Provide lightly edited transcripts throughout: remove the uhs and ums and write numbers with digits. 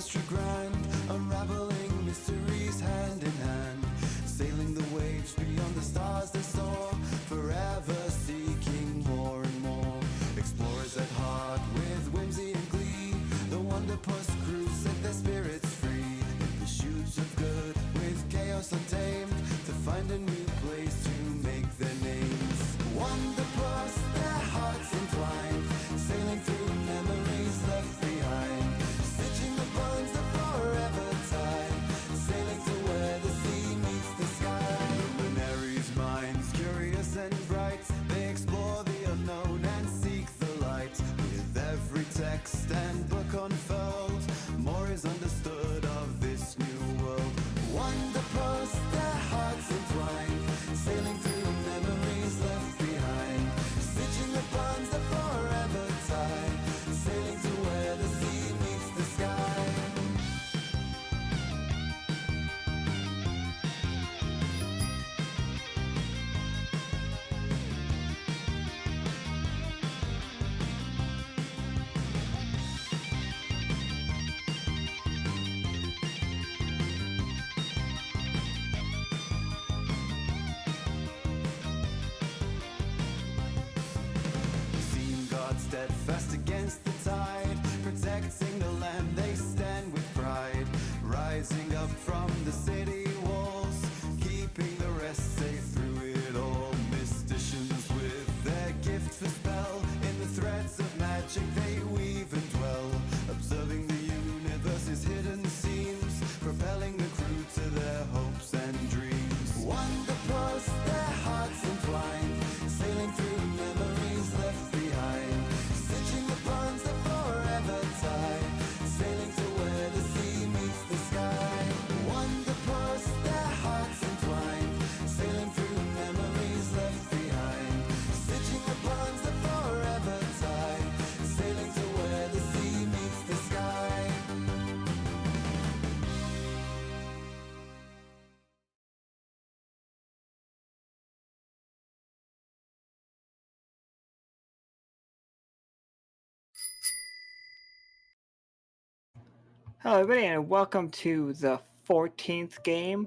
tapestry grand, unraveling mysteries hand in hand, sailing the waves beyond the stars they soar, forever seeking more and more. Explorers at heart with whimsy and glee, the Wanderpus crew set their spirits free, in pursuit of good with chaos untamed, to find a new place to make their names. Wanderpus, their hearts entwined, sailing through memories left behind, stitching the bonds that forever tie, sailing to where the sea meets the sky. Luminaries' minds, curious and bright, they explore the unknown and seek the light. With every text and book unfurled, more is understood of this new world. Wanderpus, their hearts entwined, sailing through memories left behind, stitching the bonds that forever tie, sailing to where the sea meets the sky. Seen God steadfast against the tide, protecting the land they stand with pride, rising up from the city walls, keeping the rest safe through it all. Mysticians with their gift for spell, in the threads of magic they weave and dwell, observing the universe's hidden seams, propelling the crew to their hopes and dreams. Wanderpus, their hearts entwined, sailing through memories left behind, stitching the bonds that forever tie, sailing to where the sea meets the sky. Wanderpus, their hearts entwined, sailing through memories left behind, stitching the bonds that forever tie, sailing to where the sea meets the sky. Hello, everybody, and welcome to the 14th game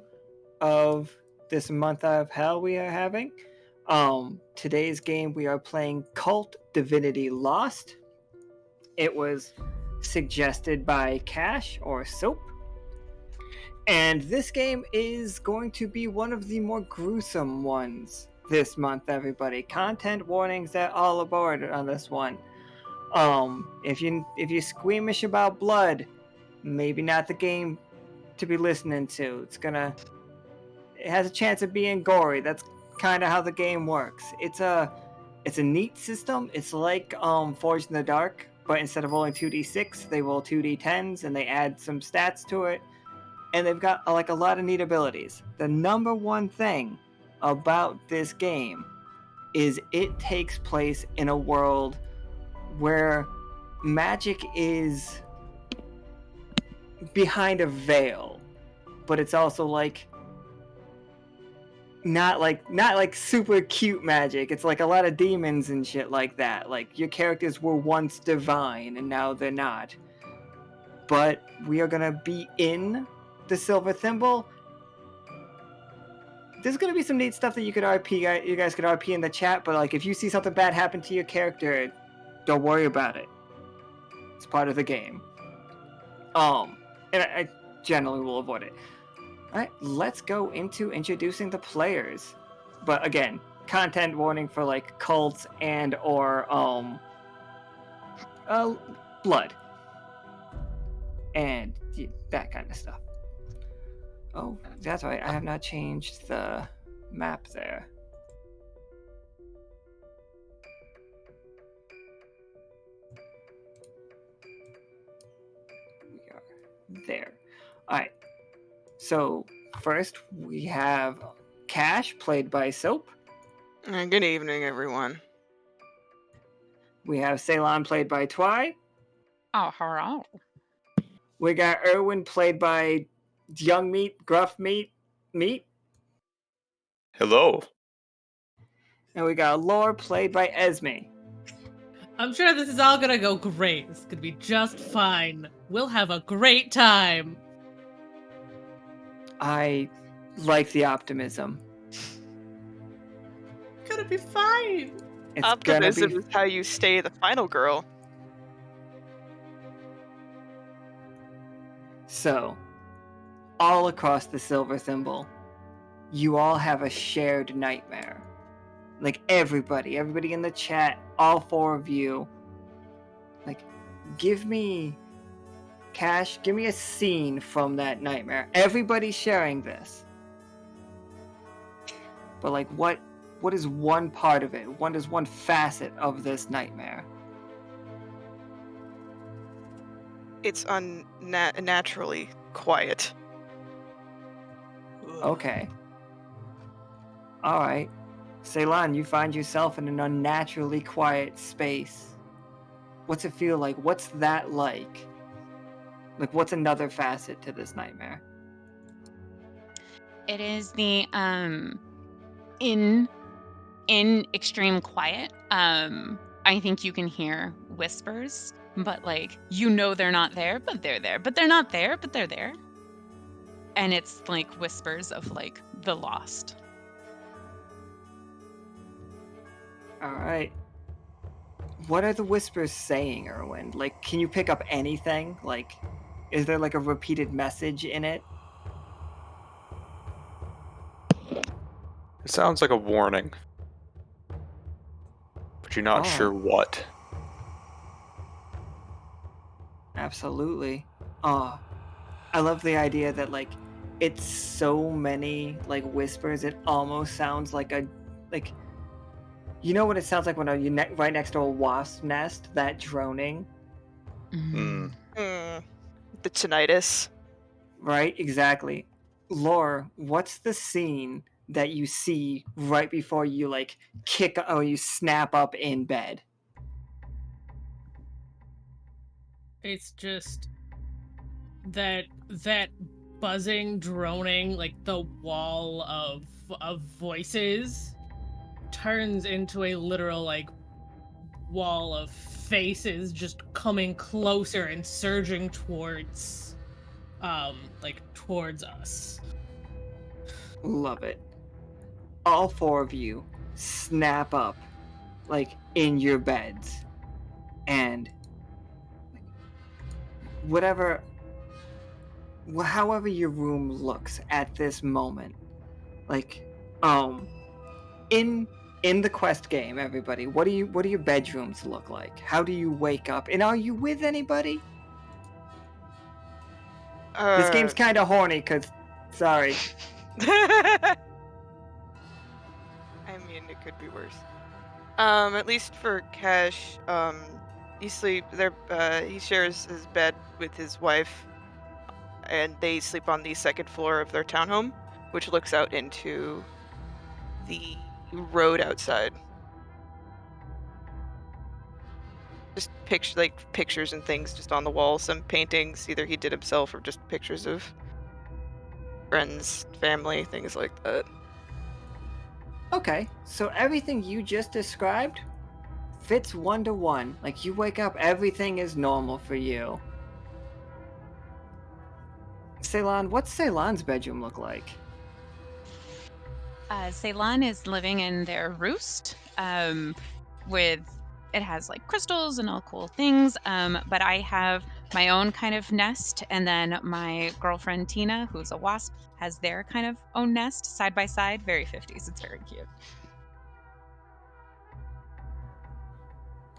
of this month of hell we are having. Today's game we are playing Kult Divinity Lost. It was suggested by Cash or Soap. And this game is going to be one of the more gruesome ones this month, everybody. Content warnings are all aboard on this one. If you're squeamish about blood, maybe not the game to be listening to. It has a chance of being gory. That's kind of how the game works. It's a neat system. It's like Forged in the Dark, but instead of rolling 2d6, they roll 2d10s and they add some stats to it. And they've got a lot of neat abilities. The number one thing about this game is it takes place in a world where magic is behind a veil, but it's also not like super cute magic. It's like a lot of demons and shit like that. Like, your characters were once divine and now they're not. But we are gonna be in the Silver Thimble. There's gonna be some neat stuff that you guys could RP in the chat, but like, if you see something bad happen to your character, don't worry about it. It's part of the game. And I generally will avoid it. Alright, let's go into introducing the players. But again, content warning for like cults and or blood. And that kind of stuff. Oh, that's right, I have not changed the map there. We are there. Alright, so first we have Cash, played by Soap. Good evening, everyone. We have Ceylon, played by Twy. Oh, hurrah. We got Irwin, played by Young Meat, Gruff Meat. Hello. And we got Lore, played by Esmie. I'm sure this is all gonna go great. This is gonna be just fine. We'll have a great time. I like the optimism. Gonna be fine. It's Optimism gonna is how you stay the final girl. So, all across the silver thimble, you all have a shared nightmare. Like everybody in the chat, all four of you, like, give me a scene from that nightmare. Everybody's sharing this. But like, what is one part of it? What is one facet of this nightmare? It's unnaturally quiet. Okay. Alright. Ceylon, you find yourself in an unnaturally quiet space. What's it feel like? What's that like? Like, what's another facet to this nightmare? It is the in extreme quiet. I think you can hear whispers, but like they're not there, but they're there. But they're not there, but they're there. And it's like whispers of like the lost. Alright. What are the whispers saying, Irwin? Like, can you pick up anything? Like, is there like a repeated message in it? It sounds like a warning, but you're not sure what. Absolutely. I love the idea that like it's so many like whispers. It almost sounds like you know what it sounds like when you're right next to a wasp nest. That droning. Mm. The tinnitus. Right. Exactly. Lore, what's the scene that you see right before you like you snap up in bed? It's just that buzzing, droning, like the wall of voices turns into a literal like wall of faces just coming closer and surging towards towards us. Love it. All four of you snap up like in your beds, and however your room looks at this moment, like in the quest game, everybody, what do your bedrooms look like? How do you wake up? And are you with anybody? This game's kind of horny, sorry. I mean, it could be worse. At least for Cash, he shares his bed with his wife, and they sleep on the second floor of their townhome, which looks out into the road outside. Just pictures and things just on the wall, some paintings either he did himself or just pictures of friends, family, things like that. Okay, so everything you just described fits 1-to-1. Like, you wake up, everything is normal for you. Ceylon, what's Ceylon's bedroom look like? Ceylon is living in their roost, it has like crystals and all cool things, but I have my own kind of nest, and then my girlfriend Tina, who's a wasp, has their kind of own nest side by side. Very 50s. It's very cute.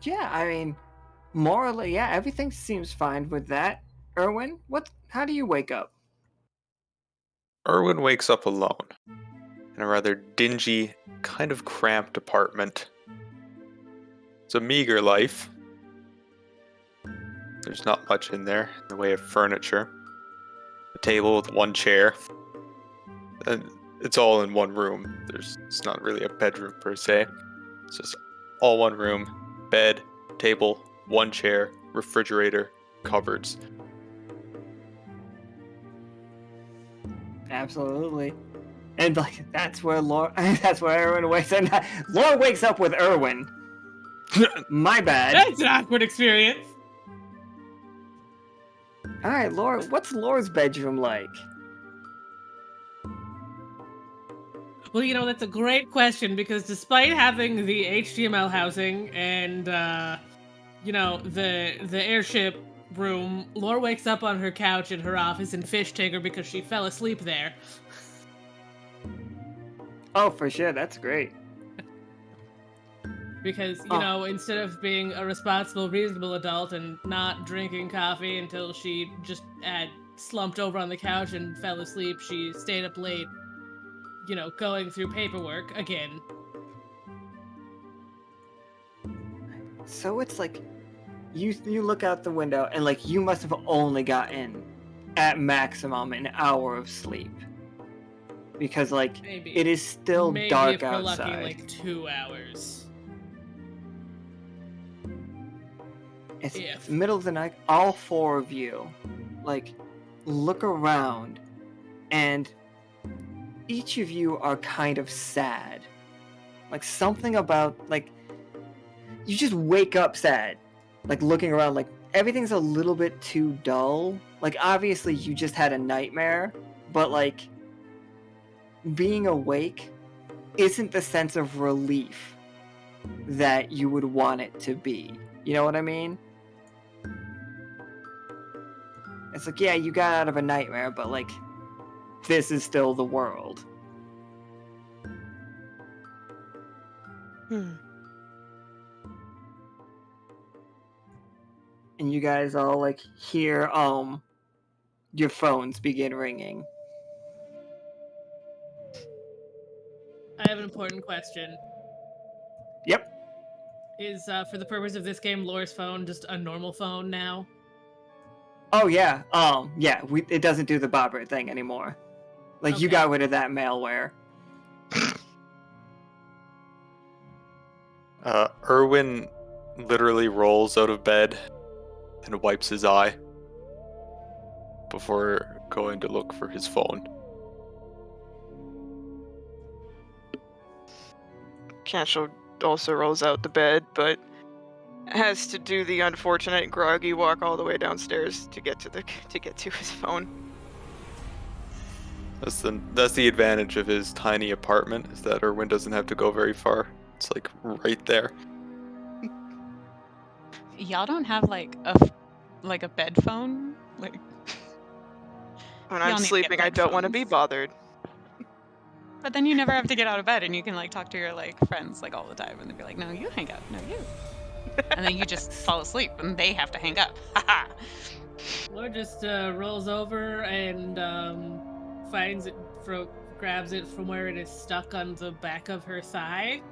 Yeah, I mean, morally, yeah, everything seems fine with that. Irwin, how do you wake up? Irwin wakes up alone in a rather dingy, kind of cramped apartment. It's a meager life. There's not much in there in the way of furniture. A table with one chair. And it's all in one room. It's not really a bedroom per se. It's just all one room. Bed, table, one chair, refrigerator, cupboards. Absolutely. And like that's where Irwin wakes up. Lore wakes up with Irwin. My bad. That's an awkward experience. All right, Laura. What's Laura's bedroom like? Well, that's a great question because despite having the HTML housing and the airship room, Laura wakes up on her couch in her office in Fish Tigger because she fell asleep there. Oh, for sure. That's great. Because, instead of being a responsible, reasonable adult and not drinking coffee until she just had slumped over on the couch and fell asleep, she stayed up late, going through paperwork again. So it's like, you look out the window and like you must have only gotten at maximum an hour of sleep. Because like Maybe. it is still Maybe dark if we're outside. lucky, like 2 hours. It's If. middle of the night. All four of you, like, look around, and each of you are kind of sad. Like something about like you just wake up sad. Like looking around, like everything's a little bit too dull. Like obviously you just had a nightmare, but like being awake isn't the sense of relief that you would want it to be. You know what I mean? It's like, yeah, you got out of a nightmare, but like, this is still the world. Hmm. And you guys all like hear your phones begin ringing. I have an important question. Yep. Is, for the purpose of this game, Laura's phone just a normal phone now? Oh yeah. Yeah. It doesn't do the bobber thing anymore. Like you Okay. got rid of that malware. Irwin literally rolls out of bed and wipes his eye before going to look for his phone. Cashel also rolls out the bed, but has to do the unfortunate groggy walk all the way downstairs to get to his phone. That's the advantage of his tiny apartment, is that Irwin doesn't have to go very far. It's like right there. Y'all don't have like a bed phone? Like When Y'all I'm need to get sleeping, I bed don't want to phones. be bothered. But then you never have to get out of bed and you can like talk to your like friends like all the time and they'll be like, no, you hang up, no, you. And then you just fall asleep and they have to hang up. Haha. Laura just rolls over and finds it, grabs it from where it is stuck on the back of her thigh.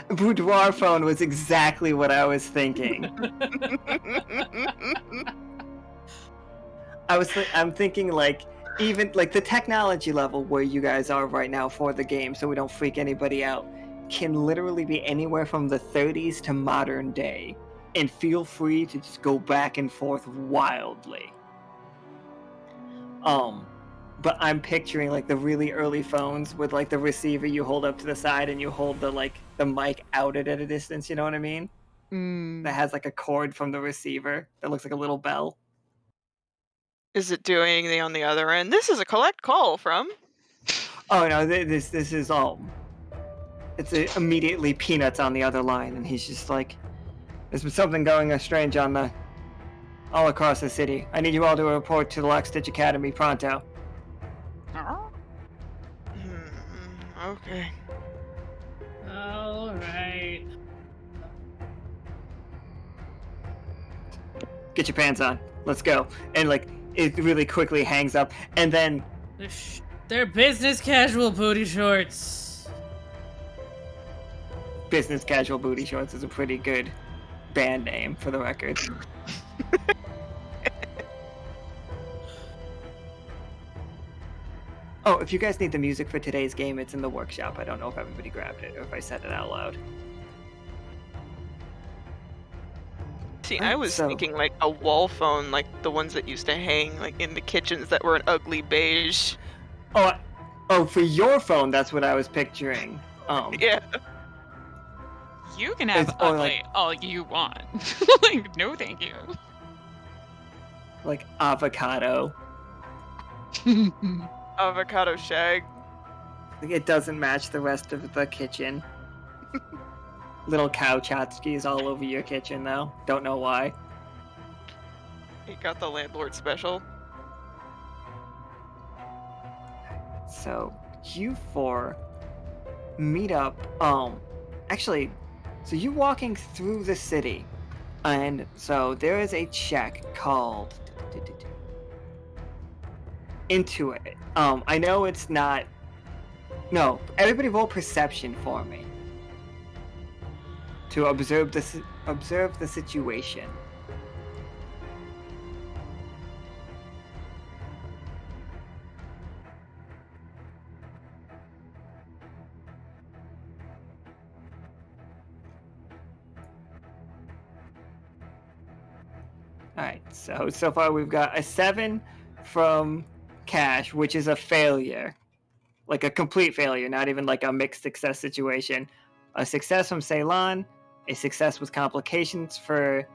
Boudoir phone was exactly what I was thinking. I'm thinking like even like the technology level where you guys are right now for the game, so we don't freak anybody out, can literally be anywhere from the 30s to modern day, and feel free to just go back and forth wildly. But I'm picturing like the really early phones with like the receiver you hold up to the side and you hold the mic out at a distance, you know what I mean? That has like a cord from the receiver that looks like a little bell. Is it doing anything on the other end? This is a collect call from. Oh no, this is it's immediately Peanuts on the other line, and he's just like, there's been something going strange all across the city. I need you all to report to the Lockstitch Academy pronto. Okay. All right. Get your pants on. Let's go. And like it really quickly hangs up, and then They're business casual booty shorts. Business Casual Booty Shorts is a pretty good band name for the record. Oh, if you guys need the music for today's game, it's in the workshop. I don't know if everybody grabbed it or if I said it out loud. See, I was thinking like a wall phone, like the ones that used to hang like in the kitchens that were an ugly beige. Oh, for your phone, that's what I was picturing. Yeah. You can have It's- or, ugly like- all you want. Like, no thank you. Like avocado. Avocado shag. Like, it doesn't match the rest of the kitchen. Little cow tchotchkes all over your kitchen, though. Don't know why. He got the landlord special. So you four meet up. Actually, so you walking through the city, and so there is a check called into it. I know it's not. No, everybody roll perception for me to observe the situation. Alright, so far we've got a 7 from Cash, which is a failure. Like a complete failure, not even like a mixed success situation. A success from Ceylon, a success with complications for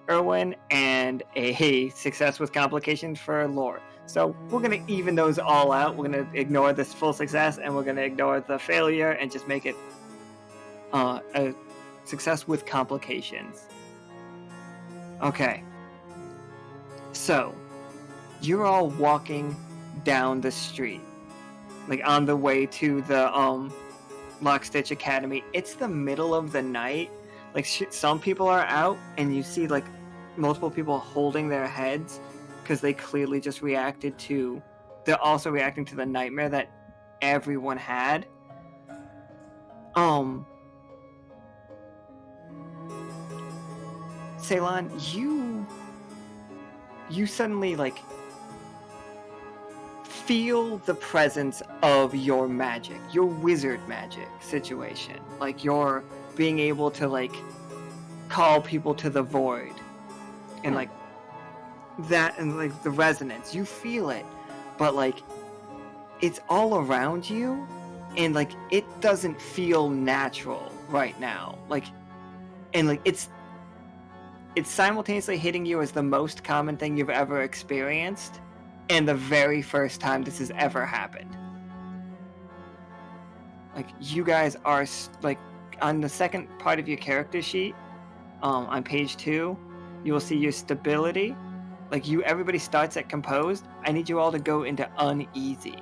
Irwin, and a success with complications for Lore. So we're gonna even those all out. We're gonna ignore this full success, and we're gonna ignore the failure, and just make it a success with complications. Okay. So, you're all walking down the street, like on the way to the Lockstitch Academy. It's the middle of the night. Like some people are out, and you see like multiple people holding their heads because they clearly just reacted to. They're also reacting to the nightmare that everyone had. Ceylon, you suddenly like feel the presence of your magic, your wizard magic situation. Like you're being able to like call people to the void and like that, and like the resonance, you feel it, but like it's all around you, and like it doesn't feel natural right now. Like, and like it's simultaneously hitting you as the most common thing you've ever experienced, and the very first time this has ever happened. Like, you guys are, like, on the second part of your character sheet, on page 2, you will see your stability. Like, everybody starts at composed. I need you all to go into uneasy.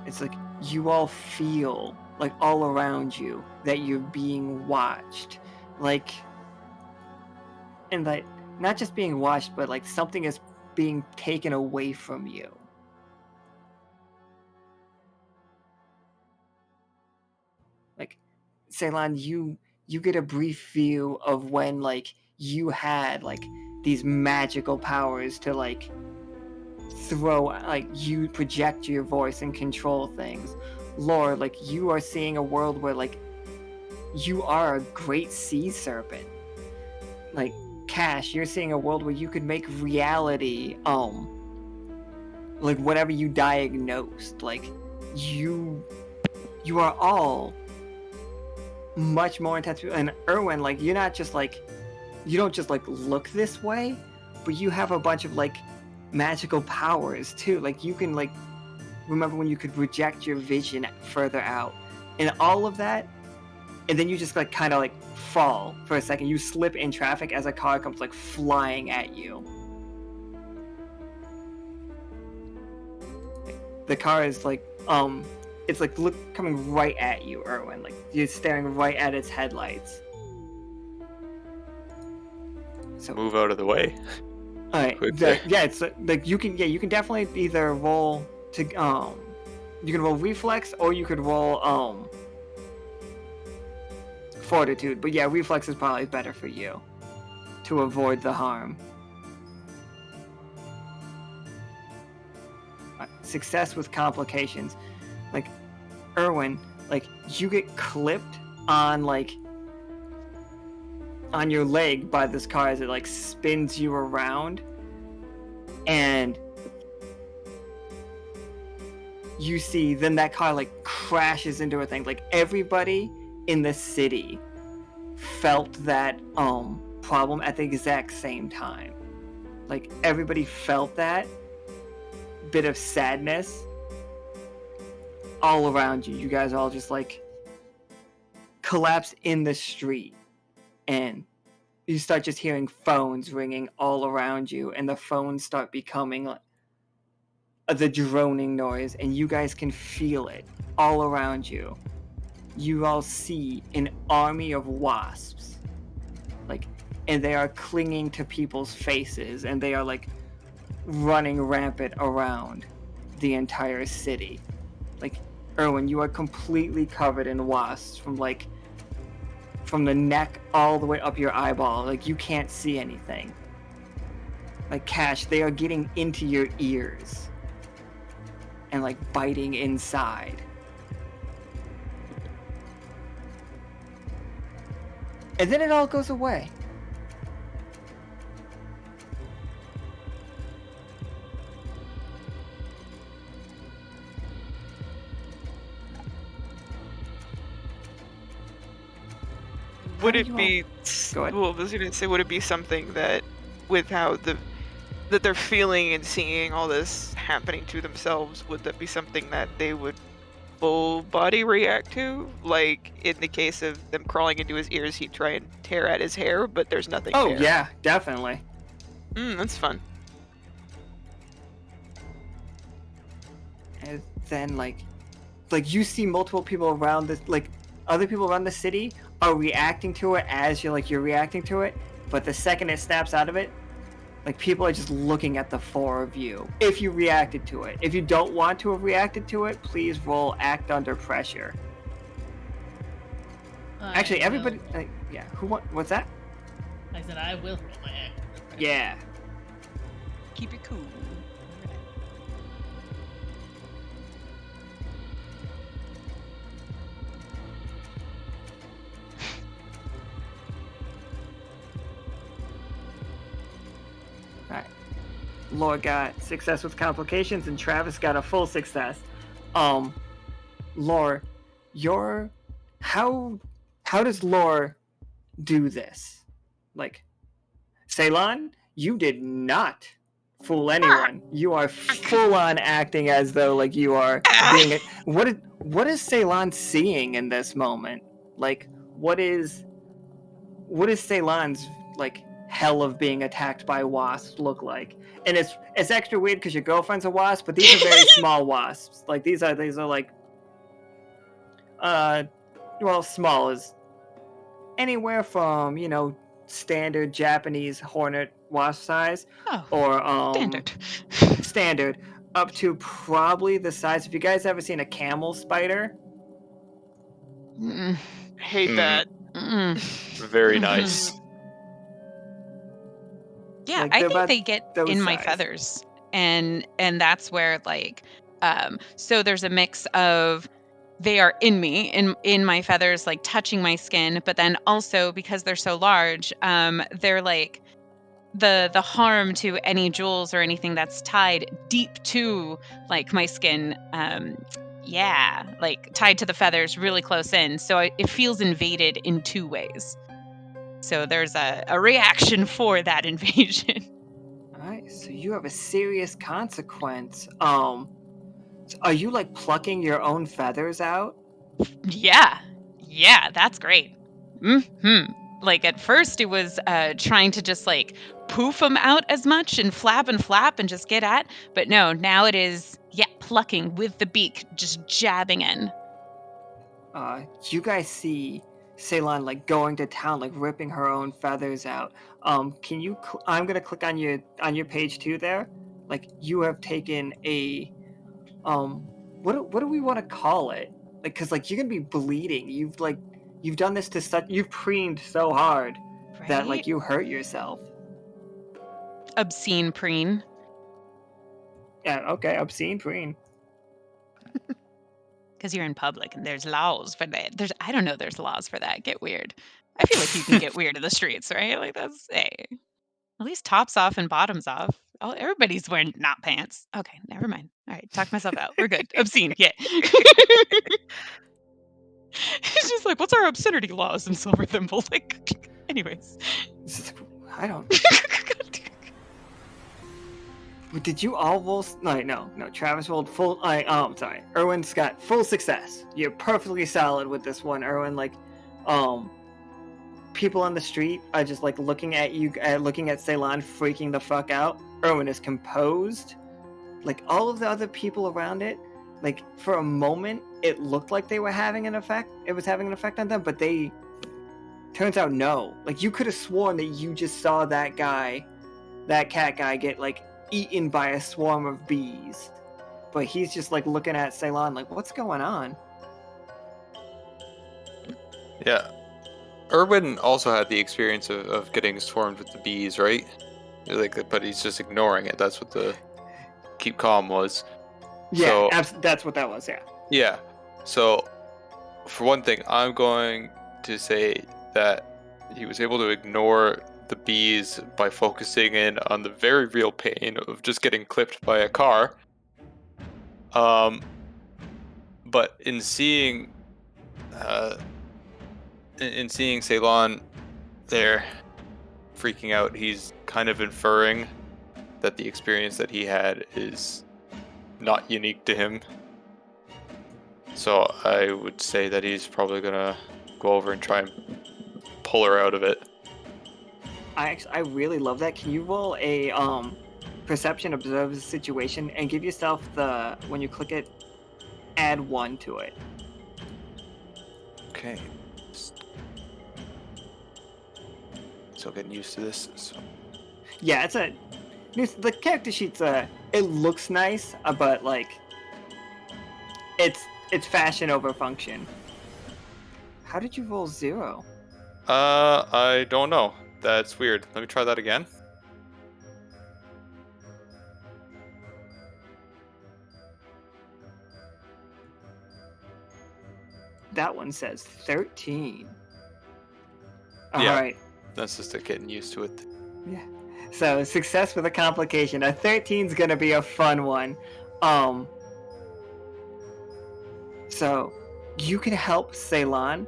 It's like, you all feel, like, all around you, that you're being watched. Like, and like, not just being watched, but like something is being taken away from you. Like, Ceylon, you get a brief view of when like you had like these magical powers to like throw, like you project your voice and control things. Lore, like you are seeing a world where like you are a great sea serpent. Like, Cash, you're seeing a world where you could make reality, like whatever you diagnosed. Like, you are all much more intense. And Irwin, like, you're not just like, you don't just like look this way, but you have a bunch of like magical powers too. Like, you can like remember when you could project your vision further out, and all of that. And then you just like kind of like fall for a second. You slip in traffic as a car comes like flying at you. The car is like it's like coming right at you, Irwin. Like you're staring right at its headlights. So Move out of the way. all right, yeah, it's like you can definitely either roll to you can roll reflex, or you could roll fortitude, but yeah, reflex is probably better for you to avoid the harm. Success with complications. Like, Irwin, like you get clipped on like on your leg by this car as it like spins you around, and you see then that car like crashes into a thing. Like everybody in the city felt that problem at the exact same time. Like everybody felt that bit of sadness all around you. You guys all just like collapse in the street, and you start just hearing phones ringing all around you, and the phones start becoming like the droning noise, and you guys can feel it all around you. You all see an army of wasps, like, and they are clinging to people's faces, and they are like running rampant around the entire city. Like, Irwin, you are completely covered in wasps from the neck all the way up your eyeball. Like, you can't see anything. Like, Cash, they are getting into your ears and like biting inside. And then it all goes away. Would do it you all- be? Go ahead. Well, I was gonna say, would it be something that, with how that they're feeling and seeing all this happening to themselves, would that be something that they would full body react to? Like in the case of them crawling into his ears, he'd try and tear at his hair, but there's nothing Oh, there. yeah, definitely. That's fun. And then like you see multiple people around this, like other people around the city are reacting to it as you're reacting to it, but the second it snaps out of it, like people are just looking at the four of you. If you reacted to it, if you don't want to have reacted to it, please roll act under pressure. Actually, everybody, yeah. What's that? I said I will roll my act. under pressure. Yeah. Keep it cool. Alright. Laura got success with complications, and Travis got a full success. Laura, how does Laura do this? Like, Ceylon, you did not fool anyone. You are full on acting as though like you are being. What is Ceylon seeing in this moment? Like, what is Ceylon's like hell of being attacked by wasps look like? And it's extra weird because your girlfriend's a wasp, but these are very small wasps. Like these are like well, small is anywhere from standard Japanese hornet wasp size, Oh, or standard. standard up to probably the size. If you guys ever seen a camel spider, Mm-mm. Hate that. Mm-mm. Very Mhm. nice. Yeah, Like, I they're think about they get those in my size. feathers, and that's where like so there's a mix of they are in me in my feathers, like touching my skin, but then also because they're so large, they're like the harm to any jewels or anything that's tied deep to like my skin, yeah, like tied to the feathers really close in, so it feels invaded in two ways. So there's a reaction for that invasion. Alright, so you have a serious consequence. Are you like plucking your own feathers out? Yeah, that's great. Like at first it was trying to just like poof them out as much and flap and just get at, but no, now it is plucking with the beak, just jabbing in. You guys see Ceylon like going to town, like ripping her own feathers out. Can you? I'm gonna click on your page too. There, like you have taken a, what do we want to call it? Like, cause like you're gonna be bleeding. You've done this to such. You've preened so hard that Right? like you hurt yourself. Obscene preen. Yeah. Okay. Obscene preen. Because you're in public and there's laws for that. I don't know, there's laws for that. Get weird. I feel like you can get weird in the streets, right? Like that's at least tops off and bottoms off. Oh, everybody's wearing not pants. Okay, never mind. All right, talk myself out. We're good. Obscene, yeah. It's just like, what's our obscenity laws in Silver Thimble? Like, anyways. I don't. Did you all roll? No. Travis rolled full. Sorry. Irwin's got full success. You're perfectly solid with this one, Irwin. Like, people on the street are just like looking at you, looking at Ceylon, freaking the fuck out. Irwin is composed. Like all of the other people around it, like for a moment, it looked like they were having an effect. It was having an effect on them, but they. Turns out no. Like you could have sworn that you just saw that guy, that cat guy, get like eaten by a swarm of bees, but he's just like looking at Ceylon like, what's going on? Yeah. Irwin also had the experience of getting swarmed with the bees, right? Like, but he's just ignoring it. That's what the keep calm was. Yeah, so, that's what that was, yeah. Yeah. So, for one thing, I'm going to say that he was able to ignore the bees by focusing in on the very real pain of just getting clipped by a car. But in seeing Ceylon there freaking out, he's kind of inferring that the experience that he had is not unique to him. So I would say that he's probably gonna go over and try and pull her out of it. I really love that. Can you roll a perception, observe the situation, and give yourself the, when you click it, add 1 to it. Okay. Still getting used to this. So. Yeah, the character sheet's it looks nice, but like it's fashion over function. How did you roll 0? I don't know. That's weird. Let me try that again. That one says 13. Yeah. Alright. That's just getting used to it. Yeah. So success with a complication. A 13's gonna be a fun one. So you can help Ceylon.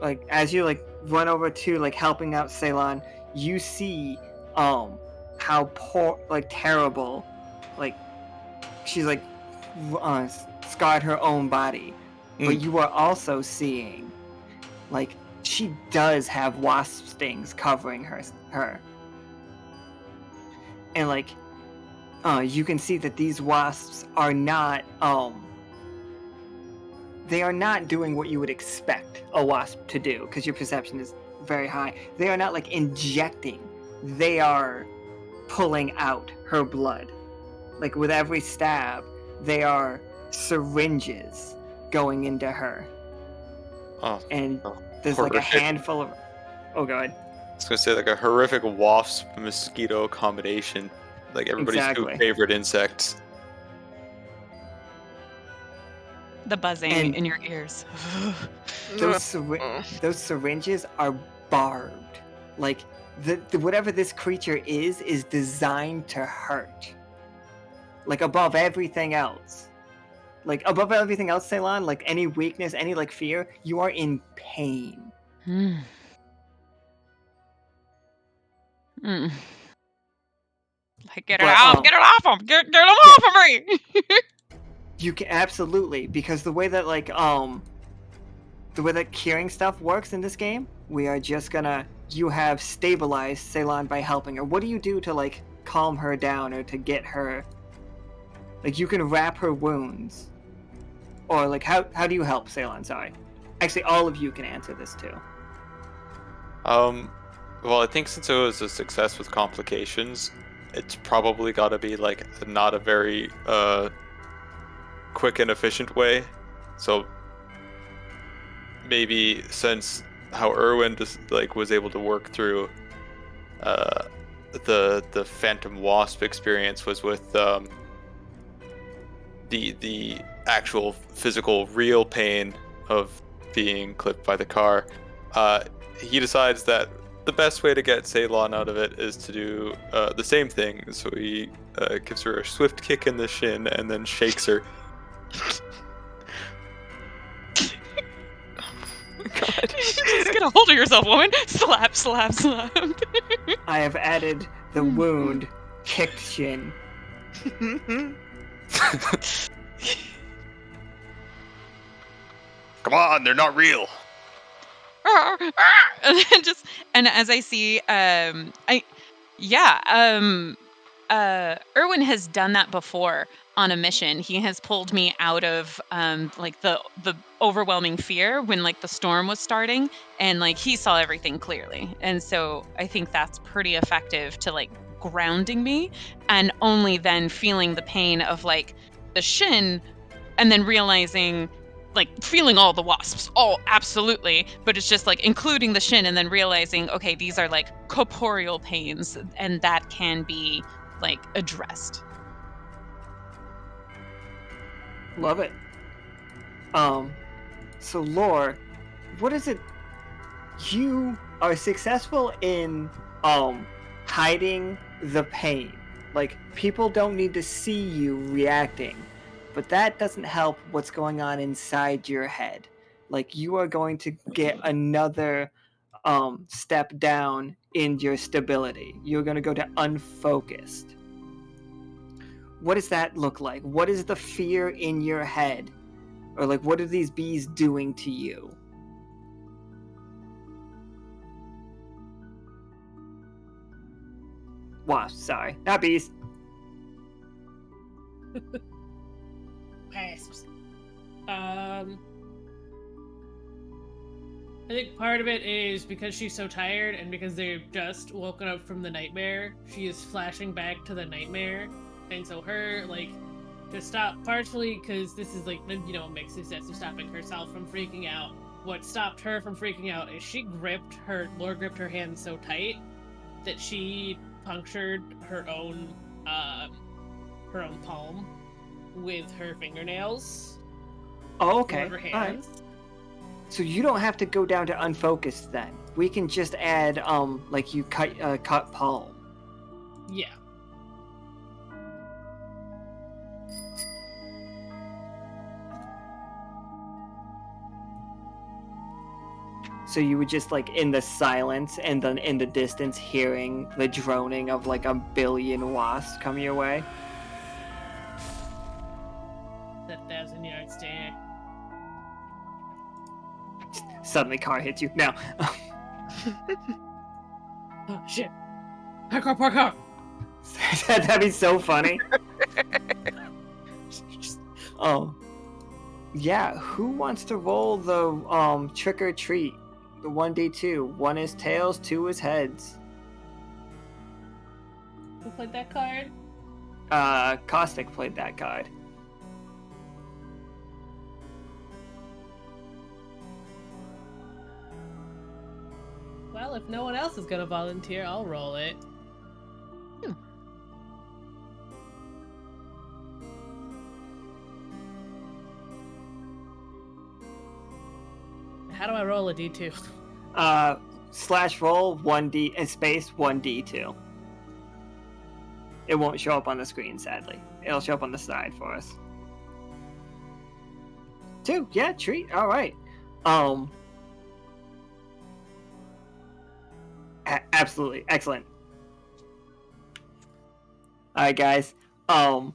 Like as you like run over to like helping out Ceylon, you see how poor, like terrible, like she's like scarred her own body. But you are also seeing like she does have wasp stings covering her. And like you can see that these wasps are not they are not doing what you would expect a wasp to do, because your perception is very high. They are not like injecting, they are pulling out her blood. Like with every stab, they are syringes going into her. Oh. And there's like a handful of... Oh, go ahead. I was gonna say like a horrific wasp mosquito combination, like everybody's two favorite insects. The buzzing in your ears. Those syringes are barbed. Like the whatever this creature is designed to hurt. Like above everything else. Like above everything else, Ceylon, like any weakness, any like fear, you are in pain. Like get it off him! Get him off of me! You can absolutely, because the way that like the way that curing stuff works in this game, we are just gonna, you have stabilized Ceylon by helping her. What do you do to like calm her down or to get her, like you can wrap her wounds, or like how do you help Ceylon? Sorry, actually all of you can answer this too. Well, I think since it was a success with complications, it's probably got to be like not a very quick and efficient way. So maybe since how Irwin just like was able to work through the Phantom Wasp experience was with the actual physical real pain of being clipped by the car. He decides that the best way to get Ceylon out of it is to do the same thing. So he gives her a swift kick in the shin and then shakes her. God. Just get a hold of yourself, woman. Slap, slap, slap. I have added the wound, kicked shin. Come on, they're not real. And as I see, Irwin has done that before on a mission. He has pulled me out of like the overwhelming fear when like the storm was starting, and like he saw everything clearly. And so I think that's pretty effective to like grounding me, and only then feeling the pain of like the shin, and then realizing like feeling all the wasps, all absolutely, but it's just like including the shin and then realizing, okay, these are like corporeal pains, and that can be like addressed. Love it. So Lore, what is it? You are successful in hiding the pain. Like, people don't need to see you reacting, but that doesn't help what's going on inside your head. Like, you are going to get another step down in your stability. You're going to go to unfocused. What does that look like? What is the fear in your head? Or like, what are these bees doing to you? Wasps, sorry. Not bees. Wasps. I think part of it is because she's so tired and because they've just woken up from the nightmare, she is flashing back to the nightmare. And so her, like, to stop, partially because this is, like, you know, makes sense of stopping herself from freaking out. What stopped her from freaking out is Laura gripped her hand so tight that she punctured her own palm with her fingernails. Oh, okay. One of her hands. Right. So you don't have to go down to unfocused then. We can just add, like you cut palm. Yeah. So you would just, like, in the silence and then in the distance hearing the droning of like a billion wasps come your way. That 1,000-yard stare. Suddenly car hits you. Now. Oh, shit. Parkour! That'd be so funny. Oh. Yeah, who wants to roll the trick or treat? The 1d2. 1 is tails, 2 is heads. Who played that card? Caustic played that card. Well, if no one else is gonna volunteer, I'll roll it. How do I roll a d2? Slash roll 1d and space 1d2. It won't show up on the screen, sadly. It'll show up on the side for us. 2, yeah, treat. All right. Absolutely excellent. All right, guys. So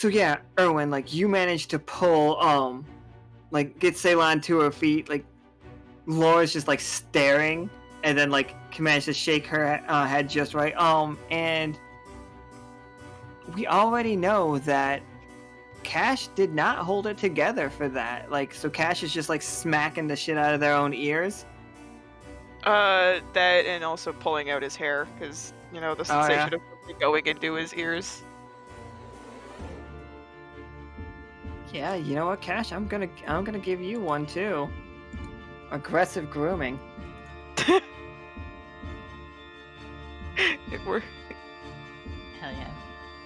yeah, Irwin, like, you managed to pull like, get Ceylon to her feet. Like, Laura's just like staring, and then like can manage to shake her head just right. And we already know that Cash did not hold it together for that. Like, so Cash is just like smacking the shit out of their own ears. That and also pulling out his hair, because, you know, the sensation of something going into his ears. Yeah, you know what, Cash? I'm gonna give you one too. Aggressive grooming. It worked. Hell yeah.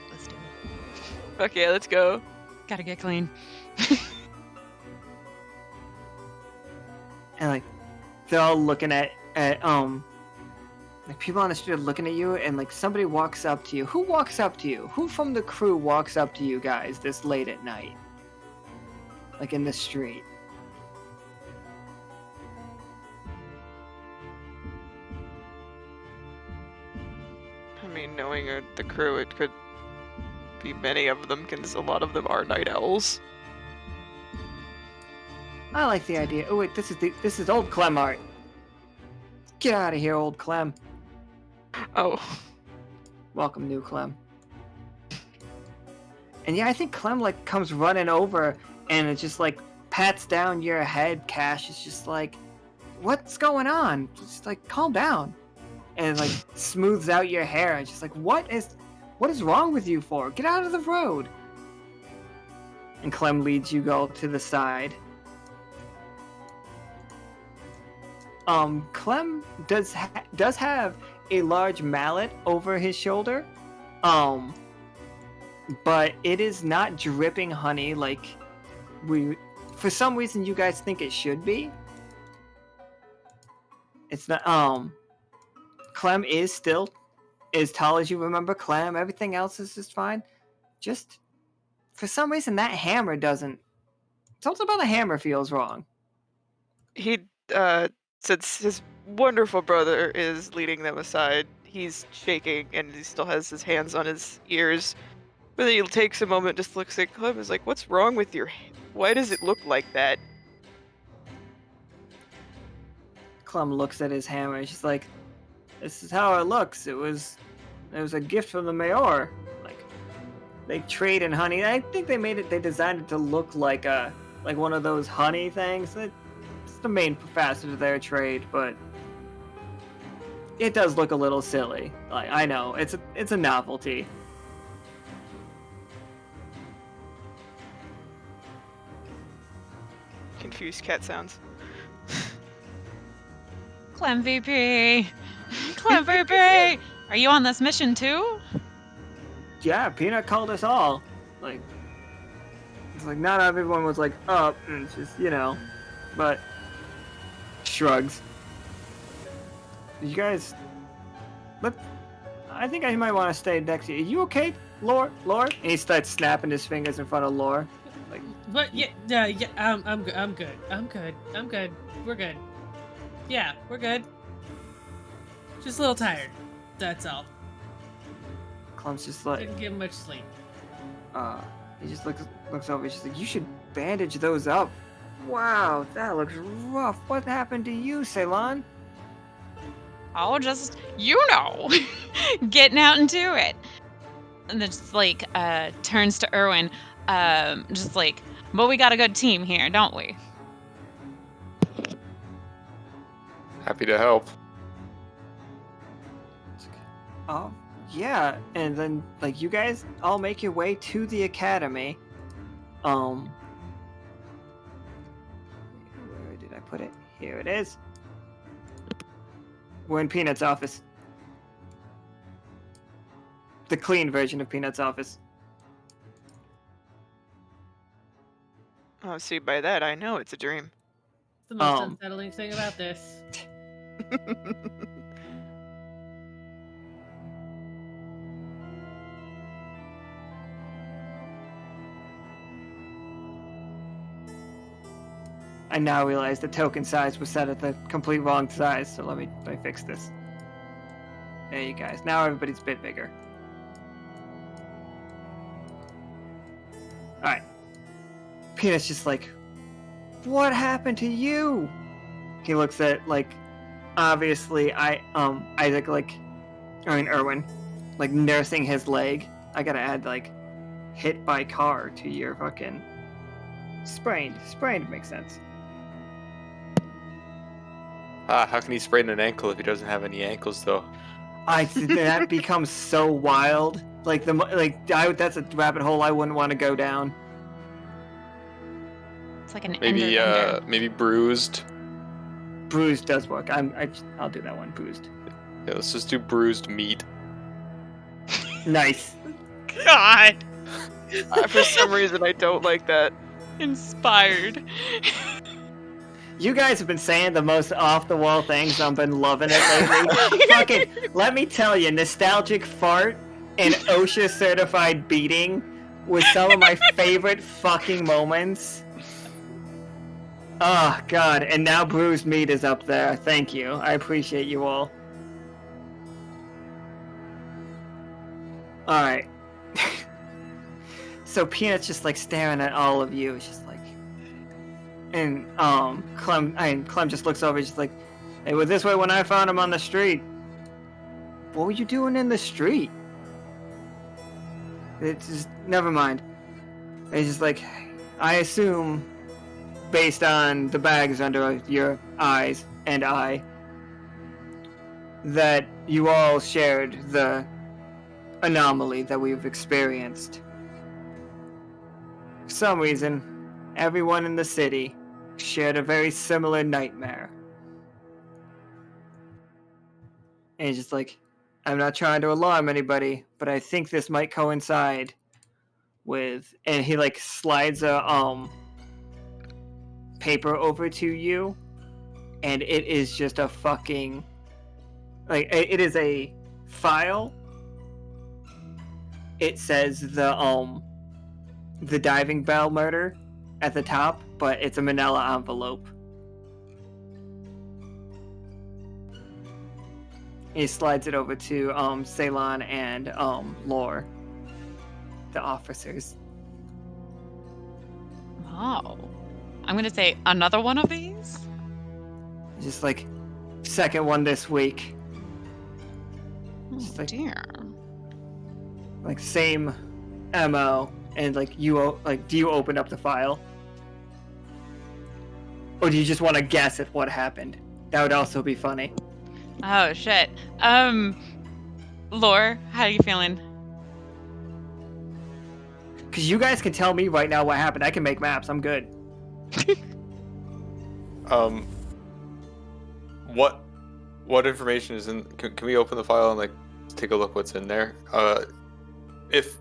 Let's do it. Okay, let's go. Gotta get clean. And like, they're all looking at like people on the street are looking at you, and like somebody walks up to you. Who walks up to you? Who from the crew walks up to you guys this late at night? Like in the street. I mean, knowing the crew, it could be many of them, because a lot of them are night owls. I like the idea. Oh wait, this is old Clem art. Get out of here, old Clem. Oh. Welcome, new Clem. And yeah, I think Clem like comes running over and it just like pats down your head. Cash is just like, what's going on? Just like calm down. And like smooths out your hair. It's just like, what is wrong with you for? Get out of the road. And Clem leads you all to the side. Clem does have a large mallet over his shoulder, but it is not dripping honey like for some reason you guys think it should be. It's not. Clem is still as tall as you remember Clem. Everything else is just fine. Just for some reason that hammer doesn't. Something about the hammer feels wrong. He since his wonderful brother is leading them aside, he's shaking and he still has his hands on his ears. But then he takes a moment, just looks at Clem, and is like, "What's wrong with your? Why does it look like that?" Clem looks at his hammer. She's like, "This is how it looks. It was a gift from the mayor. Like they trade in honey. I think they designed it to look like one of those honey things. It's the main facet of their trade, but it does look a little silly. Like I know it's a novelty." Confused cat sounds. Clem VP! Clem VP! Are you on this mission too? Yeah, Peanut called us all. Like it's like not everyone was like up, and it's just but shrugs. You guys, I think I might want to stay next to you. Are you okay, Lore? And he starts snapping his fingers in front of Lore. Like, But yeah, I'm good. We're good. Yeah, we're good. Just a little tired. That's all. Clem's just like, Didn't get much sleep. he just looks over. She's like, you should bandage those up. Wow, that looks rough. What happened to you, Ceylon? Oh, just, getting out and do it. And then just like, turns to Irwin, just like, but we got a good team here, don't we? Happy to help. Oh, yeah. And then, like, you guys all make your way to the academy. Where did I put it? Here it is. We're in Peanut's office. The clean version of Peanut's office. Oh, see, by that I know it's a dream. The most unsettling thing about this. I now realize the token size was set at the complete wrong size, so let me fix this. There you guys. Now everybody's a bit bigger. Alright. Peanut's just like, what happened to you? He looks at, like, obviously, Isaac, Irwin, like, nursing his leg. I gotta add, like, hit by car to your fucking sprained. Sprained makes sense. How can he sprain an ankle if he doesn't have any ankles, though? That becomes so wild. That's a rabbit hole I wouldn't want to go down. It's like an Maybe maybe bruised. Bruised does work. I'll do that one. Bruised. Yeah, let's just do bruised meat. Nice. God! For some reason, I don't like that. Inspired. You guys have been saying the most off-the-wall things. I've been loving it lately. Fucking, let me tell you, nostalgic fart and OSHA-certified beating was some of my favorite fucking moments. Oh, God. And now bruised meat is up there. Thank you. I appreciate you all. Alright. So Peanut's just, like, staring at all of you. It's just like... And, Clem just looks over. She's like, "It was this way when I found him on the street." "What were you doing in the street?" It's just... Never mind. It's just like, "I assume... based on the bags under your eyes and eye, that you all shared the anomaly that we've experienced. For some reason, everyone in the city shared a very similar nightmare." And he's just like, "I'm not trying to alarm anybody, but I think this might coincide with..." And he, like, slides a, paper over to you, and it is just a fucking, like, it is a file. It says the diving bell murder at the top, but it's a manila envelope. He slides it over to Ceylon and Lore, the officers. Wow. I'm gonna say another one of these? Just like, second one this week. Oh, Just like, dear. like same MO, and like you do you open up the file? Or do you just want to guess at what happened? That would also be funny. Oh, shit. Lore, how are you feeling? Because you guys can tell me right now what happened. I can make maps. I'm good. What information is in? Can we open the file and like take a look what's in there? If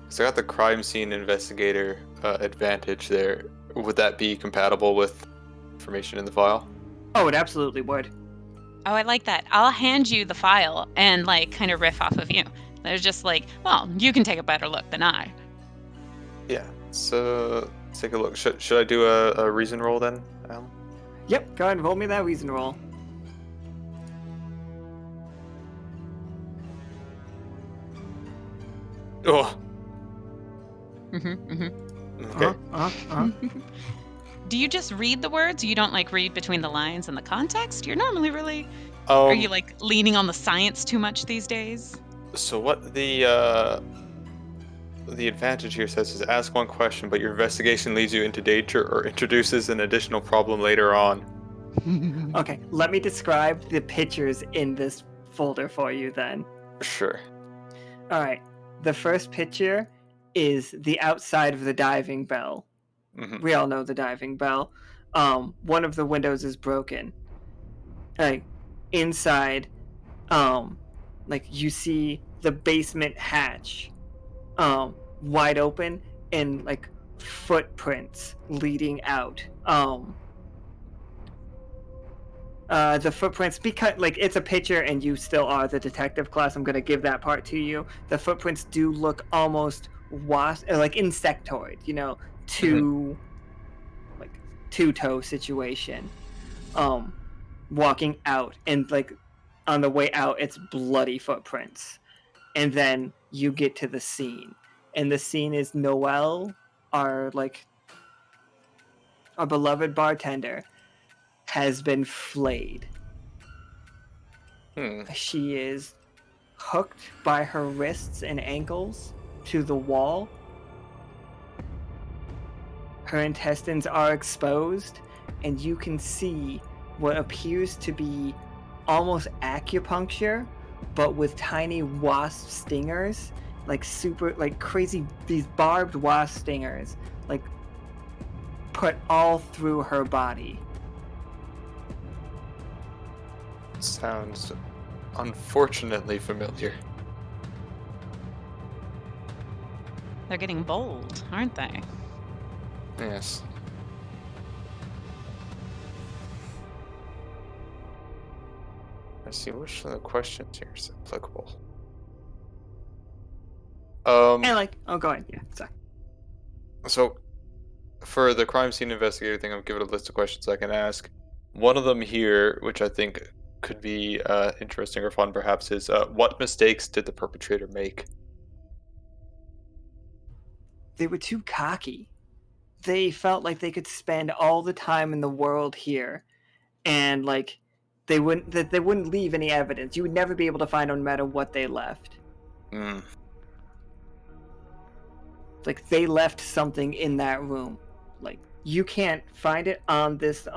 so, I got the crime scene investigator advantage there. Would that be compatible with information in the file? Oh, it absolutely would. Oh, I like that. I'll hand you the file and like kind of riff off of you. There's just like, well, you can take a better look than I. Yeah. So let's take a look. Should I do a reason roll then, Alan? Yep, go ahead and roll me that reason roll. Oh. Okay. Do you just read the words? You don't like read between the lines and the context? You're normally really... Are you like leaning on the science too much these days? So what the advantage here says is ask one question, but your investigation leads you into danger or introduces an additional problem later on. Okay, let me describe the pictures in this folder for you then. Sure. Alright, the first picture is the outside of the diving bell. Mm-hmm. We all know the diving bell. One of the windows is broken. Like, inside, like, you see the basement hatch wide open and, like, footprints leading out. The footprints, because like it's a picture and you still are the detective class, I'm gonna give that part to you. The footprints do look almost like insectoid, you know, like two-toe situation. Walking out, and like on the way out it's bloody footprints. And then you get to the scene. And the scene is Noelle, our beloved bartender, has been flayed. She is hooked by her wrists and ankles to the wall. Her intestines are exposed, and you can see what appears to be almost acupuncture, but with tiny wasp stingers, like super, like crazy, these barbed wasp stingers, like put all through her body. Sounds unfortunately familiar. They're getting bold, aren't they? Yes. I see which of the questions here is applicable. And go ahead. Yeah, sorry. So, for the crime scene investigator thing, I'll give it a list of questions I can ask. One of them here, which I think could be interesting or fun perhaps, is what mistakes did the perpetrator make? They were too cocky. They felt like they could spend all the time in the world here, and like they wouldn't leave any evidence. You would never be able to find them no matter what they left. Hmm. Like they left something in that room. Like you can't find it on this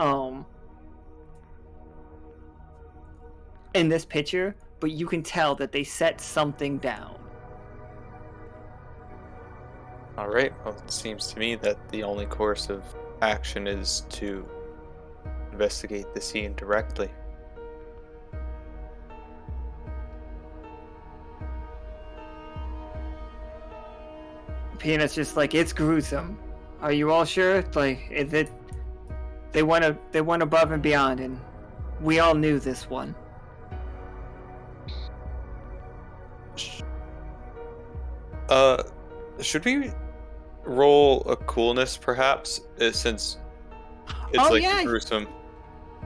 in this picture, but you can tell that they set something down. Alright, well, it seems to me that the only course of action is to investigate the scene directly. Peanut's just like, it's gruesome. Are you all sure? Like, is it? They went above and beyond, and we all knew this one. Should we roll a coolness, perhaps, since it's gruesome?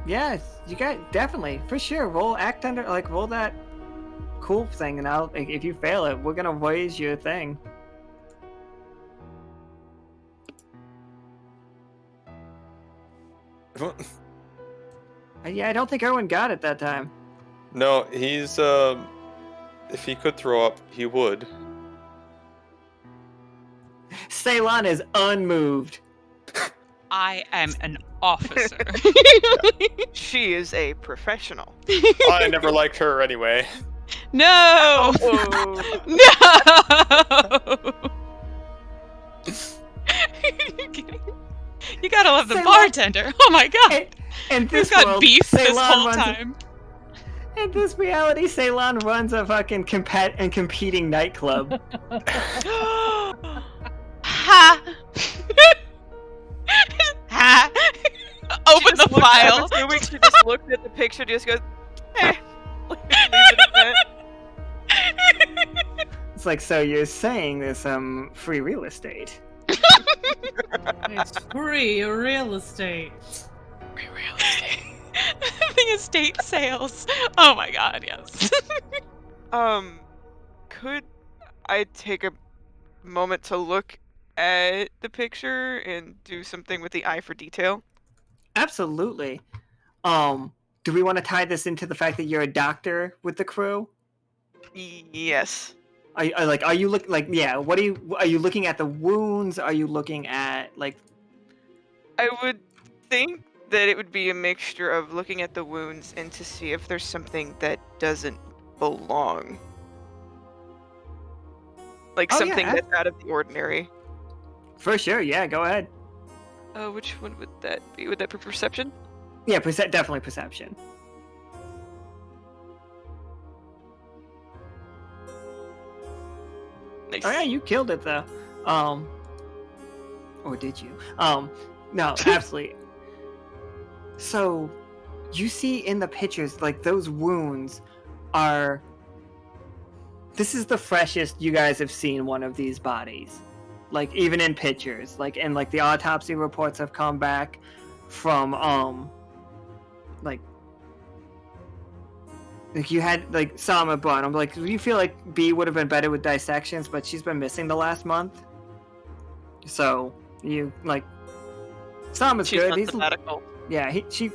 Yeah, you got definitely for sure. Roll roll that cool thing, and if you fail it, we're gonna raise your thing. Yeah, I don't think Irwin got it that time. No, he's if he could throw up, he would. Ceylon is unmoved. I am an officer. She is a professional. I never liked her anyway. No! Oh. No! You gotta love the Ceylon. Bartender. Oh my god! And We've this got world, beef this Ceylon whole runs time. In this reality, Ceylon runs a fucking competing nightclub. Ha! Ha! Open the file. She just looked at the picture, just goes, eh. Leave it at that. It's like, so you're saying there's some free real estate? It's free real estate. Free real estate. The estate sales. Oh my god, yes. Could I take a moment to look at the picture and do something with the eye for detail? Absolutely. Do we want to tie this into the fact that you're a doctor with the crew? Yes. Are you looking at the wounds? Are you looking at like? I would think that it would be a mixture of looking at the wounds and to see if there's something that doesn't belong. Like something that's out of the ordinary. For sure, yeah, go ahead. Which one would that be? Would that be perception? Yeah, definitely perception. Nice. Oh yeah, you killed it though. Or did you? No, absolutely. So, you see in the pictures, like, those wounds are... This is the freshest you guys have seen one of these bodies. Like, even in pictures. Like, and, like, the autopsy reports have come back from, like you had, like, Sama brought them. Like, do you feel like B would have been better with dissections, but she's been missing the last month? So, you, like... Sama's She's good. on sabbatical. Yeah, she's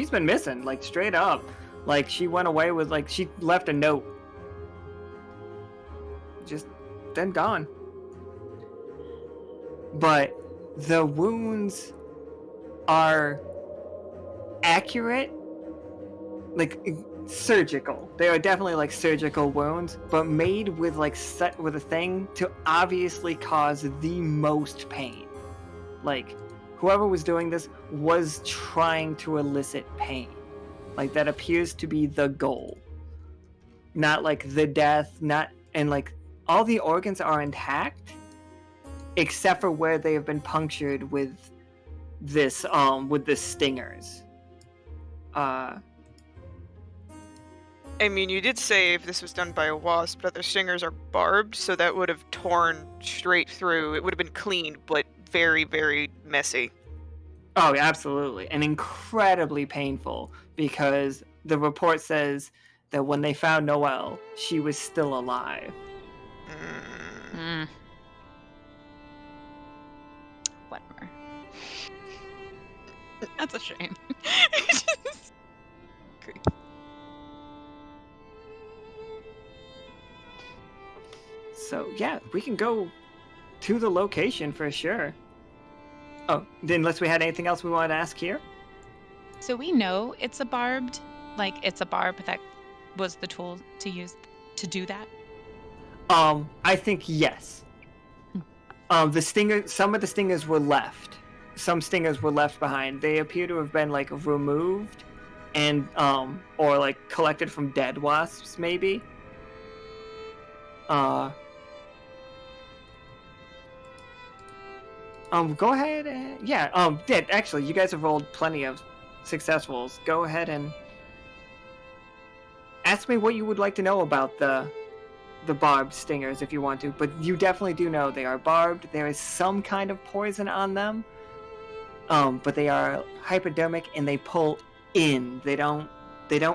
been missing, like, straight up. Like, she went away with, like, she left a note. Just, then gone. But the wounds are accurate, like, surgical. They are definitely, like, surgical wounds, but made with, like, set with a thing to obviously cause the most pain. Like, whoever was doing this was trying to elicit pain. Like, that appears to be the goal. Not, like, the death, and, like, all the organs are intact, except for where they have been punctured with the stingers. I mean, you did say if this was done by a wasp, but their stingers are barbed, so that would have torn straight through. It would have been clean, but very, very messy. Oh, absolutely. And incredibly painful, because the report says that when they found Noelle, she was still alive. Whatever. That's a shame. Grief. So, yeah, we can go to the location for sure. Oh, unless we had anything else we wanted to ask here? So we know it's a barbed, like it's a barb that was the tool to use to do that? I think yes. Some of the stingers were left. Some stingers were left behind. They appear to have been like removed and or like collected from dead wasps, maybe. Go ahead and actually you guys have rolled plenty of successfuls. Go ahead and ask me what you would like to know about the barbed stingers if you want to, but you definitely do know they are barbed. There is some kind of poison on them, but they are hypodermic and they pull in. They don't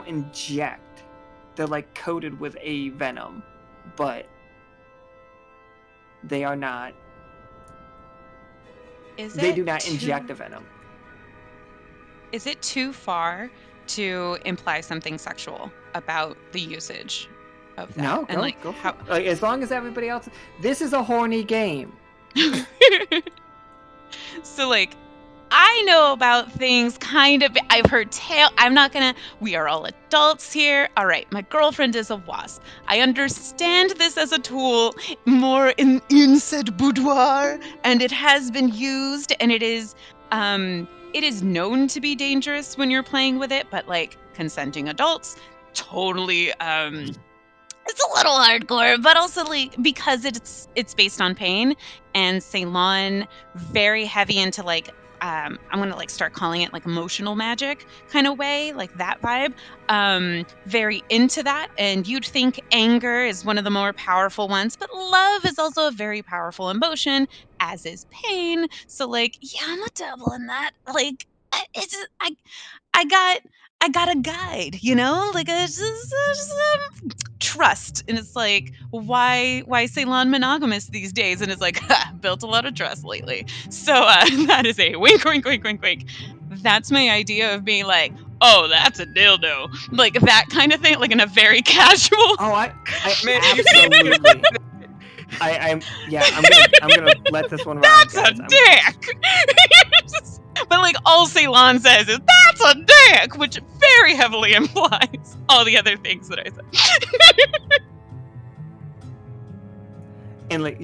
inject. They're like coated with a venom, but they are not. They do not inject a venom. Is it too far to imply something sexual about the usage of that? No, and go for it. Like, as long as everybody else. This is a horny game. So, like, I know about things kind of. I've heard we are all adults here. All right, my girlfriend is a wasp. I understand this as a tool more in said boudoir, and it has been used, and it is known to be dangerous when you're playing with it, but like consenting adults, totally it's a little hardcore, but also like because it's based on pain, and Ceylon very heavy into like I'm gonna like start calling it like emotional magic kind of way, like that vibe. Very into that, and you'd think anger is one of the more powerful ones, but love is also a very powerful emotion, as is pain. So like, yeah, I'm a double in that. Like, I got a guide, you know, like it's just trust, and it's like why Ceylon monogamous these days, and it's like built a lot of trust lately. So that is a wink, wink, wink, wink, wink. That's my idea of being like, oh, that's a dildo, like that kind of thing, like in a very casual. Oh, I Man, you absolutely. I'm gonna let this one ride. That's a dick. But like all Ceylon says is that's a dick, which very heavily implies all the other things that I said. And like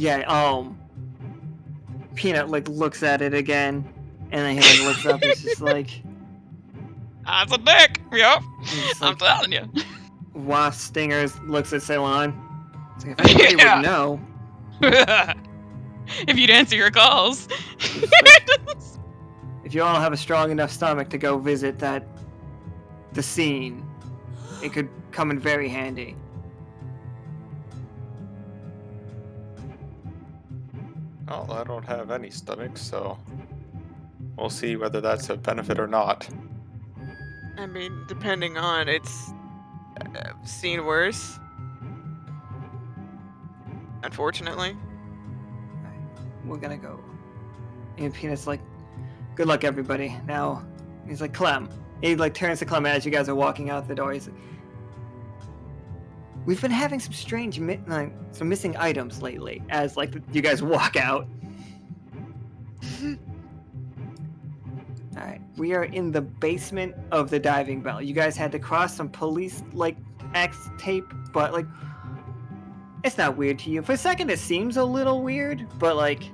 Peanut like looks at it again, and then he like looks up. And it's just like that's a dick. Yep, I'm like, telling you. Wasp stingers looks at Ceylon. It's like, if anybody would know. If you'd answer your calls. If you all have a strong enough stomach to go visit the scene, it could come in very handy. Well, I don't have any stomach, so we'll see whether that's a benefit or not. I mean, depending on, it's seen worse. Unfortunately. We're gonna go. And Peanut's like, good luck, everybody. Now, he's like, Clem. He like turns to Clem as you guys are walking out the door. He's like, we've been having some strange, some missing items lately. As like you guys walk out. All right, we are in the basement of the diving bell. You guys had to cross some police like X tape, but like, it's not weird to you. For a second, it seems a little weird, but like.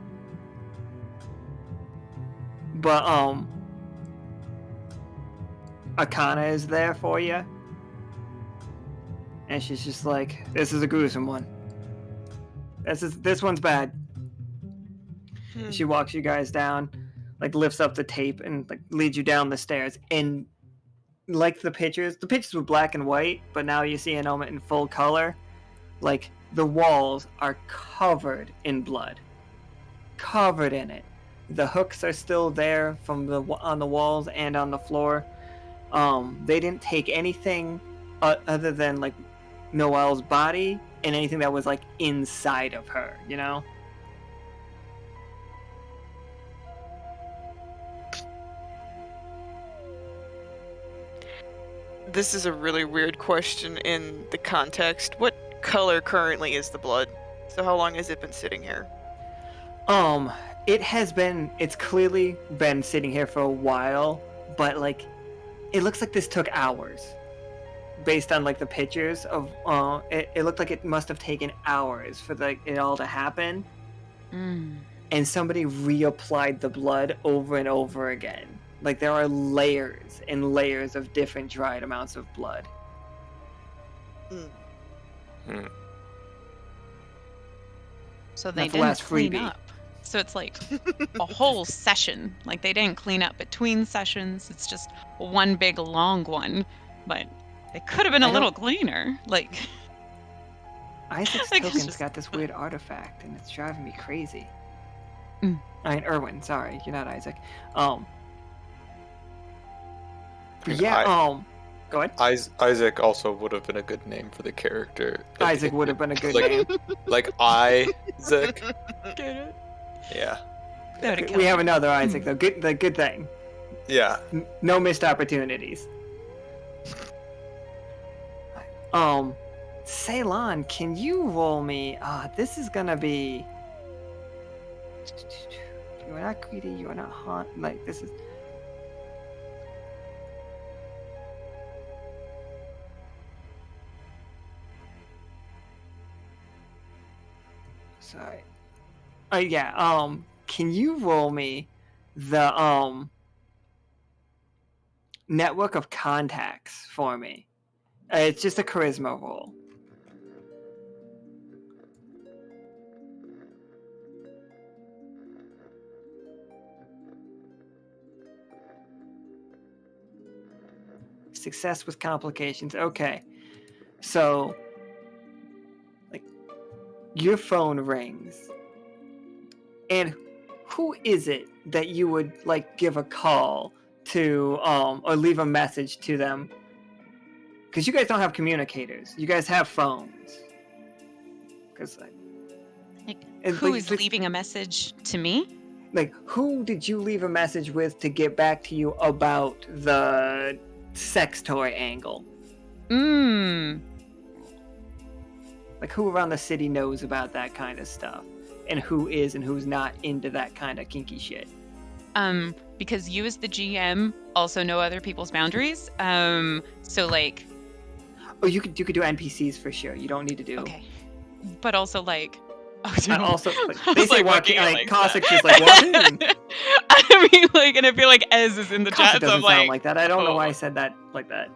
But, Akana is there for you. And she's just like, this is a gruesome one. This one's bad. She walks you guys down, like lifts up the tape and like leads you down the stairs. And like the pictures were black and white, but now you see an element in full color. Like, the walls are covered in blood. Covered in it. The hooks are still there from on the walls and on the floor. They didn't take anything other than, like, Noelle's body and anything that was, like, inside of her, you know? This is a really weird question in the context. What color currently is the blood? So how long has it been sitting here? It's clearly been sitting here for a while, but, like, it looks like this took hours. Based on, like, the pictures of, it looked like it must have taken hours for, like, it all to happen. And somebody reapplied the blood over and over again. Like, there are layers and layers of different dried amounts of blood. So they Not the didn't last clean freebie. up. So it's like a whole session. Like, they didn't clean up between sessions. It's just one big long one. But they could have been a little cleaner. Like, Isaac's like, it's token's just- got this weird artifact, and it's driving me crazy. Mm. I mean, Irwin, sorry, you're not Isaac. mean, Go ahead. Isaac also would have been a good name for the character. Like, Isaac would have been a good like- name. Like Isaac. Get it? Yeah. That would've We killed have me. another Isaac, though. Good thing. Yeah. No missed opportunities. Ceylon, can you roll me? This is gonna be. You are not greedy. You are not haunt. Like, this is. Sorry. Yeah. Can you roll me the network of contacts for me? It's just a charisma roll. Success with complications. Okay. So, like, your phone rings. And who is it that you would, like, give a call to, or leave a message to them? Because you guys don't have communicators. You guys have phones. Because, Who is leaving a message to me? Like, who did you leave a message with to get back to you about the sex toy angle? Like, who around the city knows about that kind of stuff? And who is and who's not into that kind of kinky shit? Because you as the GM also know other people's boundaries. So, like... Oh, you could do NPCs for sure. You don't need to do... Okay. But also, like... also, like, I they was, say like, walking, looking at, like, like, Cossack just like, what? And I mean, like, and I feel like Ez is in the Cossack chat, so doesn't I'm like... sound like that. I don't know why I oh. said that like that.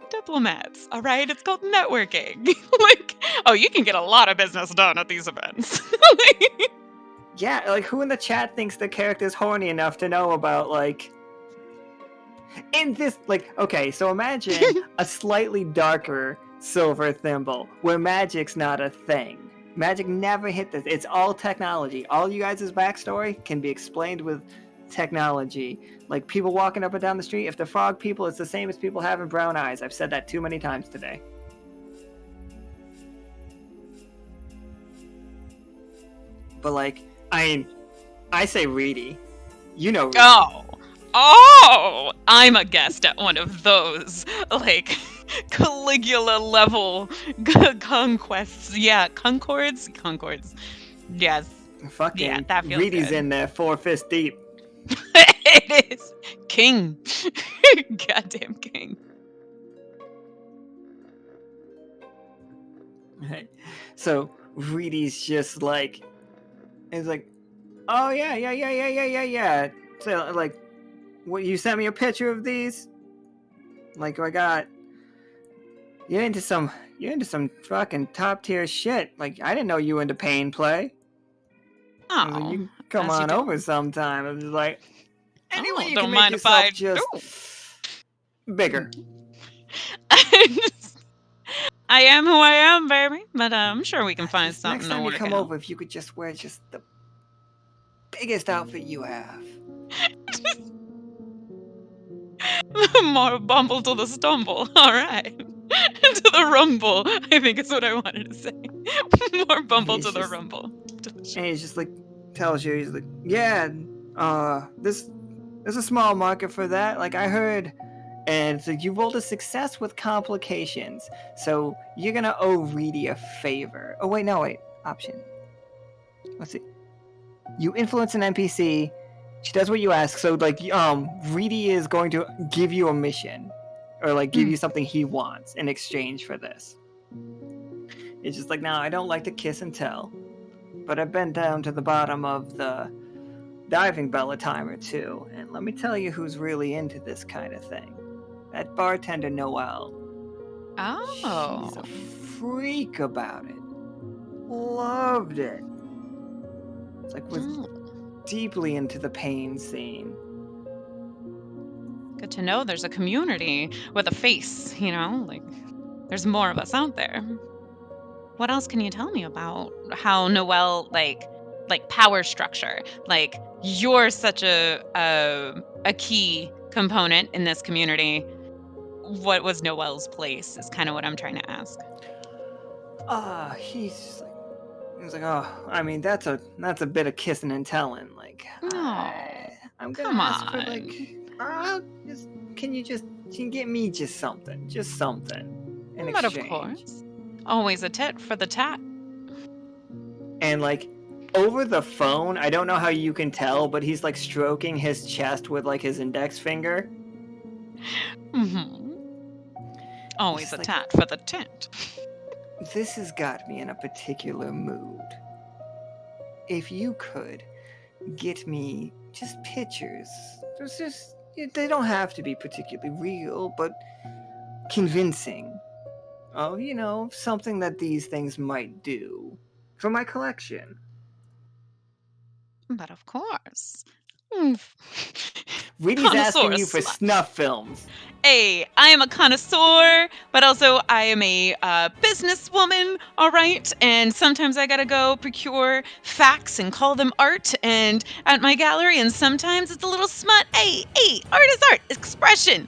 Diplomats, all right? It's called networking. Like, oh, you can get a lot of business done at these events. Like, Yeah, like, who in the chat thinks the character's horny enough to know about, like... In this, like, okay, so imagine a slightly darker silver thimble where magic's not a thing. Magic never hit this. It's all technology. All you guys' backstory can be explained with technology. Like, people walking up and down the street, if they're frog people, it's the same as people having brown eyes. I've said that too many times today. But, like, I say Reedy. You know Reedy. oh, I'm a guest at one of those, like, Caligula level conquests. Yeah, concords. Yes, Fucking yeah, that feels Reedy's good. in there 4 fists deep. It is king. Goddamn king. Right. So Reedy's just like, it's like, oh yeah. So, like, what, you sent me a picture of these? Like, you're into some fucking top tier shit. Like, I didn't know you were into pain play. I was like, Oh, you can come as you on do. over sometime. I was like, anyway, you don't can mind make if I yourself just Bigger. I am who I am, baby. But I'm sure we can find Just something next to time you work come out. over, if you could just wear just the biggest outfit you have. More bumble to the stumble. All right. To the rumble, I think is what I wanted to say. More bumble He's to the just- rumble. And he's just like, tells you, he's like, yeah, there's a small market for that. Like, I heard. And so you rolled a success with complications. So you're gonna owe Reedy a favor. Oh, wait, no, wait. Option. Let's see. You influence an NPC. She does what you ask. So, like, Reedy is going to give you a mission. Or, like, give you something he wants in exchange for this. It's just like, now, I don't like to kiss and tell. But I've been down to the bottom of the diving bell a time or two. And let me tell you who's really into this kind of thing. That bartender Noelle. Oh. She's a freak about it. Loved it. It's like was deeply into the pain scene. Good to know there's a community with a face, you know? Like, there's more of us out there. What else can you tell me about how Noelle, like power structure? Like, you're such a key component in this community. What was Noelle's place is kind of what I'm trying to ask. He's like, oh, I mean, that's a bit of kissing and telling. Like, No, I'm gonna come ask for on. like, can you get me just something in But exchange? of course, always a tit for the tat. And like over the phone, I don't know how you can tell, but he's like stroking his chest with like his index finger. Mm-hmm. Always a like, tat for the tit. This has got me in a particular mood. If you could get me just pictures, they don't have to be particularly real, but convincing. Oh, you know, something that these things might do for my collection. But of course. Reedy's asking you for slut. snuff films. Hey, I am a connoisseur, but also I am a businesswoman, all right? And sometimes I gotta go procure facts and call them art and at my gallery, and sometimes it's a little smut. Hey, art is art. Expression.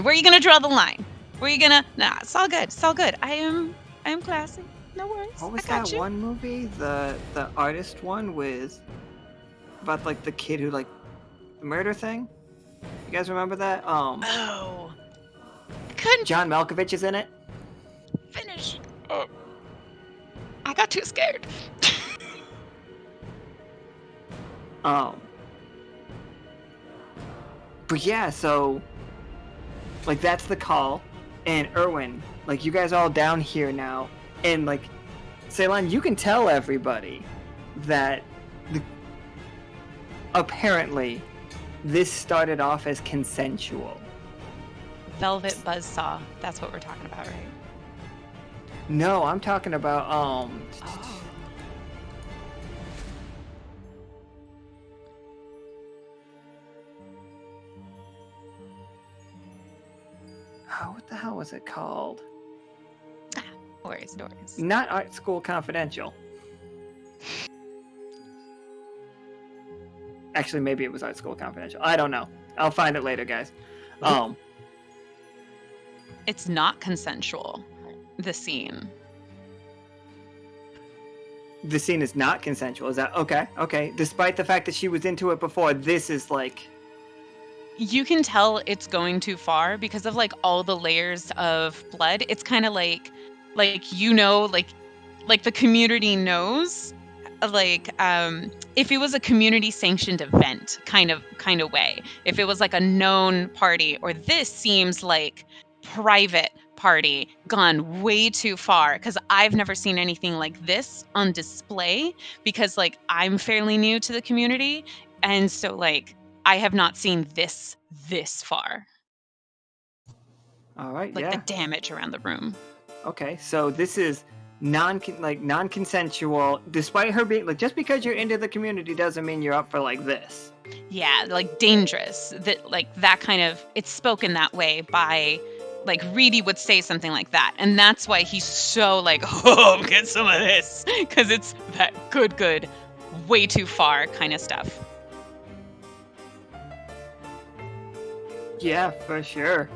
Where are you gonna draw the line? Where are you gonna... Nah, it's all good. I am classy. No worries. What was I got that you. one movie? The artist one with about like the kid who like the murder thing? You guys remember that? Oh. I couldn't John Malkovich is in it. finish. Oh. I got too scared. But yeah, so like that's the call, and Irwin, like you guys are all down here now, and like Ceylon, you can tell everybody that apparently this started off as consensual. Velvet buzzsaw. That's what we're talking about, right? No, I'm talking about what the hell was it called? Stories. Not Art School Confidential. Actually, maybe it was Art School Confidential. I don't know. I'll find it later, guys. It's not consensual, the scene. The scene is not consensual. Is that okay? Okay. Despite the fact that she was into it before, this is like... You can tell it's going too far because of like all the layers of blood. It's kind of like you know, like the community knows, like if it was a community sanctioned event kind of way, if it was like a known party, or this seems like private party gone way too far, because I've never seen anything like this on display, because like I'm fairly new to the community, and so like I have not seen this far. All right, Like yeah. the damage around the room. Okay, so this is non-consensual, despite her being like, just because you're into the community doesn't mean you're up for like this. Yeah, like dangerous. That like that kind of it's spoken that way by like Reedy would say something like that. And that's why he's so like, oh, get some of this. Because it's that good, way too far kind of stuff. Yeah, for sure.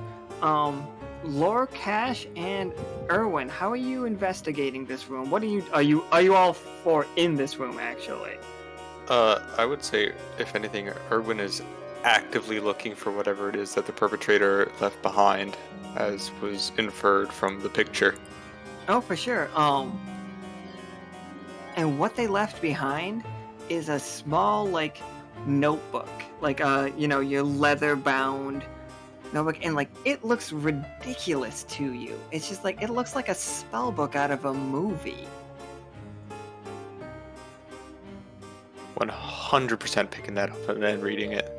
Laura, Cash, and Irwin, how are you investigating this room? What are you all for in this room actually? I would say, if anything, Irwin is actively looking for whatever it is that the perpetrator left behind, as was inferred from the picture. Oh, for sure. And what they left behind is a small, like, notebook. Like, your leather-bound notebook. And, like, it looks ridiculous to you. It's just, like, it looks like a spell book out of a movie. 100% picking that up and then reading it.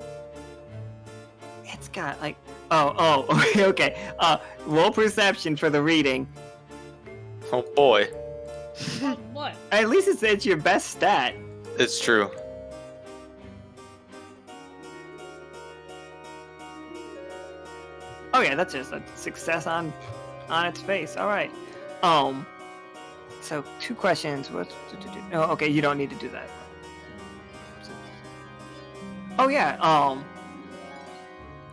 It's got, like... Oh, okay. Roll perception for the reading. Oh boy. What? At least it's your best stat. It's true. Oh yeah, that's just a success on its face. All right. So 2 questions. Oh, okay, you don't need to do that. Oh yeah.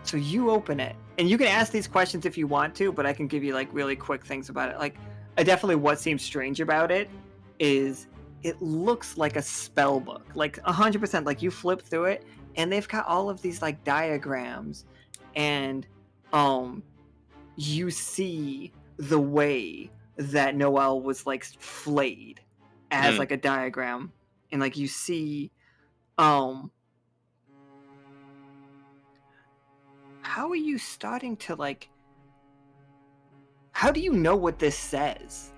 So you open it, and you can ask these questions if you want to, but I can give you like really quick things about it. Like, definitely what seems strange about it is it looks like a spell book, like 100%. Like you flip through it, and they've got all of these like diagrams, and you see the way that Noelle was like flayed as like a diagram, and like you see how are you starting to like... How do you know what this says?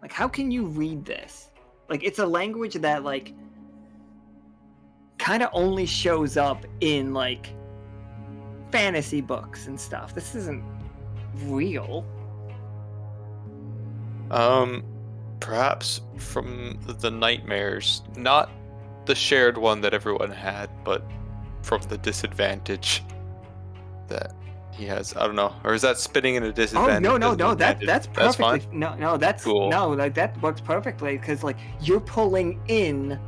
Like, how can you read this? Like, it's a language that, like, kind of only shows up in, like, fantasy books and stuff. This isn't real. Perhaps from the nightmares, not the shared one that everyone had, but from the disadvantage that he has. I don't know. Or is that spitting in a disadvantage? Oh no, that's perfectly fine? no, that's Cool. No, like that works perfectly, because like you're pulling in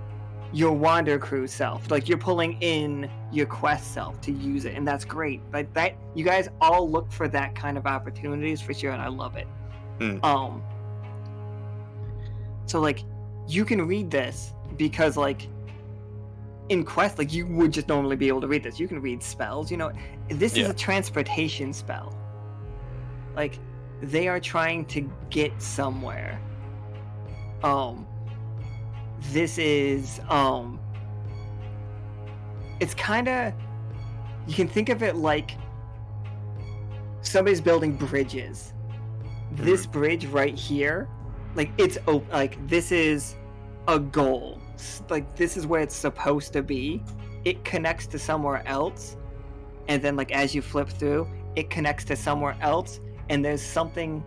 your Wander Crew self, like you're pulling in your quest self to use it, and that's great. Like that, you guys all look for that kind of opportunities for sure, and I love it. So like you can read this because like in quest, like you would just normally be able to read this. You can read spells, this is a transportation spell. Like they are trying to get somewhere. This is it's kind of, you can think of it like somebody's building bridges. This bridge right here, like it's like this is a goal. Like this is where it's supposed to be. It connects to somewhere else, and then like as you flip through, it connects to somewhere else, and there's something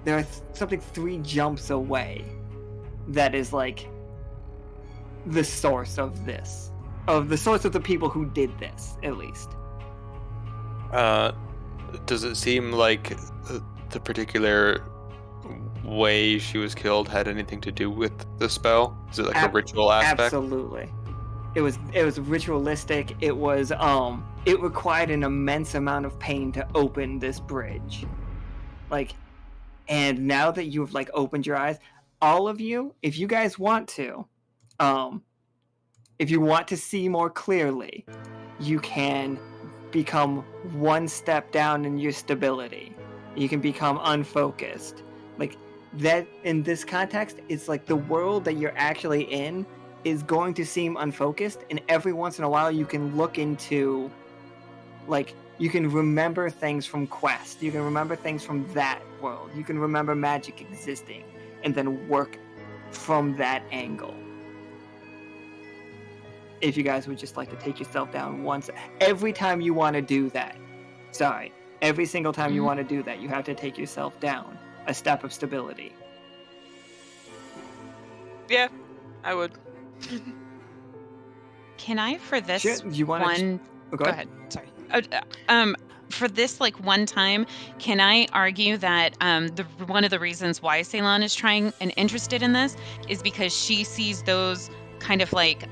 3 jumps away that is like the source of this, of the source of the people who did this, at least. Does it seem like the particular way she was killed had anything to do with the spell? Is it like a ritual aspect? Absolutely. It was ritualistic. It was it required an immense amount of pain to open this bridge. Like, and now that you've like opened your eyes, all of you, if you guys want to, if you want to see more clearly, you can become 1 step down in your stability. You can become unfocused. Like that, in this context, it's like the world that you're actually in is going to seem unfocused, and every once in a while you can look into, like, you can remember things from Quest, you can remember things from that world, you can remember magic existing, and then work from that angle. If you guys would just like to take yourself down once, every time you want to do that. Sorry. Every single time you want to do that, you have to take yourself down a step of stability. Yeah, I would. Can I, for this Sure, you want one... to... Go ahead. Sorry. For this one time, can I argue that one of the reasons why Ceylon is trying and interested in this is because she sees those kind of like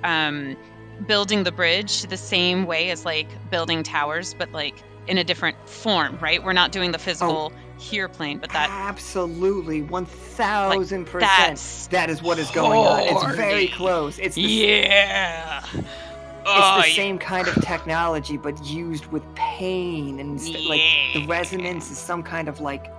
building the bridge the same way as like building towers, but like in a different form, right? We're not doing the physical here plane, but that absolutely 1000%. that's that is what is going on. It's very close. It's the, It's the same kind of technology, but used with pain and like the resonance is some kind of like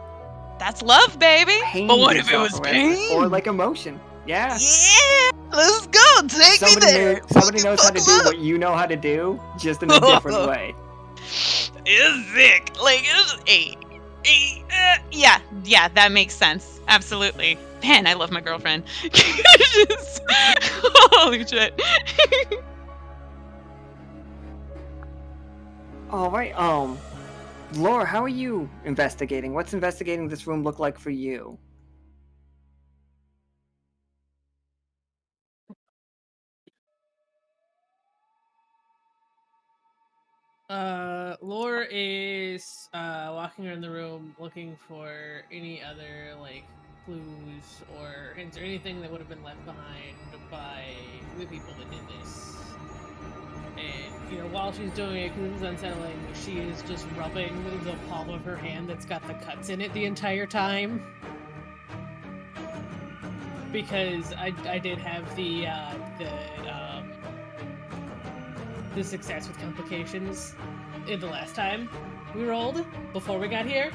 that's love, baby. Pain. But what if it was pain or like emotion? Yeah. Yeah. Let's go. Take me there. Somebody knows how to do what you know how to do, just in a different way. It's sick. Like yeah, that makes sense. Absolutely. Man, I love my girlfriend. Holy shit. All right, Laura, how are you investigating? What's investigating this room look like for you? Laura is walking around the room looking for any other like clues or hints or anything that would have been left behind by the people that did this. And, you know, while she's doing it, because it's unsettling, she is just rubbing the palm of her hand that's got the cuts in it the entire time. Because I did have the success with complications in the last time we rolled before we got here.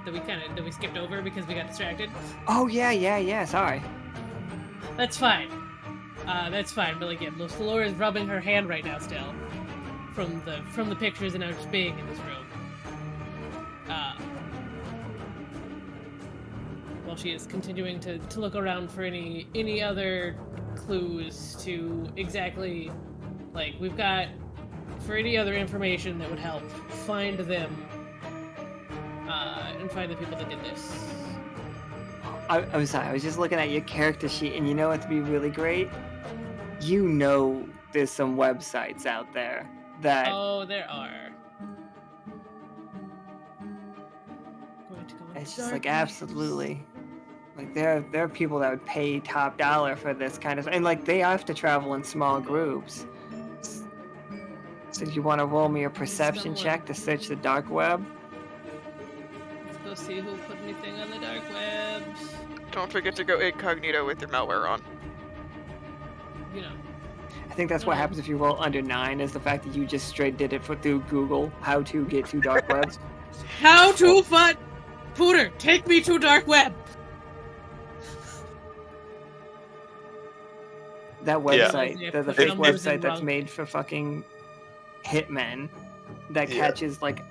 That we skipped over because we got distracted. Oh yeah, sorry. That's fine. But like, yeah, Laura is rubbing her hand right now still from the pictures and now just being in this room. While she is continuing to look around for any other clues to exactly, like, we've got for any other information that would help find them and find the people that did this. I'm sorry, I was just looking at your character sheet, and you know what'd be really great? You know there's some websites out there that... Oh, there are. It's just like, absolutely. Like, there are people that would pay top dollar for this kind of... And, like, they have to travel in small groups. So do you want to roll me a perception check to search the dark web? Let's go see who put anything on the dark web. Don't forget to go incognito with your malware on. You know. I think that's what happens if you roll under 9, is the fact that you just straight did it through Google, how to get to dark web. How to find... Pooter, take me to dark web! That website, Yeah. the fake website that's made for fucking hitmen that catches like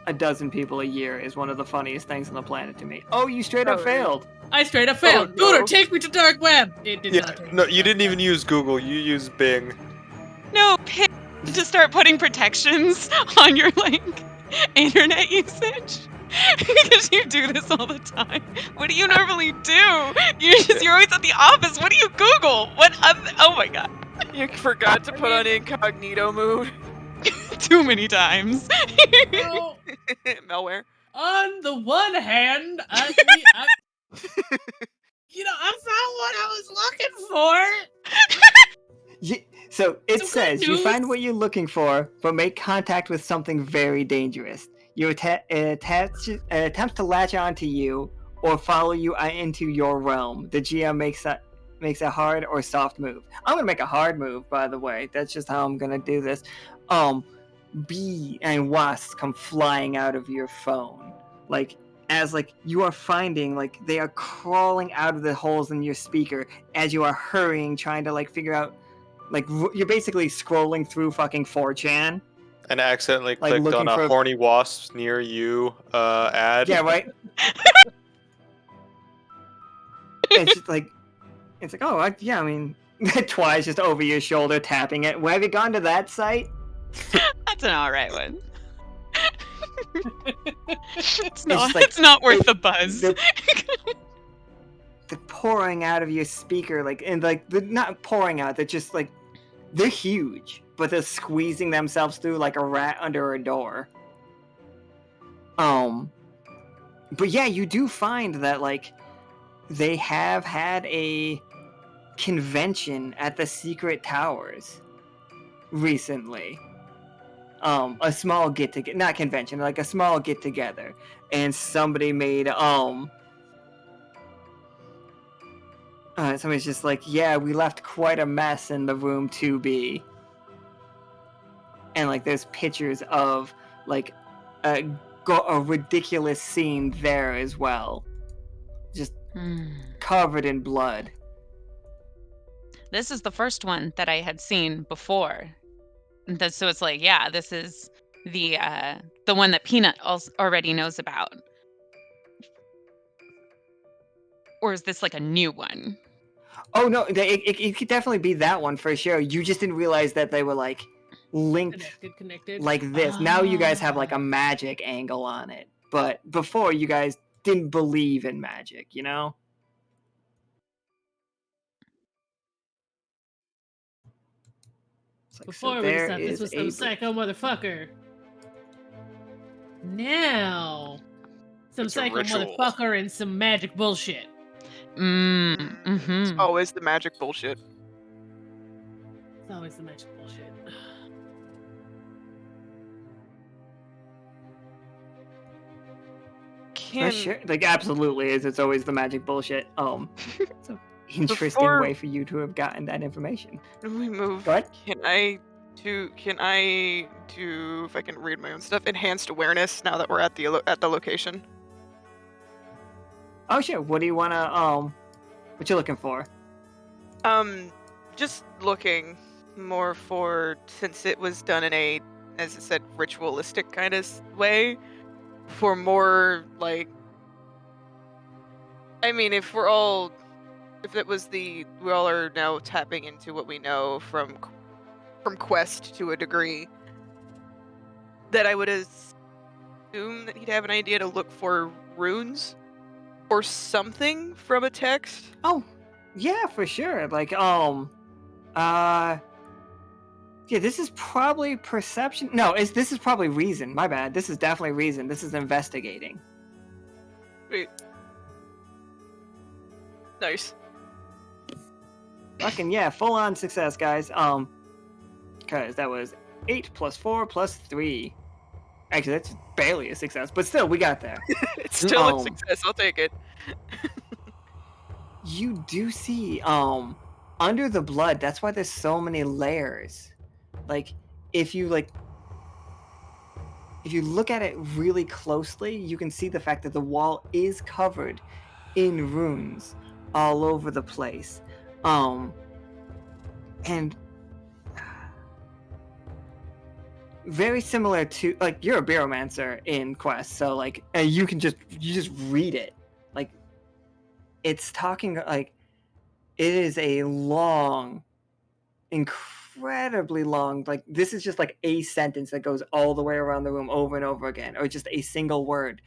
a dozen people a year is one of the funniest things on the planet to me. Oh, you straight up failed. I straight up failed. Oh, no. Pooter, take me to dark web! It did not take No, me you to didn't even use Google. You used Bing. No, to start putting protections on your like internet usage. Because you do this all the time. What do you normally do? You're always at the office. What do you Google? Oh my god. You forgot to put on incognito mode. Too many times. Well, Malware. on the one hand, I found what I was looking for. So it Some says good you news. find what you're looking for, but make contact with something very dangerous. You attempts to latch onto you or follow you into your realm. The GM makes a hard or soft move. I'm gonna make a hard move, by the way. That's just how I'm gonna do this. Bee and wasps come flying out of your phone, like as like you are finding, like they are crawling out of the holes in your speaker as you are hurrying, trying to like figure out, like you're basically scrolling through fucking 4chan. And accidentally Like clicked looking on for- a horny wasps near you ad. Yeah, right. It's just like, it's like, oh, I mean, Twy's just over your shoulder tapping it. Where have you gone to that site? That's an alright one. It's not. like- It's not worth the buzz. they're pouring out of your speaker, like, and like they're not pouring out. They're just like they're huge, but they're squeezing themselves through like a rat under a door. But yeah, you do find that like they have had a convention at the secret towers recently. A small get together, not convention, like a small get together, and somebody made somebody's just like, yeah, we left quite a mess in the room 2B, and like there's pictures of like a ridiculous scene there as well, just covered in blood. This is the first one that I had seen before. So it's like, yeah, this is the one that Peanut already knows about. Or is this like a new one? Oh no, it could definitely be that one for sure. You just didn't realize that they were like linked Connected. like this. Now you guys have like a magic angle on it, but before you guys didn't believe in magic, you know? It's like, Before so we just there thought this is was a some psycho motherfucker. Now, some It's a psycho ritual. motherfucker and some magic bullshit. It's always the magic bullshit. It's always the magic bullshit. For sure, like absolutely is. It's always the magic bullshit. It's an interesting Before- way for you to have gotten that information. When we move, Go ahead. can I do, if I can read my own stuff, enhanced awareness now that we're at the location? Oh sure. What do you wanna what you looking for? Just looking more for, since it was done in a, as it said, ritualistic kind of way, for more like, I mean, if we all are now tapping into what we know from Quest to a degree, that I would assume that he'd have an idea to look for runes or something from a text. Oh, yeah, for sure. Like, yeah, this is probably perception. No, this is probably reason. My bad. This is definitely reason. This is investigating. Wait. Nice. Fucking yeah, full on success, guys. Cause that was 8 + 4 + 3. Actually, that's barely a success, but still, we got there. It's still a success. I'll take it. You do see, under the blood. That's why there's so many layers. Like, if you look at it really closely, you can see the fact that the wall is covered in runes all over the place. And very similar to, like, you're a Baromancer in Quest, so like you just read it. Like, it's talking, like, it is a long, incredibly long, like, this is just like a sentence that goes all the way around the room over and over again, or just a single word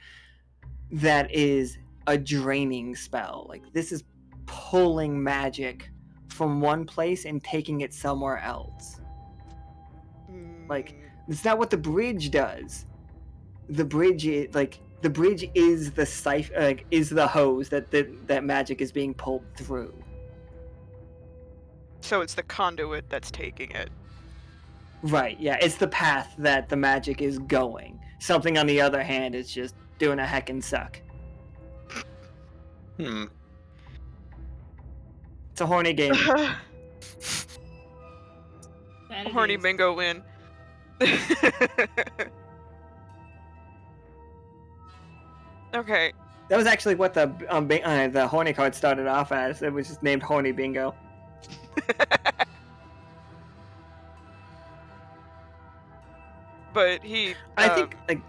that is a draining spell. Like, this is pulling magic from one place and taking it somewhere else. Like, it's not what the bridge does. The bridge is the siphon, like, is the hose that magic is being pulled through. So it's the conduit that's taking it. Right, yeah, it's the path that the magic is going. Something, on the other hand, is just doing a heckin' suck. It's a horny game. That it Horny is. bingo win. Okay. That was actually what the horny card started off as. It was just named Horny Bingo. But he. I think, like,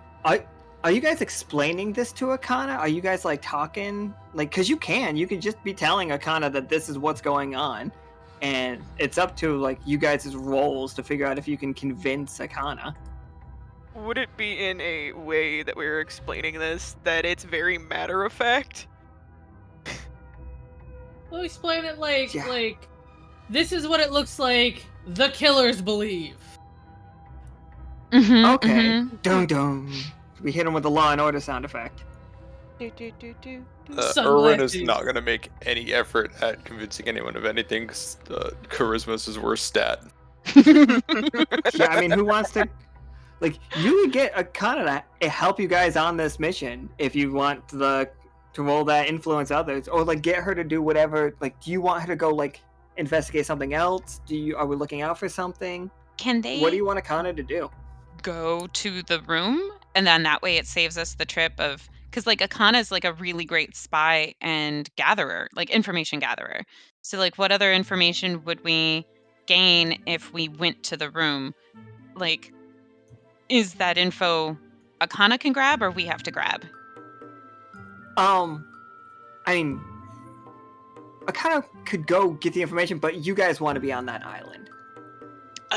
are you guys explaining this to Akana? Are you guys, like, talking? Like, because you can just be telling Akana that this is what's going on. And it's up to, like, you guys' roles to figure out if you can convince Akana. would it be in a way that we're explaining this that it's very matter of fact? We'll explain it like, Yeah. this is what it looks like the killers believe. Okay. Dun dun. We hit him with the Law and Order sound effect. Do, do, do, do, do. Irwin is Sunglasses. not going to make any effort at convincing anyone of anything, because charisma is his worst stat. Yeah, I mean, who wants to? Like, you would get a kind of help you guys on this mission if you want to roll that influence others, or like get her to do whatever. Like, do you want her to go like investigate something else? Are we looking out for something? Can they What do you want Akana to do? go to the room, and then that way it saves us the trip of, because like Akana's like a really great spy and gatherer, like information gatherer. So like, what other information would we gain if we went to the room? Like, is that info Akana can grab, or we have to grab? I mean, Akana could go get the information, but you guys want to be on that island.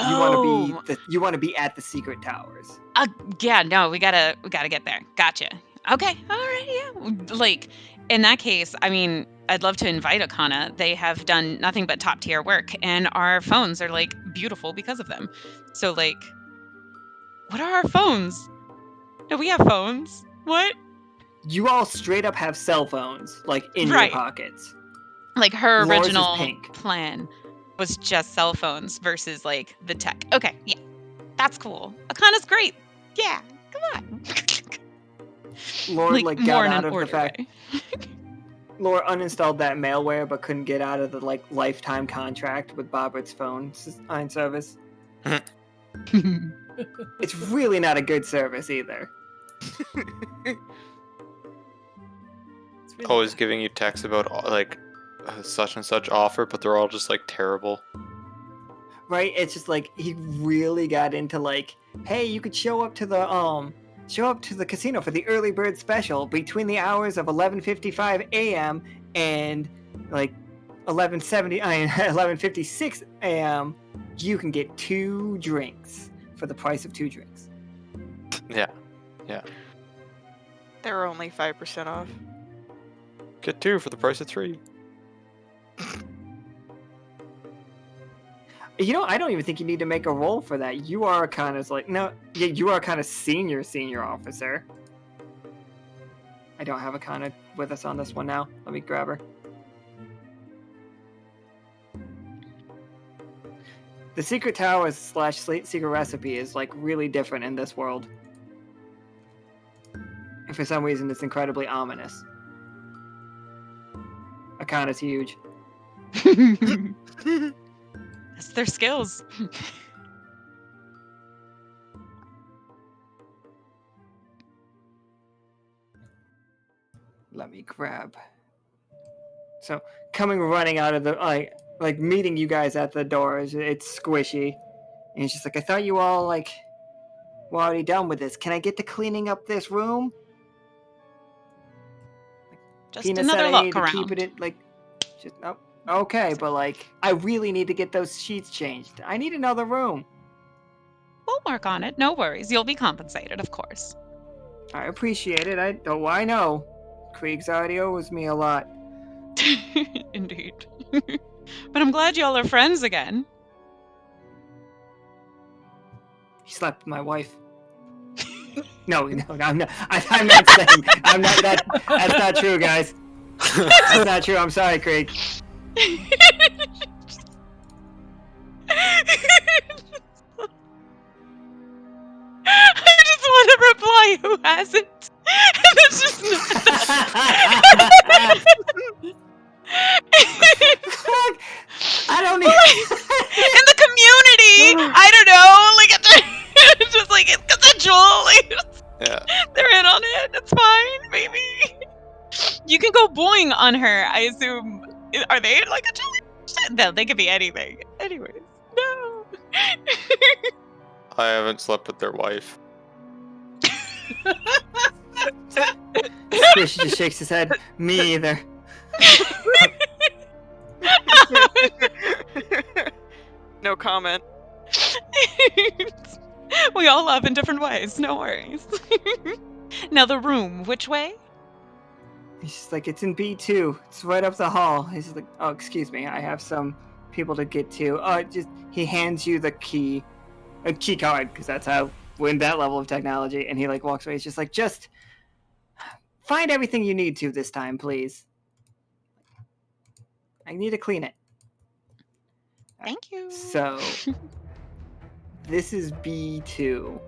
You want to be at the secret towers. Yeah, no, we gotta get there. Gotcha. Okay, all right, yeah. Like, in that case, I mean, I'd love to invite Akana. They have done nothing but top tier work, and our phones are like beautiful because of them. So like, what are our phones? Do we have phones? What? You all straight up have cell phones, like in Right. your pockets. Like her Laura's is original pink. plan was just cell phones versus like the tech. Okay, yeah, that's cool. Akana's great. Yeah, come on. Laura like got more in out an of the order fact. way. Laura uninstalled that malware, but couldn't get out of the like lifetime contract with Bobbert's phone service. It's really not a good service either. Always giving you texts about like such and such offer, but they're all just like terrible. Right? It's just like he really got into like, hey, you could show up to the casino for the early bird special between the hours of 11:55 a.m. and like 11:56 a.m. You can get 2 drinks for the price of 2 drinks. Yeah. They're only 5% off. Get 2 for the price of 3. You know, I don't even think you need to make a roll for that. You are kind of like, no, yeah, you are kind of senior officer. I don't have a kind of with us on this one now. Let me grab her. The secret towers / secret recipe is like really different in this world. And for some reason, it's incredibly ominous. Akana's huge. That's their skills. Let me grab. So coming running out of the like meeting you guys at the doors, it's squishy, and it's just like, I thought you all like were already done with this. Can I get to cleaning up this room? Just Tina another said I need look to around. keep it like, just oh, okay, but like I really need to get those sheets changed. I need another room. We'll work on it. No worries. You'll be compensated, of course. I appreciate it. I know. Krieg's already owes me a lot. Indeed. But I'm glad y'all are friends again. He slept with my wife. No, I'm not. I'm not saying. I'm not that. That's not true, guys. That's not true. I'm sorry, Krieg. I just want to reply, who hasn't? And it's just I don't even. in the community. I don't know. Like it's just like it's consensual. Like, Yeah. they're in on it. It's fine. Maybe you can go boing on her. I assume. Are they like a jellyfish? No, they could be anything. Anyways, no. I haven't slept with their wife. Squish just shakes his head. Me either. No comment. We all love in different ways. No worries. Now the room, which way? He's just like, it's in B2. It's right up the hall. He's just like, oh, excuse me. I have some people to get to. He hands you the key, a key card, because that's how we're in that level of technology. And he like walks away. He's just like, just find everything you need to this time, please. I need to clean it. Thank you. So, this is B2.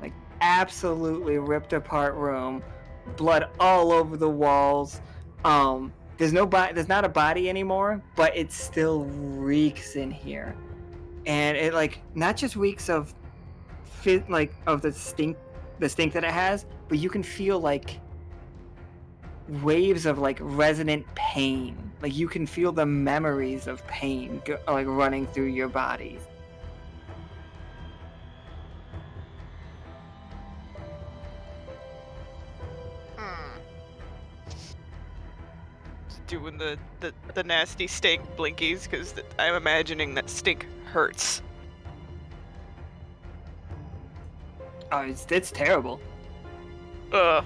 Like, absolutely ripped apart room. Blood all over the walls. There's not a body anymore, but it still reeks in here. And it like not just reeks of of the stink that it has, but you can feel like waves of like resonant pain. Like you can feel the memories of pain like running through your body. Doing the nasty stink blinkies because I'm imagining that stink hurts. Oh, it's terrible. Ugh.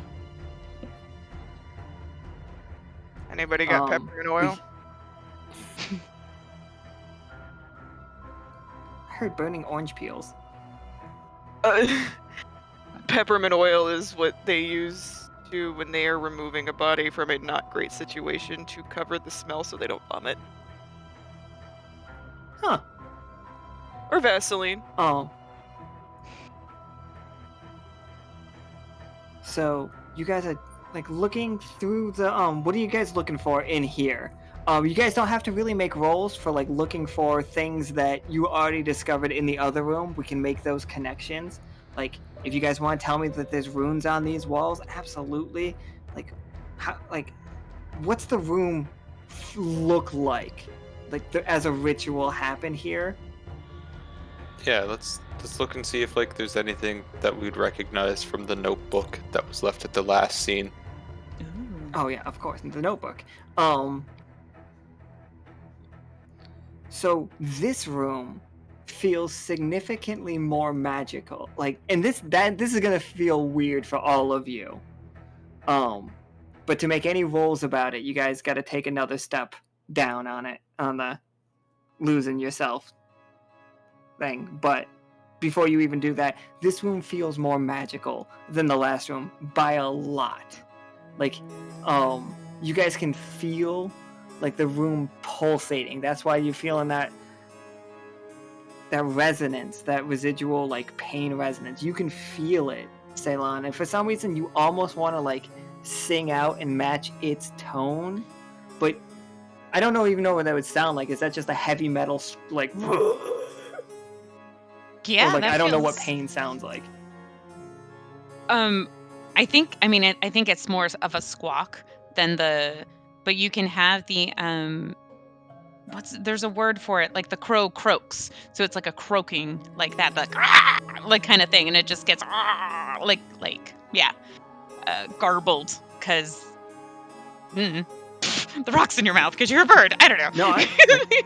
Anybody got pepper and oil? I heard burning orange peels. Peppermint oil is what they use when they are removing a body from a not great situation to cover the smell so they don't vomit. Huh. Or Vaseline. Oh. So you guys are like looking through the what are you guys looking for in here? You guys don't have to really make rolls for like looking for things that you already discovered in the other room. We can make those connections. Like if you guys want to tell me that there's runes on these walls, absolutely. Like how what's the room look like? Like as a ritual happen here? Yeah, let's look and see if like there's anything that we'd recognize from the notebook that was left at the last scene. Ooh. Oh yeah, of course, the notebook. So this room feels significantly more magical. Like, and this is gonna feel weird for all of you. But to make any rolls about it, you guys got to take another step down on it, on the losing yourself thing. But before you even do that, this room feels more magical than the last room by a lot. Like, you guys can feel like the room pulsating. That's why you're feeling that resonance, that residual like pain resonance. You can feel it, Ceylon, and for some reason you almost want to like sing out and match its tone, but I don't even know what that would sound like. Is that just a heavy metal like? Yeah, or like I don't know what feels- pain sounds like. I think it's more of a squawk than but you can have the there's a word for it, like the crow croaks, so it's like a croaking like that, like kind of thing, and it just gets garbled because the rock's in your mouth because you're a bird. I don't know.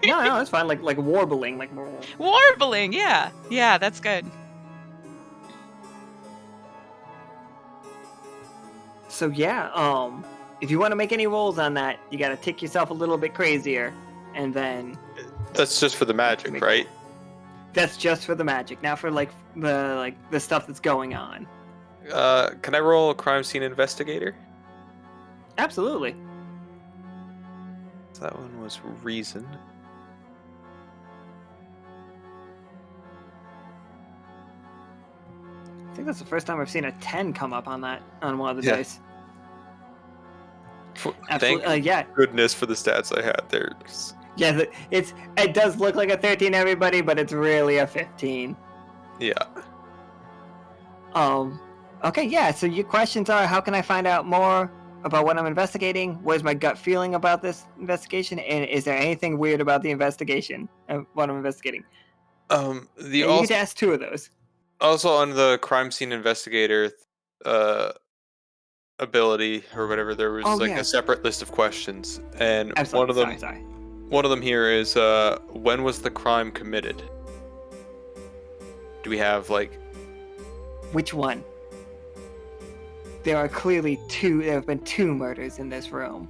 No, no, it's fine. Like warbling, like warbling. Yeah, that's good. So yeah, if you want to make any rolls on that, you got to tick yourself a little bit crazier, and then That's just for the magic, right? That's just for the magic, not for like the stuff that's going on. Can I roll a crime scene investigator? Absolutely. That one was reason. I think that's the first time I've seen a 10 come up on one of the dice. Absolutely. Thank Yeah. goodness for the stats I had there. Yeah, it does look like a 13, everybody, but it's really a 15. Yeah. Okay, yeah, so your questions are, how can I find out more about what I'm investigating? What is my gut feeling about this investigation? And is there anything weird about the investigation of what I'm investigating? You get to ask two of those. Also on the crime scene investigator ability or whatever, there was a separate list of questions, and Absolutely. one of them Sorry. one of them here is, when was the crime committed? Do we have, like... Which one? There are clearly there have been 2 murders in this room.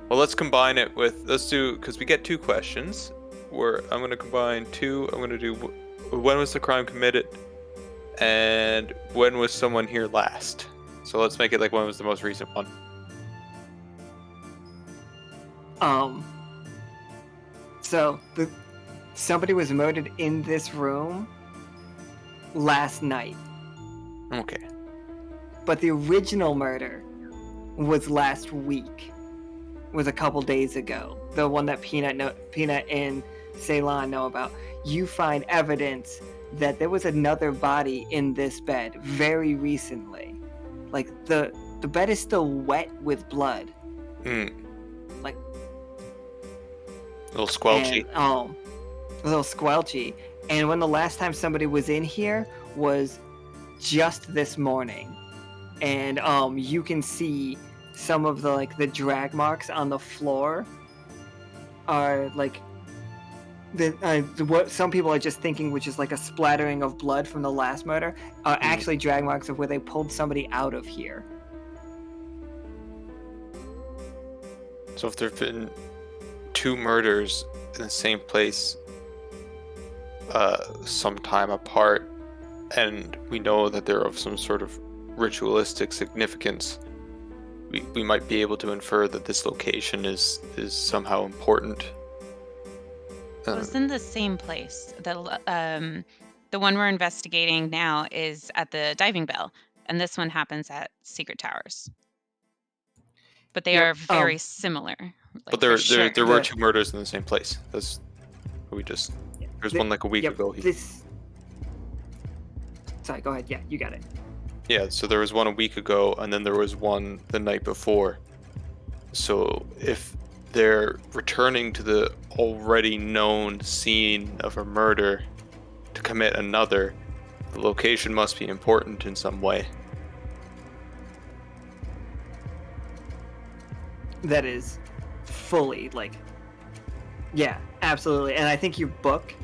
Well, let's combine it with... Let's do... Because we get 2 questions. I'm going to combine 2. I'm going to do... When was the crime committed? And when was someone here last? So let's make it like when was the most recent one. So somebody was murdered in this room last night. Okay. But the original murder was last week. Was a couple days ago. The one that Peanut and Ceylon know about. You find evidence that there was another body in this bed very recently. Like the bed is still wet with blood. Like a little squelchy. And, a little squelchy. And when the last time somebody was in here was just this morning. And you can see some of the drag marks on the floor are like what some people are just thinking, which is like a splattering of blood from the last murder, are actually drag marks of where they pulled somebody out of here. So if there have been 2 murders in the same place some time apart, and we know that they're of some sort of ritualistic significance, we might be able to infer that this location is somehow important. It was in the same place. The one we're investigating now is at the Diving Bell, and this one happens at Secret Towers. But they are very similar. But there were 2 murders in the same place. That's there's one like a week ago. Sorry, go ahead. Yeah, you got it. Yeah, so there was one a week ago, and then there was one the night before. So if they're returning to the already known scene of a murder to commit another, the location must be important in some way. That is fully yeah, absolutely. And I think your book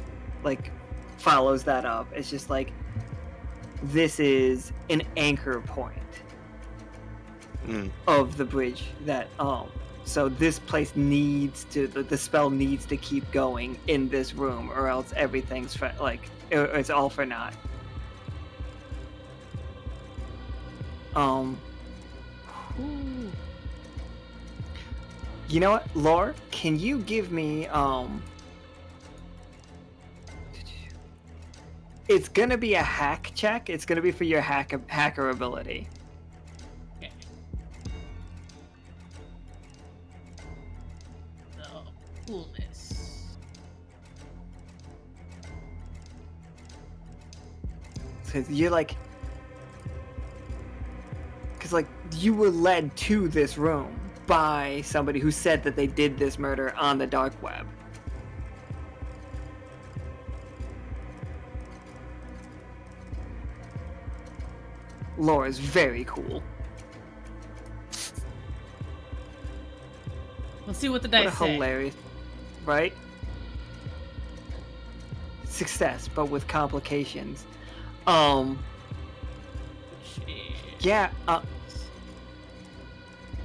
follows that up. It's just this is an anchor point of the bridge that so this place needs to the spell needs to keep going in this room, or else everything's it's all for naught. You know what, Lore? Can you give me it's gonna be a hack check. It's gonna be for your hacker ability. Okay. So, coolness. Because you're because you were led to this room by somebody who said that they did this murder on the dark web. Lore is very cool. Let's see what the dice say. Hilarious, right? Success, but with complications. Yeah.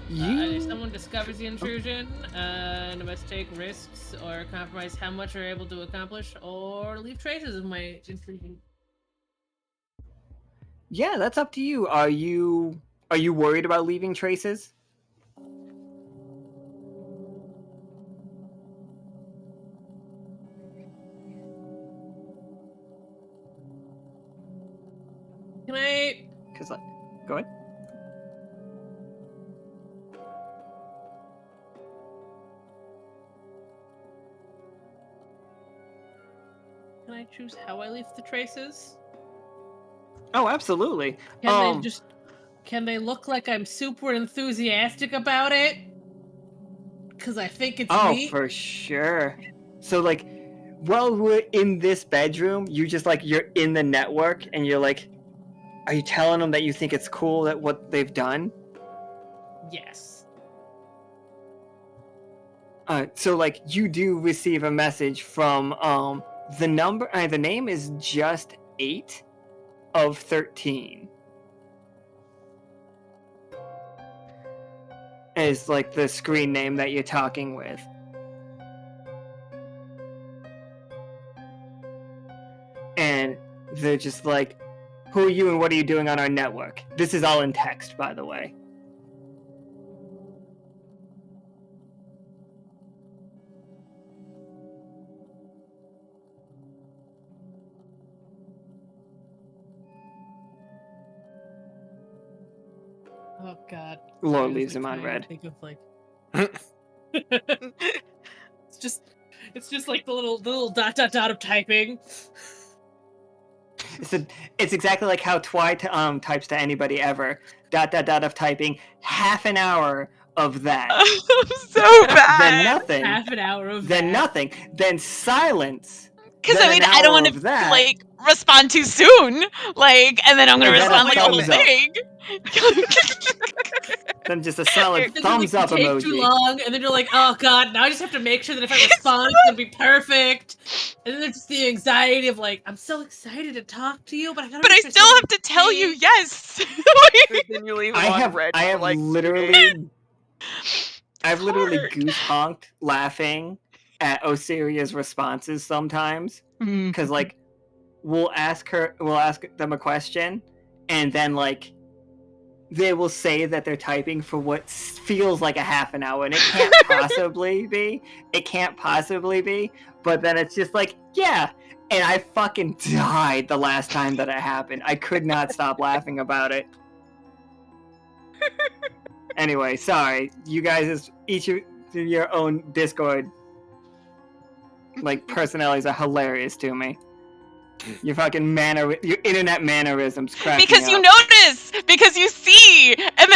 If someone discovers the intrusion and must take risks or compromise how much they're able to accomplish, or leave traces of my intrusion. Yeah, that's up to you. Are you worried about leaving traces? Can I? Because go ahead. Can I choose how I leave the traces? Oh, absolutely. Can they look like I'm super enthusiastic about it? Because I think it's me. Oh, for sure. So while we're in this bedroom, you just you're in the network and you're are you telling them that you think it's cool that what they've done? Yes. So like you do receive a message from the number. The name is just 8 of 13. Is like the screen name that you're talking with. And they're just like, who are you and what are you doing on our network? This is all in text, by the way. Oh God. Lord I was, leaves like, him on trying to red. think of, like... it's just like the little dot of typing. It's exactly like how Twy types to anybody ever. ... of typing. Half an hour of that. So bad. Then nothing. Half an hour of Then that. nothing. Then silence. Because Then I mean, an I don't hour want of to that. like respond too soon, like, and then I'm gonna And then a respond like a whole thumbs up. thing. Then just a solid And then, thumbs like, up you take emoji. too long, and then you're like, oh God, now I just have to make sure that if I respond, it's gonna be perfect. And then there's just the anxiety of like, I'm so excited to talk to you, but I gotta. But I make sure still something have to tell you safe. yes. But then you leave them I on have red for like 2 days. literally I've literally hard. goose honked laughing at Osiria's responses sometimes. Because like we'll ask them a question, and then like they will say that they're typing for what feels like a half an hour, and it can't possibly be. It can't possibly be. But then it's just like, yeah. And I fucking died the last time that it happened. I could not stop laughing about it. Anyway, sorry. You guys, each of your own Discord, like, personalities are hilarious to me. Your fucking your internet mannerisms crack because me you up. notice, because you see, and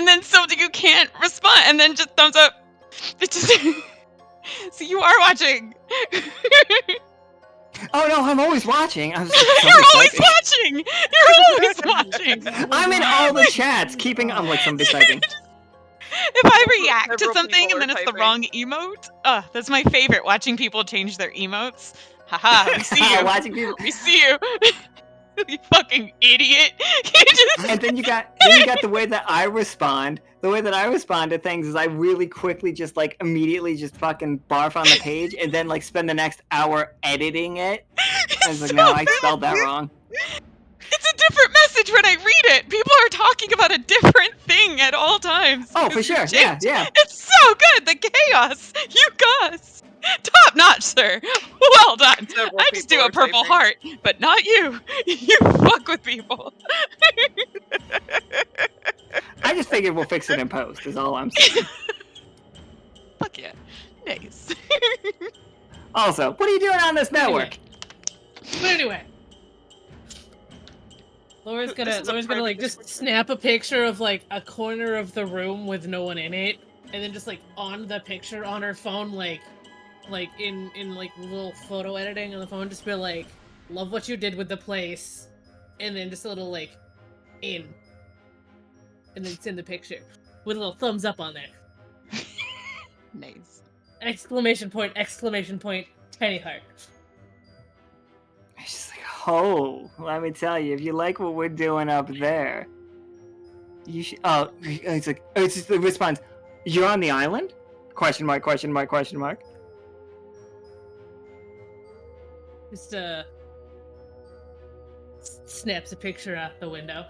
then so you can't respond, and then just thumbs up. It just so you are watching. Oh no, I'm always watching. I was You're always watching. You're always watching. I'm in all the chats, keeping. I'm like, somebody's typing. If I react to Several something people and then are it's the typing. wrong emote, that's my favorite. Watching people change their emotes. Haha, we see you. Watching people. We see you. You fucking idiot. And then you got the way that I respond. The way that I respond to things is I really quickly just like immediately just fucking barf on the page and then like spend the next hour editing it. I was like, no, I spelled that wrong. It's a different message when I read it. People are talking about a different thing at all times. Oh, for sure. Yeah, yeah. It's so good. The chaos. You guys. Top notch, sir. Well done. Several I just do people a are purple typing. heart, but not you. You fuck with people. I just figured we'll fix it in post, is all I'm saying. Fuck yeah. Nice. Also, what are you doing on this network? But anyway. Laura's This is a gonna private like just Discord snap a picture of like a corner of the room with no one in it, and then just like on the picture on her phone, like in like little photo editing on the phone, just be like, love what you did with the place, and then just a little like in, and then send the picture with a little thumbs up on there. Nice. Exclamation point, tiny heart. It's just like, oh, let me tell you, if you like what we're doing up there, you should. Oh, it's like, it's just the response. You're on the island? Question mark, question mark, question mark. Just snaps a picture out the window.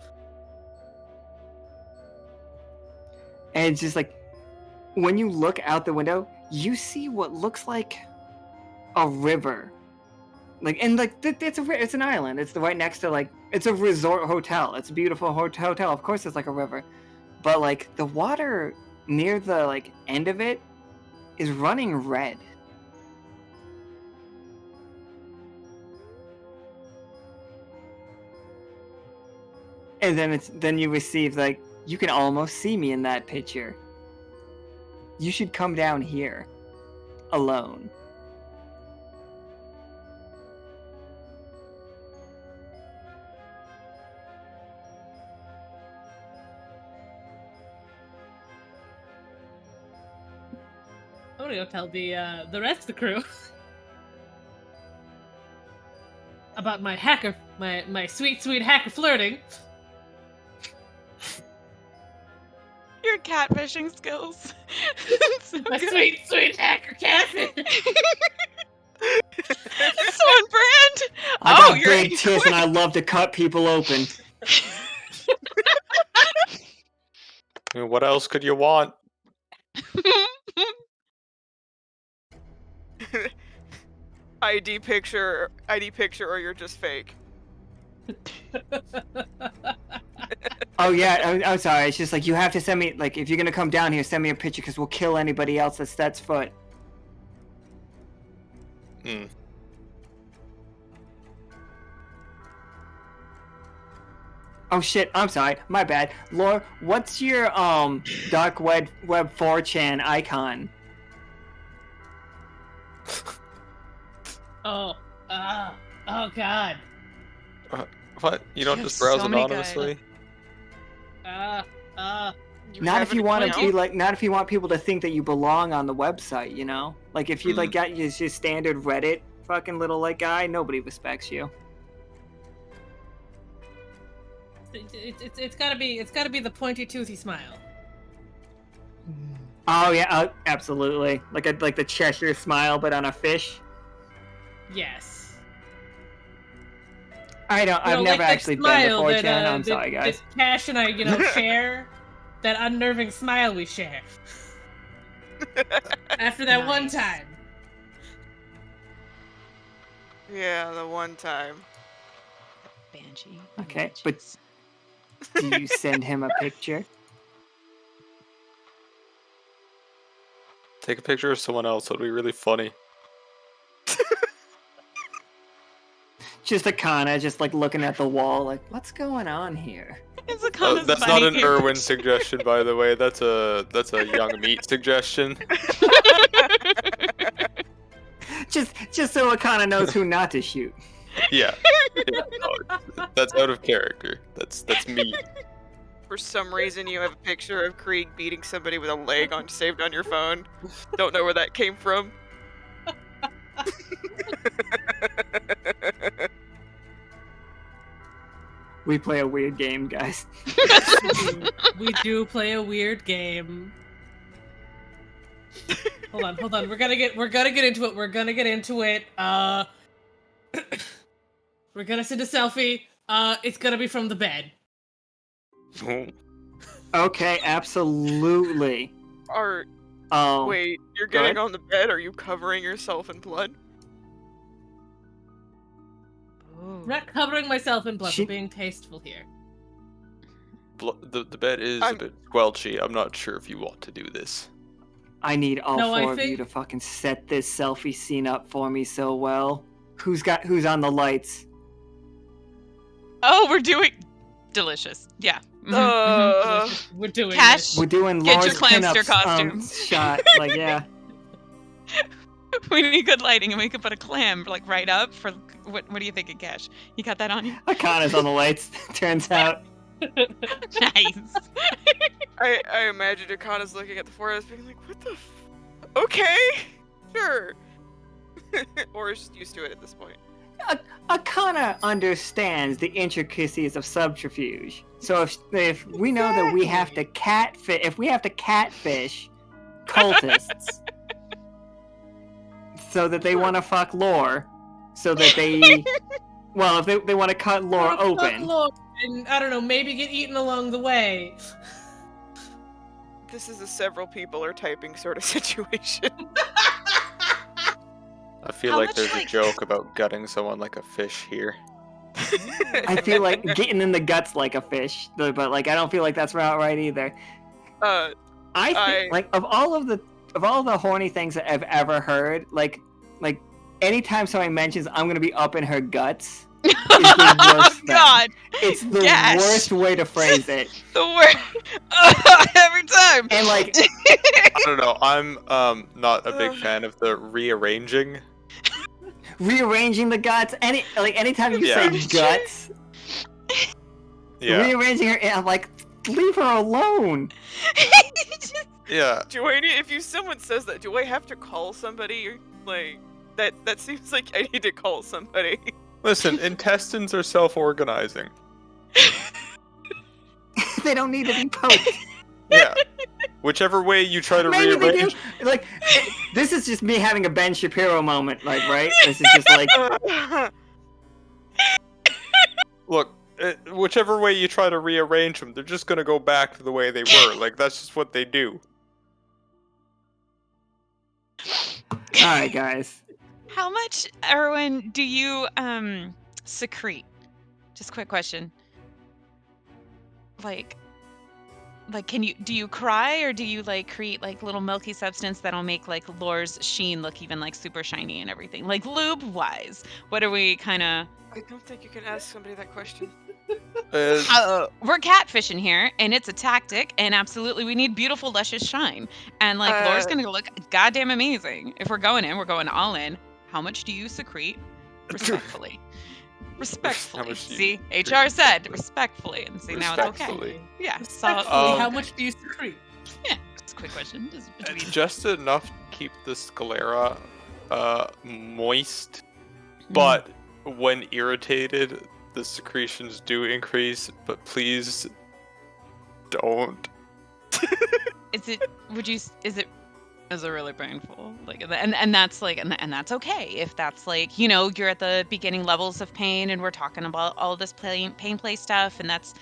And it's just like, when you look out the window, you see what looks like a river. Like, and like, it's an island. It's right next to, like, it's a resort hotel. It's a beautiful hotel. Of course it's like a river. But like, the water near the like end of it is running red. And then you receive, like, you can almost see me in that picture. You should come down here alone. gonna go tell the rest of the crew about my hacker, my sweet hacker flirting. Your catfishing skills. So My good. sweet hacker catfish. It's on brand. I got you're big tits and I love to cut people open. I mean, what else could you want? ID picture, or you're just fake. Oh yeah, I'm sorry. It's just like you have to send me, like, if you're gonna come down here, send me a picture because we'll kill anybody else that sets foot. Hmm. Oh shit, I'm sorry. My bad. Laura, what's your dark web 4chan icon? Oh God. What? You don't You just have browse so many anonymously? Not if you want to account? be like, not if you want people to think that you belong on the website, you know? Like if you like got your standard Reddit fucking little like guy, nobody respects you. It's gotta be the pointy toothy smile. Oh yeah, absolutely. Like the Cheshire smile, but on a fish. Yes. I don't. I've never actually been to 4chan. I'm sorry, guys. That Cash and I, share that unnerving smile we share. After that one time. Yeah, the one time. Banshee. Okay, but do you send him a picture? Take a picture of someone else. That'd be really funny. Just Akana, just like looking at the wall, like, what's going on here? It's a kind of That's not an Irwin suggestion, by the way. That's a young meat suggestion. just so Akana knows who not to shoot. Yeah. No, that's out of character. That's me. For some reason, you have a picture of Krieg beating somebody with a leg saved on your phone. Don't know where that came from. We play a weird game, guys. We do play a weird game. Hold on. We're gonna get into it. We're gonna send a selfie. It's gonna be from the bed. Okay, absolutely. Wait, you're getting on the bed? Are you covering yourself in blood? I'm not covering myself in blood. We're being tasteful here. The bed is a bit squelchy. I'm not sure if you want to do this. I need all four of you to fucking set this selfie scene up for me so well. Who's on the lights? Oh, we're doing delicious. Yeah. We're doing Cash. We're doing Get Laura's your clamster pinups, costume. Shot. Like, yeah. We need good lighting, and we could put a clam like right up for what do you think of Cash? You got that on you? Akana's on the lights. Turns out. Nice. I imagine Akana's looking at the forest being like, what the okay, sure. Or is just used to it at this point. Akana understands the intricacies of subterfuge. So if we know that we have to catfish cultists so that they want to fuck Lore, so that they if they want to cut Lore open. And I don't know, maybe get eaten along the way. This is a several people are typing sort of situation. I feel like there's a joke about gutting someone like a fish here. I feel like getting in the guts like a fish, but like I don't feel like that's right either. I think like of all of the horny things that I've ever heard, like anytime somebody mentions I'm gonna be up in her guts, is the worst thing. God, it's the worst way to phrase it. The worst every time. And like I don't know. I'm not a big fan of the rearranging the guts. Anytime you say guts, rearranging her, I'm like, leave her alone. Yeah. Do I need, if someone says that, do I have to call somebody? Like, that seems like I need to call somebody. Listen, intestines are self-organizing. They don't need to be poked. Yeah. Whichever way you try to Maybe they do. rearrange. Like, this is just me having a Ben Shapiro moment, like, right? This is just like, Look, whichever way you try to rearrange them, they're just gonna go back to the way they were. Like, that's just what they do. alright, guys. How much, Irwin, do you secrete? Just a quick question. Like, do you cry, or do you like create like little milky substance that'll make like Lore's sheen look even like super shiny and everything? Like lube wise, what are we kind of? I don't think you can ask somebody that question. We're catfishing here, and it's a tactic, and absolutely we need beautiful, luscious shine. And like Lore's gonna look goddamn amazing. If we're going in, we're going all in. How much do you secrete? Respectfully. Respectfully. See, HR said respectfully, and see now it's okay. Respectfully. Yeah. Respectfully, So, how much do you secrete? Yeah. It's a quick question. Just between. Just enough to keep the sclera moist, but when irritated, the secretions do increase. But please don't. Is it really painful? Like, and that's like, and that's okay if that's like, you know, you're at the beginning levels of pain, and we're talking about all this pain play stuff, and that's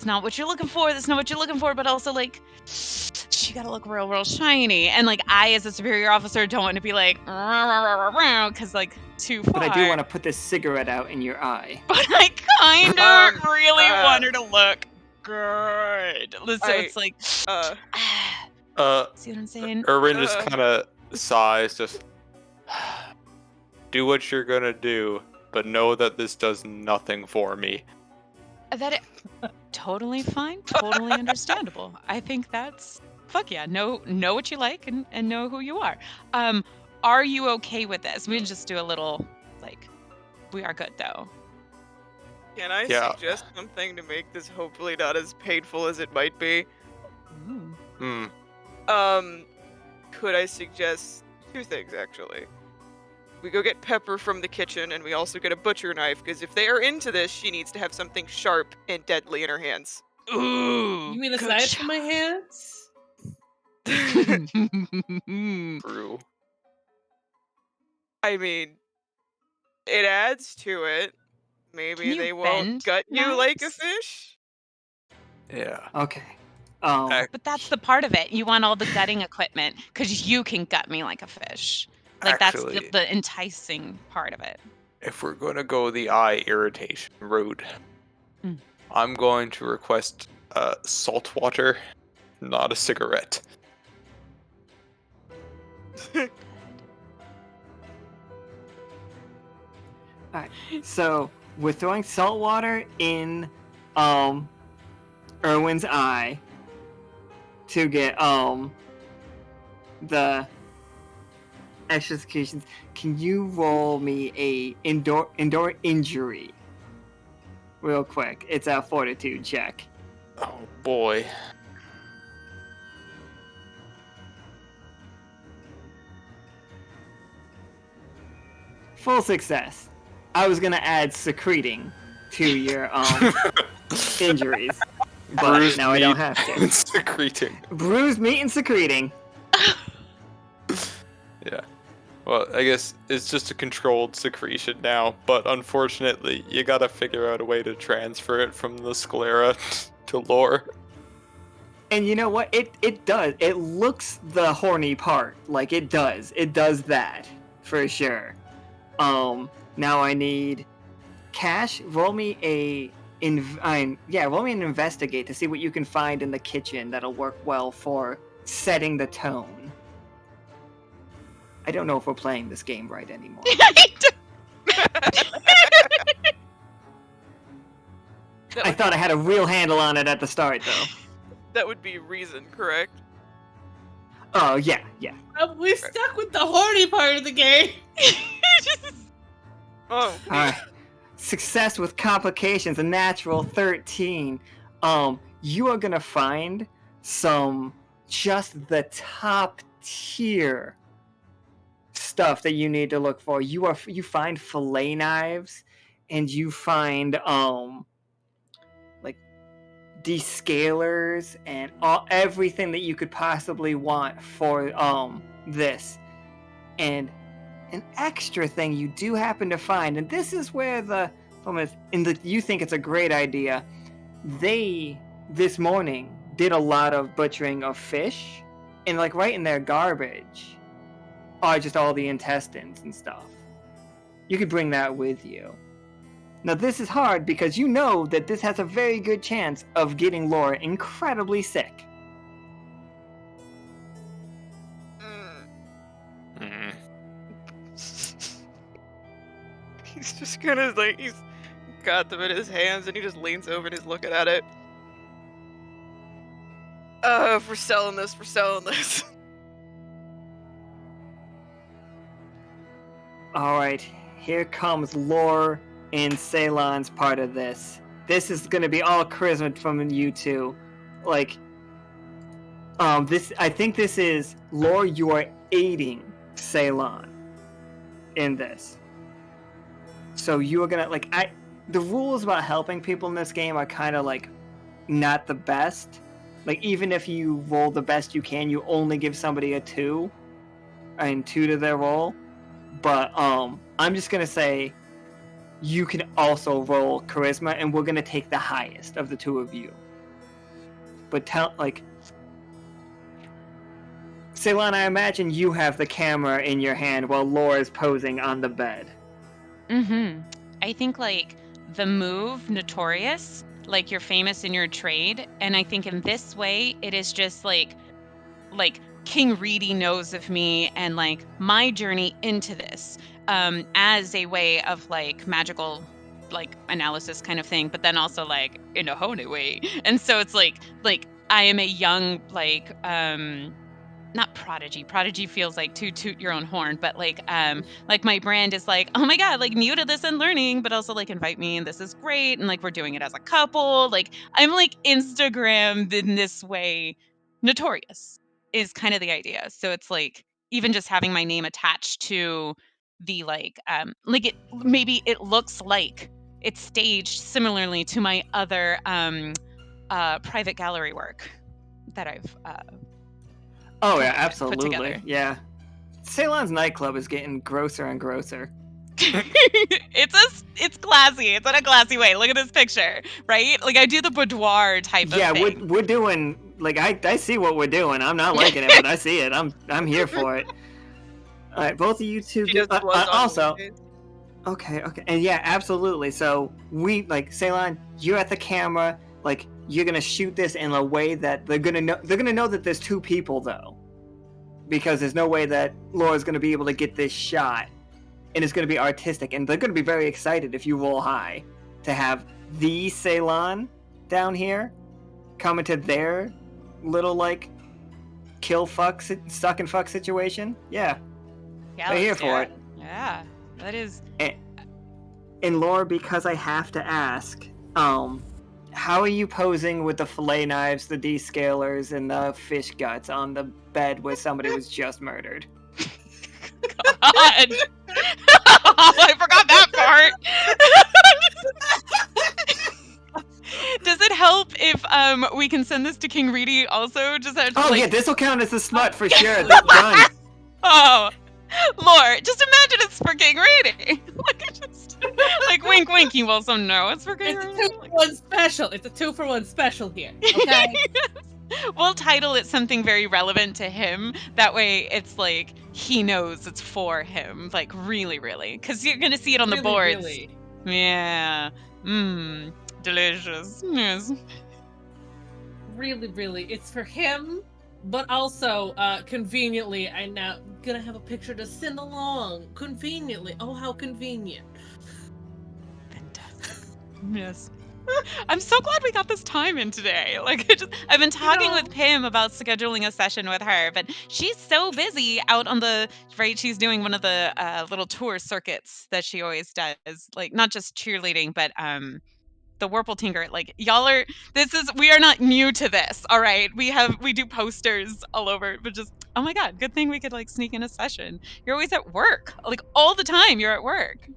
not what you're looking for. That's not what you're looking for. But also like, she gotta look real shiny, and like I, as a superior officer, don't want to be like, because like too far. But I do want to put this cigarette out in your eye. But I kind of really want her to look good. So it's like, see what I'm saying? Irwin just kind of sighs, just do what you're gonna do, but know that this does nothing for me. Totally fine, totally understandable. I think that's fuck yeah. Know what you like and know who you are. Are you okay with this? We just do a little like, we are good though. Can I suggest something to make this hopefully not as painful as it might be? Ooh. Could I suggest two things, actually? We go get Pepper from the kitchen, and we also get a butcher knife, because if they are into this, she needs to have something sharp and deadly in her hands. Ooh. You mean aside from my hands? True. I mean, it adds to it. Maybe they won't gut you like a fish? Yeah. Okay. But that's the part of it. You want all the gutting equipment, because you can gut me like a fish. Like, Actually, that's the enticing part of it. if we're going to go the eye irritation route, I'm going to request salt water, not a cigarette. Alright, so we're throwing salt water in Irwin's eye to get the executions. Can you roll me a indoor injury real quick? It's a fortitude check. Oh boy. Full success. I was gonna add secreting to your injuries, but Bruised now I don't have to. Secreting. Bruised meat and secreting. Yeah. Well, I guess it's just a controlled secretion now, but unfortunately, you gotta figure out a way to transfer it from the sclera to Lore. And you know what? It does. It looks the horny part. Like, it does. It does that. For sure. Now I need... Cash, roll me an investigate to see what you can find in the kitchen that'll work well for setting the tone. I don't know if we're playing this game right anymore. I thought I had a real handle on it at the start, though. That would be reason, correct? Oh, yeah. We stuck with the horny part of the game. Oh. Alright. Success with complications, a natural 13. You are gonna find some just the top tier stuff that you need to look for. You find fillet knives, and you find like descalers and everything that you could possibly want for this. And an extra thing you do happen to find, and this is where the problem is, you think it's a great idea. They this morning did a lot of butchering of fish, and like right in their garbage are just all the intestines and stuff. You could bring that with you. Now this is hard because you know that this has a very good chance of getting Laura incredibly sick. He's just gonna, like, he's got them in his hands and he just leans over and he's looking at it. We're selling this, we're selling this. Alright, here comes Lore and Ceylon's part of this. This is gonna be all charisma from you two. Like, I think this is, Lore, you are aiding Ceylon in this. So you are gonna, like, the rules about helping people in this game are kind of, like, not the best. Like, even if you roll the best you can, you only give somebody a 2 and 2 to their roll. But I'm just gonna say you can also roll charisma, and we're gonna take the highest of the two of you. But Ceylon, I imagine you have the camera in your hand while Laura's posing on the bed. I think like the move Notorious, like you're famous in your trade, and I think in this way it is just like King Reedy knows of me and like my journey into this as a way of like magical like analysis kind of thing, but then also like in a whole new way. And so it's like I am a young like not prodigy. Prodigy feels like toot your own horn, but like my brand is like, oh my god, like new to this and learning, but also like invite me and this is great, and like we're doing it as a couple. Like I'm like Instagrammed in this way. Notorious is kind of the idea. So it's like even just having my name attached to the like it maybe it looks like it's staged similarly to my other private gallery work that I've Oh yeah, put absolutely. together. Yeah. Ceylon's nightclub is getting grosser and grosser. It's classy. It's in a classy way. Look at this picture, right? Like I do the boudoir type of thing. Yeah, we're doing, like, I see what we're doing. I'm not liking it, but I see it. I'm here for it. All right, both of you two She do, just blows on also. his face. Okay, and yeah, absolutely. So we, like, Ceylon, you're at the camera, like you're gonna shoot this in a way that they're gonna know that there's two people though, because there's no way that Laura's gonna be able to get this shot, and it's gonna be artistic, and they're gonna be very excited if you roll high to have the Ceylon down here come into their little like suck and fuck situation. Yeah, they're here for it. Yeah, that is. And Laura, because I have to ask, how are you posing with the fillet knives, the descalers, and the fish guts on the bed where somebody was just murdered? God. I forgot that part. Does it help if we can send this to King Reedy also? Yeah, this will count as a smut for sure. That's done. Oh, Lord, just imagine it's for King Reedy. Like wink, wink. You also know it's for King Reedy. It's a 2-for-1 special. It's a 2-for-1 special here. Okay. We'll title it something very relevant to him. That way, it's like he knows it's for him. Like really, really, because you're gonna see it on the boards. Really. Yeah. Delicious. Yes. Really, really. It's for him, but also, conveniently, I'm now gonna have a picture to send along. Conveniently. Oh, how convenient. Fantastic. Yes. I'm so glad we got this time in today. Like, I've been talking with Pim about scheduling a session with her, but she's so busy out on she's doing one of the little tour circuits that she always does. Like, not just cheerleading, but the Whirlpool Tinker, like y'all are. We are not new to this. All right, we do posters all over, but just oh my god, good thing we could like sneak in a session. You're always at work, like all the time. You're at work.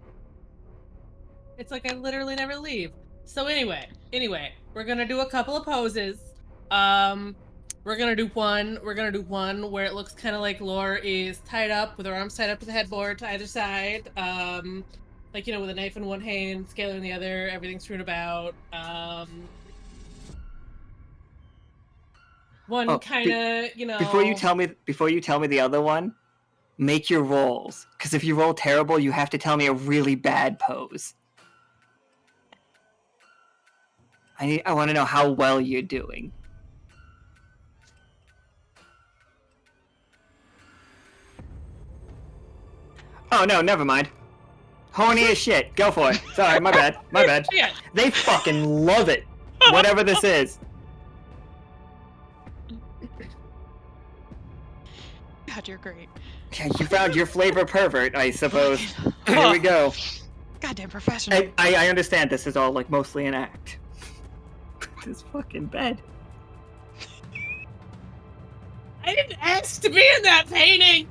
It's like I literally never leave. So anyway, we're gonna do a couple of poses. We're gonna do one where it looks kind of like Lore is tied up with her arms tied up to the headboard to either side. Like, you know, with a knife in one hand, scaler in the other, everything strewn about. One kind of, you know. Before you tell me the other one, make your rolls. Because if you roll terrible, you have to tell me a really bad pose. I want to know how well you're doing. Oh no, never mind. Horny as shit. Go for it. Sorry, my bad. My bad. Yeah. They fucking love it. Whatever this is. God, you're great. Yeah, you found your flavor pervert, I suppose. Here we go. Goddamn professional. I understand this is all like mostly an act. This fucking bed. I didn't ask to be in that painting.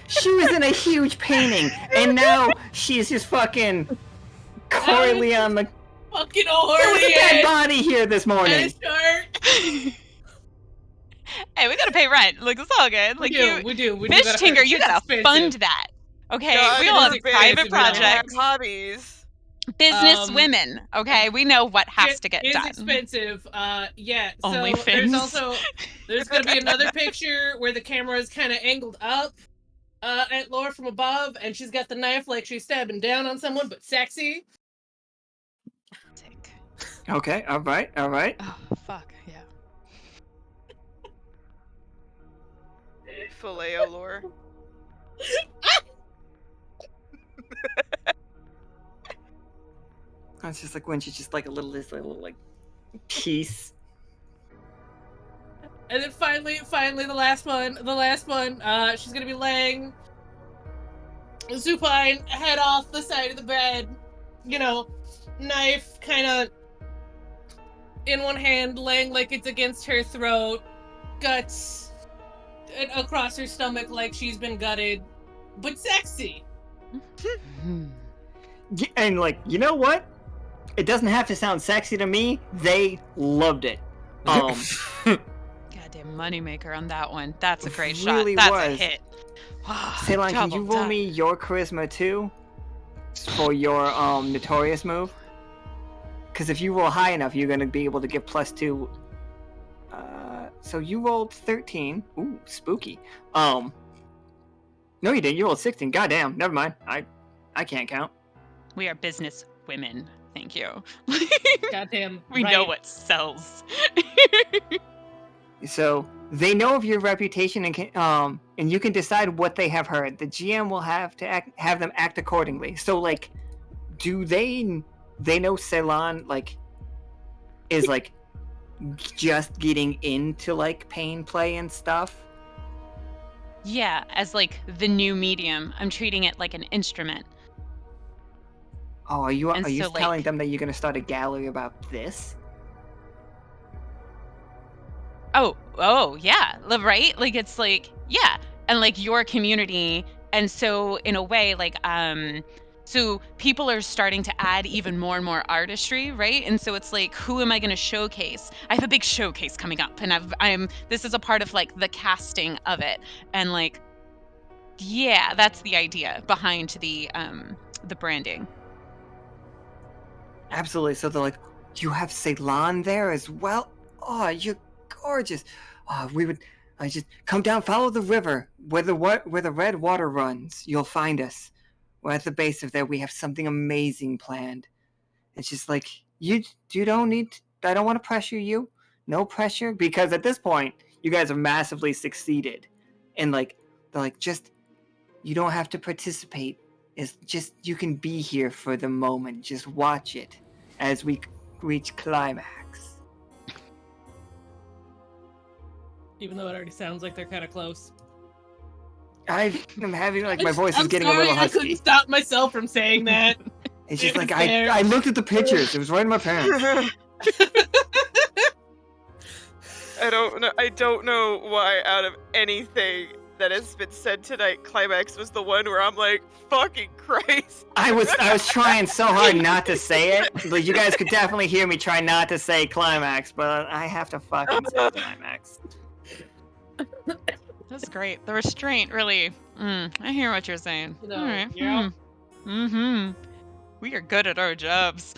She was in a huge painting, and now she's just fucking currently on the. Fucking There was a dead body here this morning. Hey, we gotta pay rent. Like, it's all good. Like, we do. Fish gotta Tinker, you it's gotta expensive. fund that. Okay, God, we all have it's private expensive, we don't projects. have hobbies. Business women. Okay, we know what has to get It's done. expensive. Yeah. So Only there's gonna be another picture where the camera is kind of angled up at Laura from above, and she's got the knife like she's stabbing down on someone, but sexy. Okay, all right. Oh, fuck, yeah. Filet lore. It's just like when she's just like a little like piece. And then finally, the last one. She's gonna be laying supine, head off the side of the bed. You know, knife kind of in one hand, laying like it's against her throat, guts across her stomach like she's been gutted, but sexy. And like, you know what? It doesn't have to sound sexy to me. They loved it. Goddamn moneymaker on that one. That's a great really shot. That's was. a hit. Ceylon, can you Double roll time. me your charisma too? For your notorious move? Because if you roll high enough, you're going to be able to get +2. So you rolled 13. Ooh, spooky. No, you didn't. You rolled 16. Goddamn. Never mind. I can't count. We are business women. Thank you. Goddamn. We know what sells. So they know of your reputation and can, and you can decide what they have heard. The GM will have to have them act accordingly. So like, do they know Ceylon like is like just getting into like pain play and stuff? Yeah, as like the new medium, I'm treating it like an instrument. Oh, are you so, telling like- them that you're gonna start a gallery about this? Oh, yeah, right? Like, it's like, yeah, and like your community, and so in a way, like, so people are starting to add even more and more artistry, right? And so it's like, who am I going to showcase? I have a big showcase coming up, and this is a part of like the casting of it, and like, yeah, that's the idea behind the branding. Absolutely. So they're like, you have Ceylon there as well? Oh, you're gorgeous. Just come down, follow the river where the red water runs. You'll find us. We're at the base of there. We have something amazing planned. It's just like, you don't need, I don't want to pressure you. No pressure. Because at this point, you guys have massively succeeded. And like, they're like, just, you don't have to participate. It's just, you can be here for the moment. Just watch it as we reach climax. Even though it already sounds like they're kind of close. I'm having like my voice is I'm getting sorry, a little I husky. couldn't stop myself from saying that. It's just It like was there. I looked at the pictures. It was right in my pants. I don't know why out of anything that has been said tonight, Climax was the one where I'm like, fucking Christ. I was trying so hard not to say it. Like you guys could definitely hear me try not to say climax, but I have to fucking say climax. That's great. The restraint, really. I hear what you're saying. You know, All right. yeah. We are good at our jobs.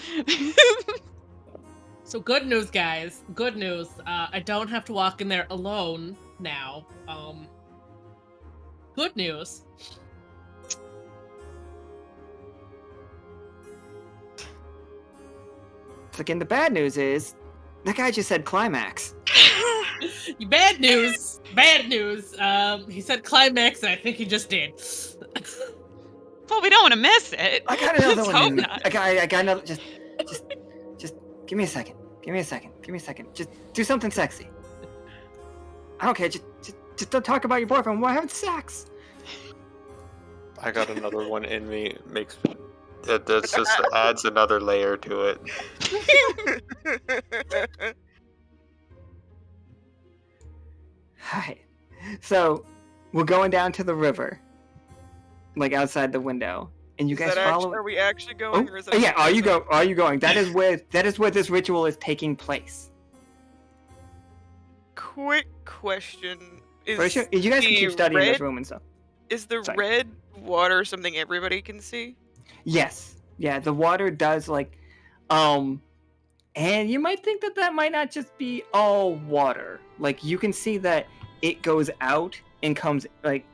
So good news, guys. Good news. I don't have to walk in there alone now. Good news. Again, the bad news is that guy just said climax. Bad news. Bad news. He said climax, and I think he just did. Well, we don't want to miss it. I got another Let's one. hope in me. not. I got another. Just give me a second. Give me a second. Just do something sexy. I don't care. Just don't talk about your boyfriend. We're having sex. I got another one in me. That just adds another layer to it. Hi. So we're going down to the river, like outside the window, and you guys follow. Are we actually going? Or is that Yeah, are you going? That is where this ritual is taking place. Quick question: For sure. You guys can keep studying this room and stuff. Is the Sorry. red water something everybody can see? Yes. Yeah, the water does and you might think that might not just be all water. Like you can see that it goes out and comes like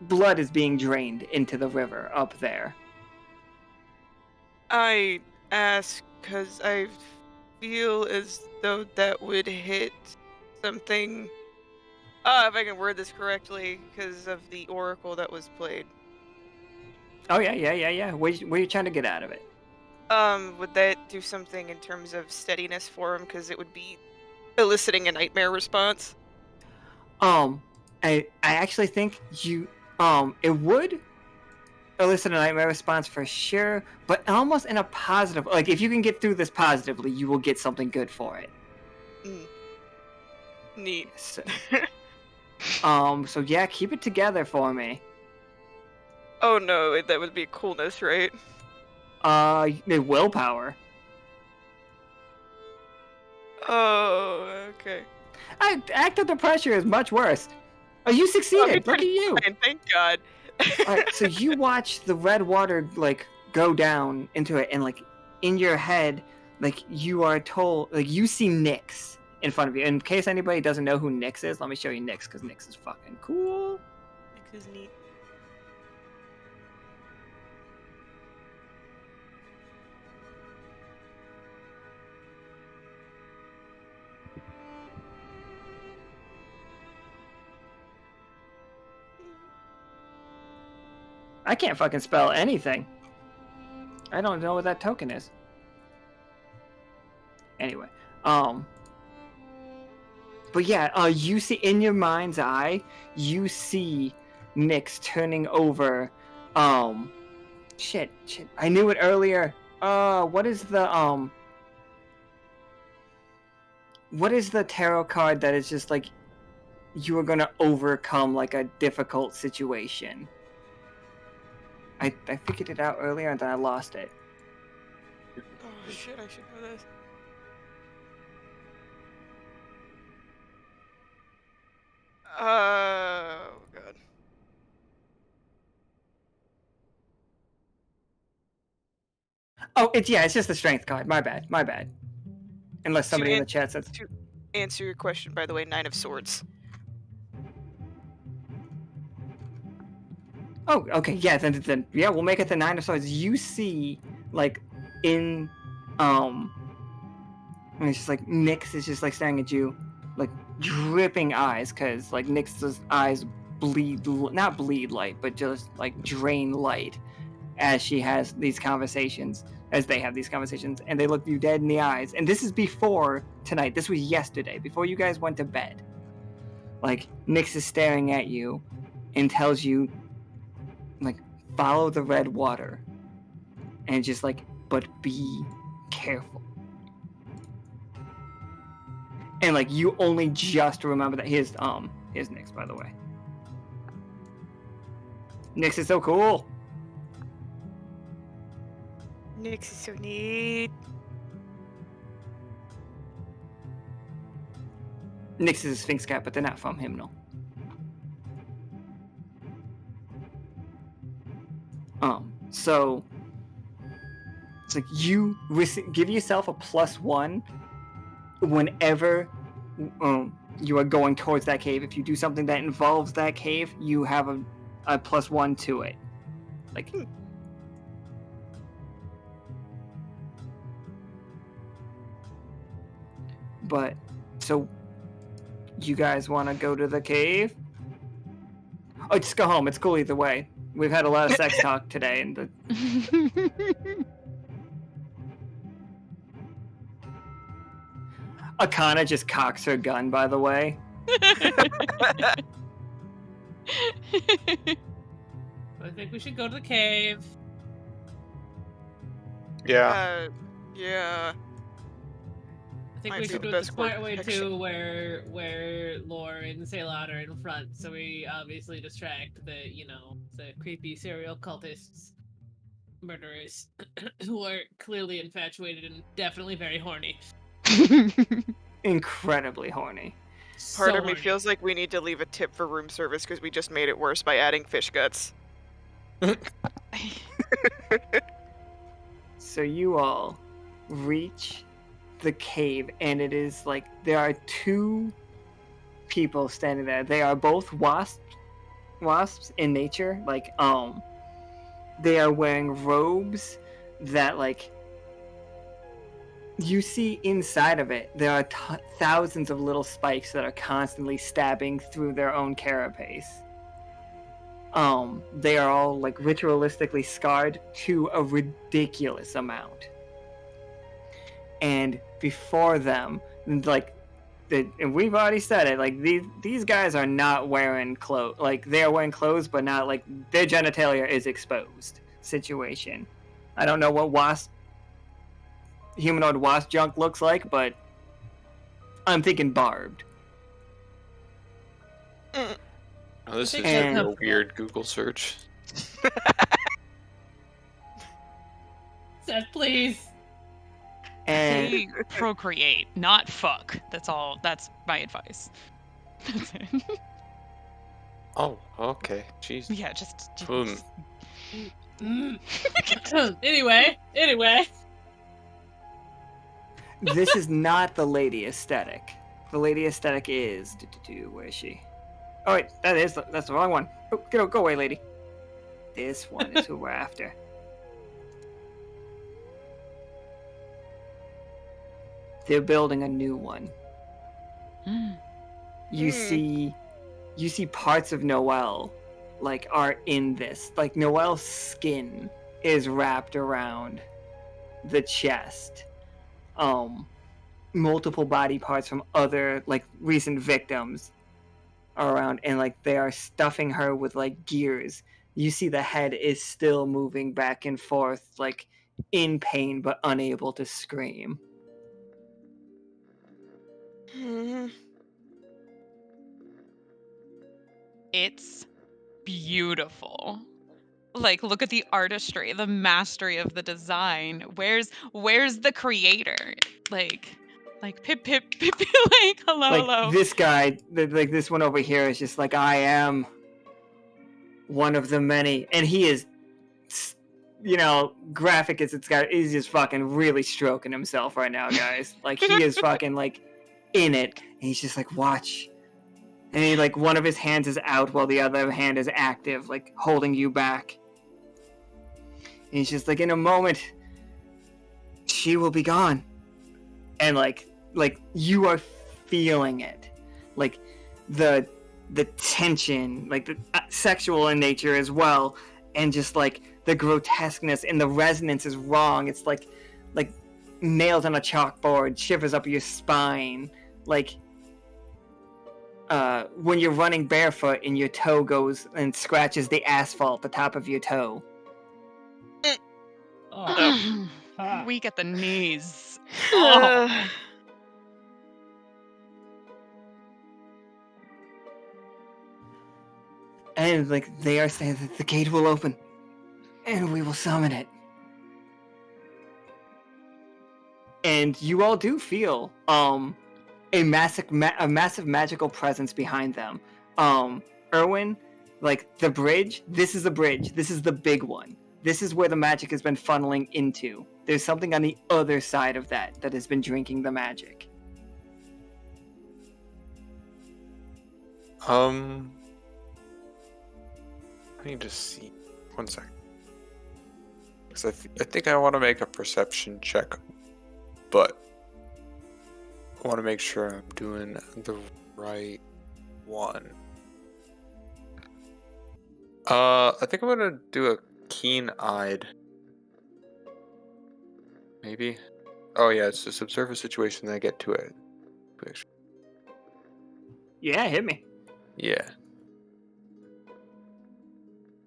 blood is being drained into the river up there. I ask because I feel as though that would hit something. If I can word this correctly, because of the oracle that was played. Oh yeah. What are you trying to get out of it? Would that do something in terms of steadiness for him? Because it would be eliciting a nightmare response. I actually think it would elicit a nightmare response for sure, but almost in a positive. Like if you can get through this positively, you will get something good for it. Neat. So, so yeah, keep it together for me. Oh no, that would be coolness, right? The willpower. Oh, okay. Act under pressure is much worse. Oh, you succeeded! Look at you! Fine, thank God. Alright, so you watch the red water go down into it, and in your head, you are told, you see Nyx in front of you. In case anybody doesn't know who Nyx is, let me show you Nyx, because Nyx is fucking cool. Nyx is neat. I can't fucking spell anything. I don't know what that token is. Anyway, but yeah, you see in your mind's eye, you see Nyx turning over. Shit. I knew it earlier. What is the tarot card that is just you are gonna overcome a difficult situation? I figured it out earlier and then I lost it. Oh shit, I should know this. Oh god. Oh, it's just the strength card. My bad. Unless somebody in the chat says. To answer your question, by the way, 9 of Swords. Oh, okay, yeah, then we'll make it the 9 of Swords. You see, in, it's just Nyx is just staring at you, dripping eyes, because Nyx's eyes not bleed light, but just drain light as she has these conversations, as they have these conversations, and they look you dead in the eyes. And this is before tonight. This was yesterday, before you guys went to bed. Nyx is staring at you, and tells you, like, follow the red water. And just like, but be careful. And like, you only just remember that. Here's Nyx, by the way. Nyx is so cool. Nyx is so neat. Nyx is a Sphinx cat, but they're not from Hymnal. So it's like you give yourself a +1 whenever you are going towards that cave. If you do something that involves that cave, you have a +1 to it. Like. But, so, you guys want to go to the cave? Oh, just go home. It's cool either way. We've had a lot of sex talk today, and Akana just cocks her gun, by the way. I think we should go to the cave. Yeah. Yeah. I think Might we be should the do it the best course smart of way action. too, where Lore and Ceylon are in front, so we obviously distract the creepy serial cultists, murderers, who are clearly infatuated and definitely very horny. Incredibly horny. Part So of me horny. feels like we need to leave a tip for room service because we just made it worse by adding fish guts. So you all reach the cave, and it is like there are two people standing there. They are both wasps in nature. Like they are wearing robes that, like, you see inside of it there are thousands of little spikes that are constantly stabbing through their own carapace. They are all like ritualistically scarred to a ridiculous amount. And before them, like, and we've already said it, like, these guys are not wearing clothes. Like, they are wearing clothes, but not, like, their genitalia is exposed situation. I don't know what humanoid wasp junk looks like, but I'm thinking barbed. Oh, this is And- a weird Google search. Seth, please. And They procreate, not fuck. That's all. That's my advice. That's it. Oh, okay. Jeez. Yeah, just Anyway. this is not the lady aesthetic. The lady aesthetic is... Where is she? Oh, wait, that's the wrong one. Oh, go away, lady. This one is who we're after. They're building a new one. You see parts of Noelle, like, are in this. Like, Noelle's skin is wrapped around the chest. Multiple body parts from other, like, recent victims are around, and, like, they are stuffing her with, like, gears. You see the head is still moving back and forth, like, in pain but unable to scream. It's beautiful. Like, look at the artistry, the mastery of the design. Where's the creator? Like pip, like, hello. This guy, like, this one over here is just like, I am one of the many, and he is, graphic as it's got, he's just fucking really stroking himself right now, guys. Like, he is fucking, like, in it, and he's just like, watch. And he, like, one of his hands is out while the other hand is active, like, holding you back. And he's just like, in a moment, she will be gone. And, like you are feeling it. Like, the tension, like, the sexual in nature as well, and just, like, the grotesqueness and the resonance is wrong. It's like nails on a chalkboard, shivers up your spine. Like, when you're running barefoot and your toe goes and scratches the asphalt, the top of your toe. Oh. Weak at the knees. Oh. And like they are saying that the gate will open, and we will summon it. And you all do feel a massive magical presence behind them. Irwin, like the bridge. This is the bridge. This is the big one. This is where the magic has been funneling into. There's something on the other side of that has been drinking the magic. I need to see. 1 second. Because I think I want to make a perception check, but I want to make sure I'm doing the right one. I think I'm gonna do a keen-eyed. Maybe. Oh yeah, it's just observe a situation, then I get to it. Yeah, hit me. Yeah.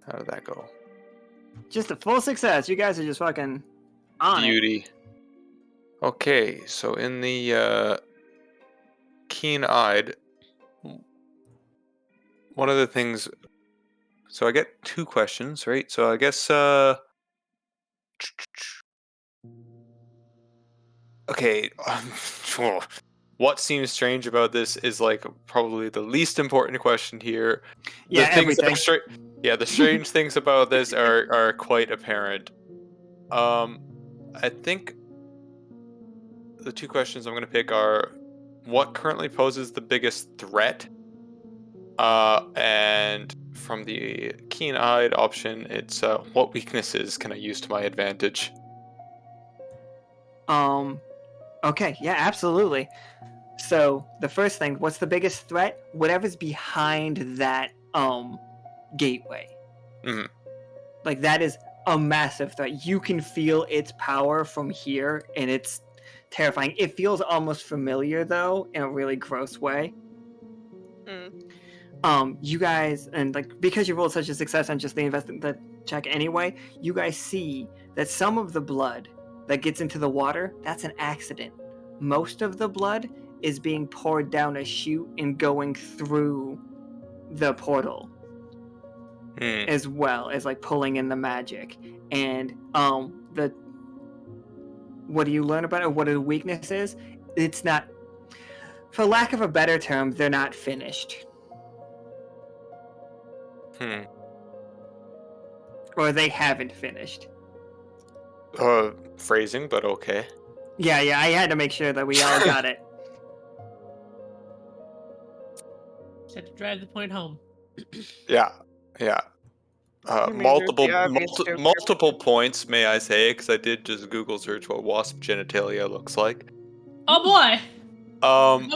How did that go? Just a full success. You guys are just fucking on it. Beauty. Okay, so in the keen-eyed, one of the things. So I get 2 questions, right? So I guess okay. What seems strange about this is like probably the least important question here. Yeah, everything. The strange things about this are quite apparent. I think the 2 questions I'm going to pick are what currently poses the biggest threat, and from the keen-eyed option, it's what weaknesses can I use to my advantage? Okay, yeah, absolutely. So the first thing, what's the biggest threat? Whatever's behind that gateway. Mhm. Like that is a massive threat. You can feel its power from here, and it's terrifying. It feels almost familiar though, in a really gross way. You guys, and like because you rolled such a success on just the check anyway, you guys see that some of the blood that gets into the water, that's an accident. Most of the blood is being poured down a chute and going through the portal, as well as like pulling in the magic. And what do you learn about it? What are the weaknesses? It's not, for lack of a better term, they're not finished. Or they haven't finished. Phrasing, but okay. Yeah, I had to make sure that we all got it. Just had to drive the point home. Yeah. You mean there's the obvious joke Multiple points, may I say, because I did just Google search what wasp genitalia looks like. Oh boy! I'm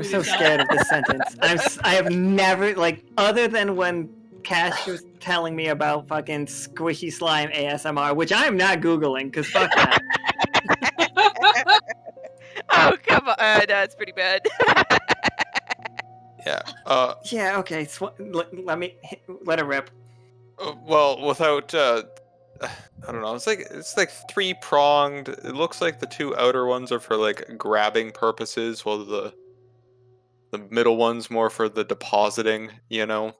so scared of this sentence. I have never, like, other than when Cash was telling me about fucking squishy slime ASMR, which I'm not Googling, because fuck that. Oh, come on. That's pretty bad. Yeah. Yeah, okay. Let it rip. Well, without I don't know. It's like 3-pronged. It looks like the 2 outer ones are for like grabbing purposes, while the middle one's more for the depositing. You know,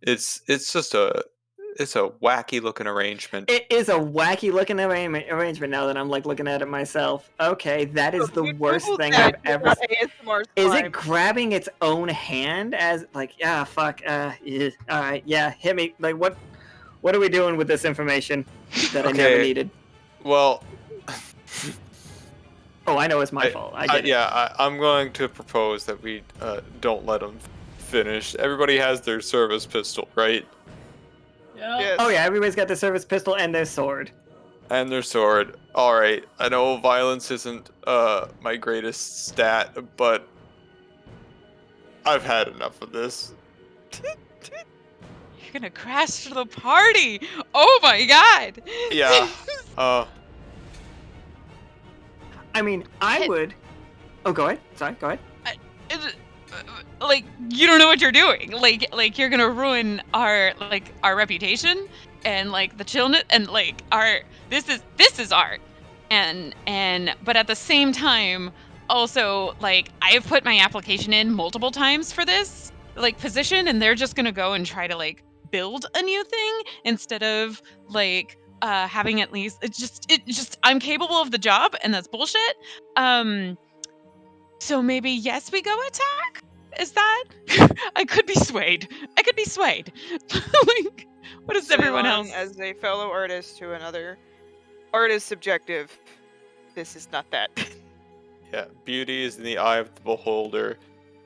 it's just a wacky looking arrangement. It is a wacky looking arrangement now that I'm like looking at it myself. Okay, that is the worst thing I've ever seen. Is it grabbing its own hand as like, yeah, fuck, yeah, all right, yeah, hit me. Like, what are we doing with this information that I never needed? Well, oh, I know it's my fault. I get it. Yeah, I'm going to propose that we don't let them finish. Everybody has their service pistol, right? Yep. Yes. Oh yeah, everybody's got their service pistol and their sword. And their sword. Alright, I know violence isn't my greatest stat, but I've had enough of this. You're gonna crash the party! Oh my god! Yeah. I mean, I would... Oh, go ahead. Sorry, go ahead. like you don't know what you're doing. Like you're gonna ruin our reputation and like the chillness and like our this is art. And but at the same time, also like I have put my application in multiple times for this like position, and they're just gonna go and try to like build a new thing instead of like having at least it just I'm capable of the job, and that's bullshit. So maybe yes, we go attack. Is that? I could be swayed. Like, what is everyone Ceylon, else? as a fellow artist to another art is subjective. This is not that. Yeah, beauty is in the eye of the beholder,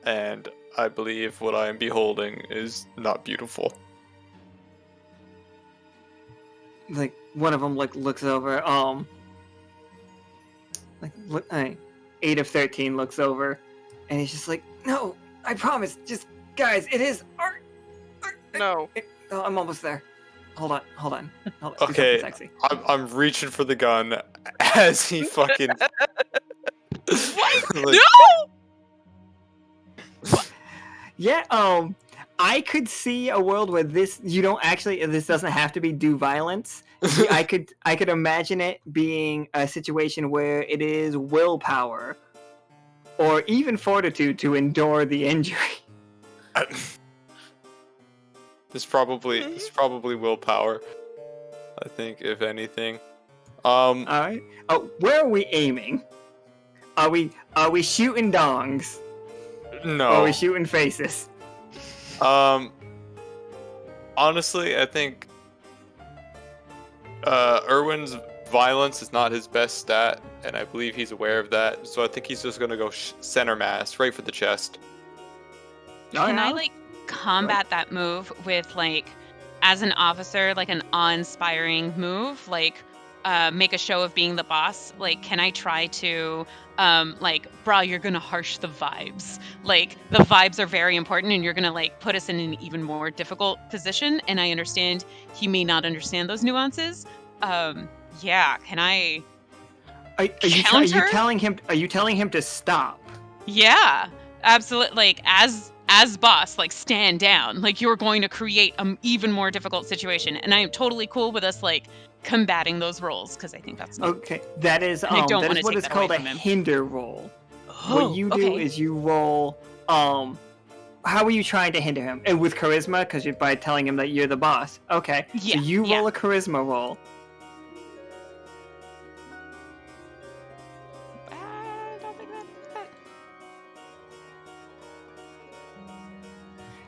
and I believe what I am beholding is not beautiful. Like one of them like looks over. Like look, 8 of 13 looks over, and he's just like, "No, I promise. Just guys, it is art." No. Oh, I'm almost there. Hold on. Do Okay, something sexy. I'm reaching for the gun as he fucking. What? like, No! Yeah, I could see a world where this doesn't have to be do violence. I could imagine it being a situation where it is willpower or even fortitude to endure the injury. It's probably willpower. I think, if anything. Alright. Oh, where are we aiming? Are we shooting dongs? No. Or are we shooting faces? Honestly, I think Irwin's violence is not his best stat, and I believe he's aware of that. So I think he's just gonna go center mass, right for the chest. Can I like combat that move with like, as an officer, like an awe-inspiring move, like make a show of being the boss? Like, can I try to like, brah, you're gonna harsh the vibes. Like, the vibes are very important, and you're gonna like put us in an even more difficult position. And I understand he may not understand those nuances. Yeah, can I? Are you telling him to stop? Yeah, absolutely. Like, as boss, like, stand down. Like, you're going to create an even more difficult situation, and I am totally cool with us like combating those roles, because I think that's Okay, that is I don't that wanna is what take is that away called a from him. hinder roll. Oh, What you do okay. is you roll how are you trying to hinder him? And with charisma, because you're by telling him that you're the boss. Okay, Yeah, so you yeah. roll a charisma roll. I don't think that's that.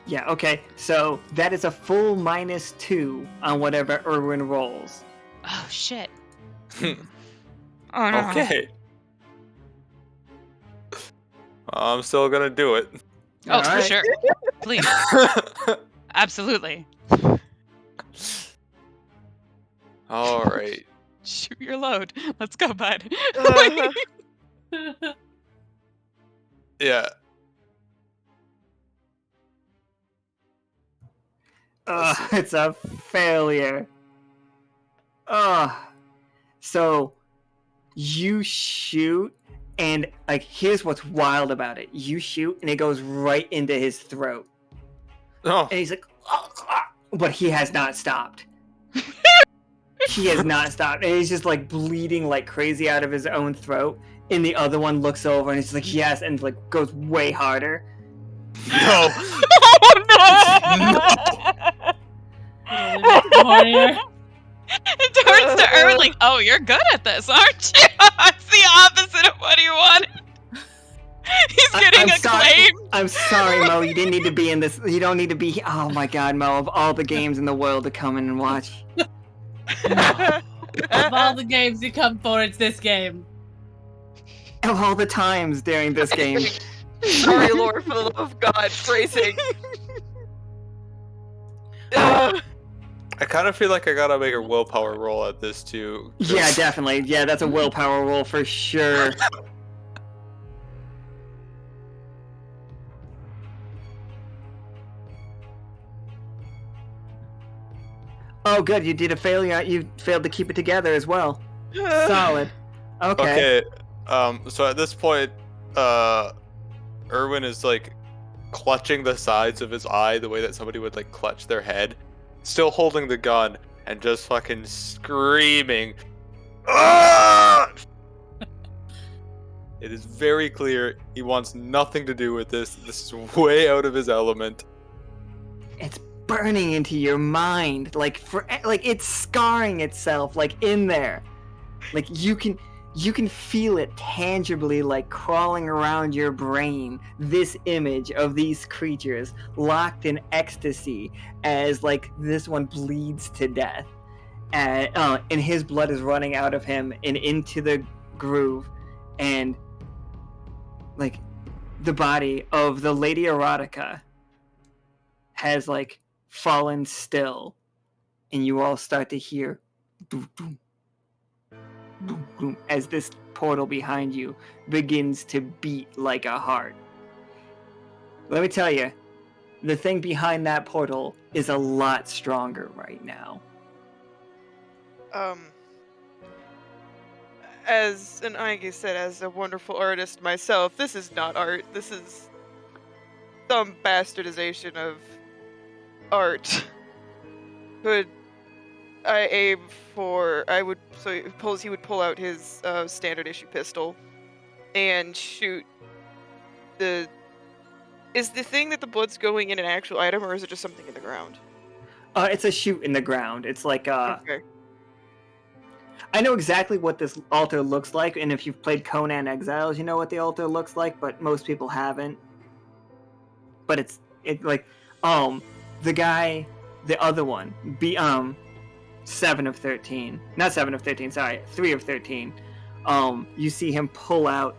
Yeah, okay, so that is a full -2 on whatever Irwin rolls. Oh shit. Oh no. Okay. I'm still gonna do it. Oh, for Alright. sure. Please. Absolutely. All right. Shoot your load. Let's go, bud. Yeah. It's a failure. So you shoot, and like, here's what's wild about it. You shoot, and it goes right into his throat. Oh. And he's like, but he has not stopped. He has not stopped. And he's just like bleeding like crazy out of his own throat. And the other one looks over and he's like, yes, and like goes way harder. No. Warrior. It turns to Irwin like, oh, you're good at this, aren't you? It's the opposite of what he wanted. He's getting acclaim. I'm sorry, Mo. You didn't need to be in this. You don't need to be. Oh my God, Mo! Of all the games in the world to come in and watch. Of all the games you come for, it's this game. Of all the times during this game. Sorry, Lord, for the love of God, phrasing. I kind of feel like I gotta make a willpower roll at this too. 'Cause- Yeah, definitely. Yeah, that's a willpower roll for sure. Oh, good. You did a failure. You failed to keep it together as well. Solid. Okay. Okay. So at this point, Irwin is like clutching the sides of his eye the way that somebody would like clutch their head, still holding the gun and just fucking screaming. "Ah!" It is very clear he wants nothing to do with this. This is way out of his element. It's burning into your mind, like it's scarring itself, like in there. Like you can feel it tangibly, like crawling around your brain. This image of these creatures locked in ecstasy as like this one bleeds to death, and his blood is running out of him and into the groove, and like the body of the Lady Erotica has like fallen still, and you all start to hear boom, boom, boom, boom, as this portal behind you begins to beat like a heart. Let me tell you, the thing behind that portal is a lot stronger right now. And like I said, as a wonderful artist myself, this is not art. This is some bastardization of art. Could I aim for? He would pull out his standard issue pistol and shoot the. Is the thing that the blood's going in an actual item, or is it just something in the ground? It's a shoot in the ground. It's like Okay. I know exactly what this altar looks like, and if you've played Conan Exiles, you know what the altar looks like, but most people haven't. But it's like the guy, the other one, 7 of 13. Not 7 of 13, sorry, 3 of 13. You see him pull out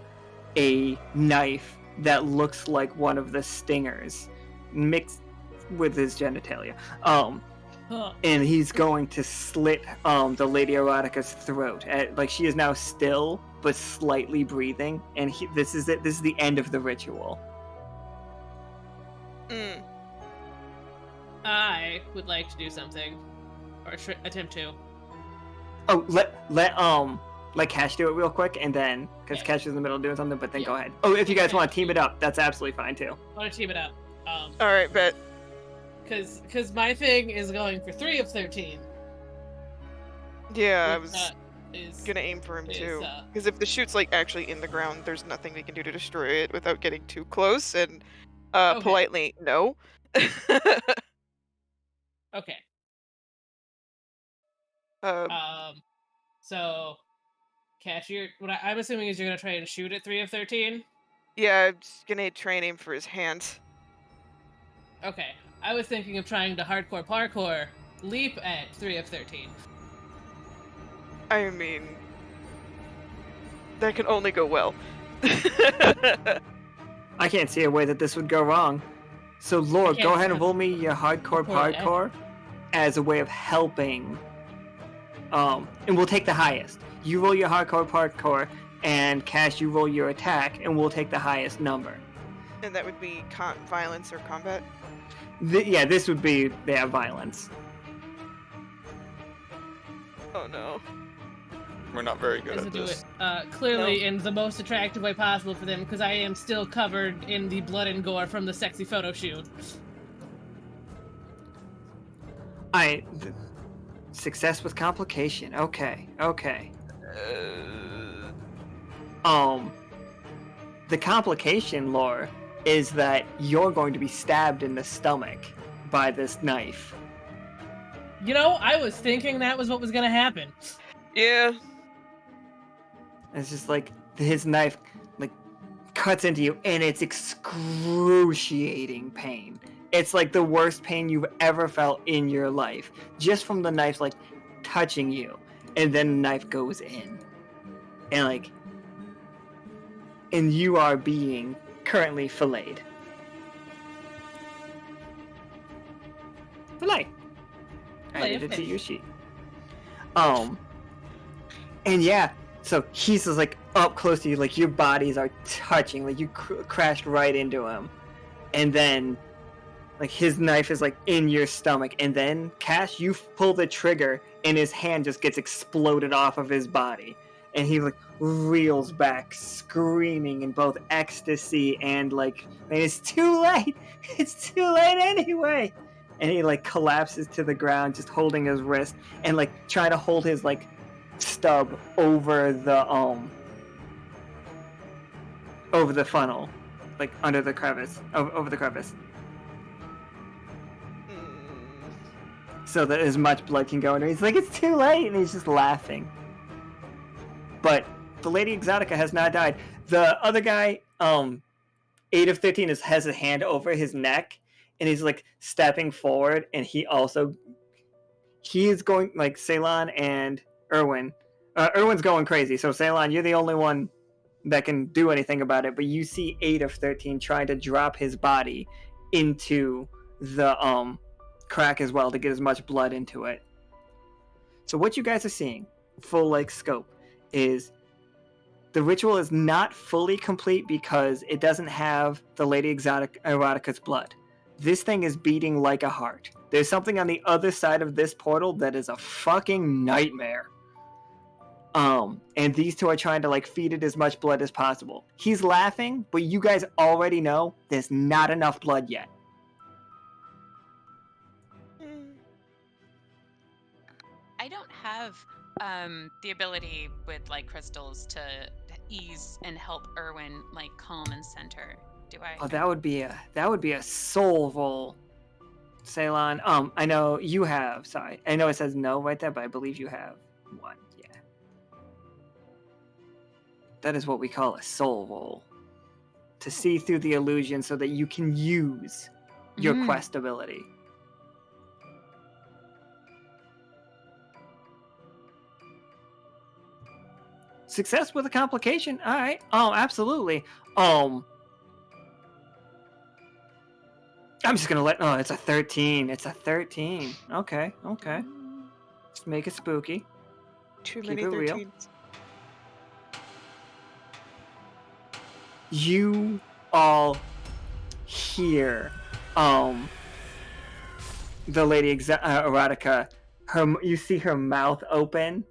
a knife that looks like one of the stingers mixed with his genitalia. And he's going to slit the Lady Erotica's throat. Like she is now still but slightly breathing, and this is it. This is the end of the ritual. I would like to do something, or attempt to. Oh, let Cash do it real quick, and then because Cash is in the middle of doing something. But then go ahead. Oh, if you guys want to team it up, that's absolutely fine too. I want to team it up. All right, bet. Because my thing is going for 3 of 13. Yeah, I was gonna aim for him too. Because if the shoot's like actually in the ground, there's nothing we can do to destroy it without getting too close. And politely, no. Okay. So, Cash, what I'm assuming is you're gonna try and shoot at 3 of 13. Yeah, I'm just gonna try and aim for his hand. Okay. I was thinking of trying to hardcore parkour leap at 3 of 13. I mean, that can only go well. I can't see a way that this would go wrong. So, Lord, go ahead and roll me your hardcore parkour as a way of helping. And we'll take the highest. You roll your hardcore parkour, and Cash, you roll your attack, and we'll take the highest number. And that would be violence or combat? This would be violence. Oh no. We're not very good at this. Clearly in the most attractive way possible for them, because I am still covered in the blood and gore from the sexy photo shoot. Success with complication. Okay. The complication, Lore, is that you're going to be stabbed in the stomach by this knife. You know, I was thinking that was what was gonna happen. Yeah. It's just like his knife like cuts into you, and it's excruciating pain. It's like the worst pain you've ever felt in your life, just from the knife like touching you, and then the knife goes in, and you are being currently filleted. Fillet. I added it to your sheet. And yeah, so he's just like up close to you, like your bodies are touching, like you crashed right into him, and then like his knife is like in your stomach, and then Cash, you pull the trigger, and his hand just gets exploded off of his body, and he like reels back, screaming in both ecstasy and like, it's too late. It's too late anyway. And he like collapses to the ground, just holding his wrist and like try to hold his like stub over the funnel, like under the crevice, over the crevice, so that as much blood can go in. He's like, it's too late, and he's just laughing. But the Lady Exotica has not died. The other guy, 8 of 13, has a hand over his neck, and he's like stepping forward, and he is going like Ceylon and Irwin. Irwin's going crazy, so Ceylon, you're the only one that can do anything about it. But you see 8 of 13 trying to drop his body into the crack as well to get as much blood into it. So what you guys are seeing, full like scope, is the ritual is not fully complete because it doesn't have the Lady Erotica's blood. This thing is beating like a heart. There's something on the other side of this portal that is a fucking nightmare. And these two are trying to like feed it as much blood as possible. He's laughing, but you guys already know there's not enough blood yet. I don't have the ability with like crystals to ease and help Irwin like calm and center. Do I? Oh, that would be a soul roll, Ceylon. I know you have. Sorry, I know it says no right there, but I believe you have one. Yeah, that is what we call a soul roll, to see through the illusion so that you can use your quest ability. Success with a complication. All right. Oh, absolutely. I'm just gonna let. Oh, it's a 13. It's a 13. Okay. Just make it spooky. Too Keep many it real. 13s. You all hear the Lady Erotica. You see her mouth open.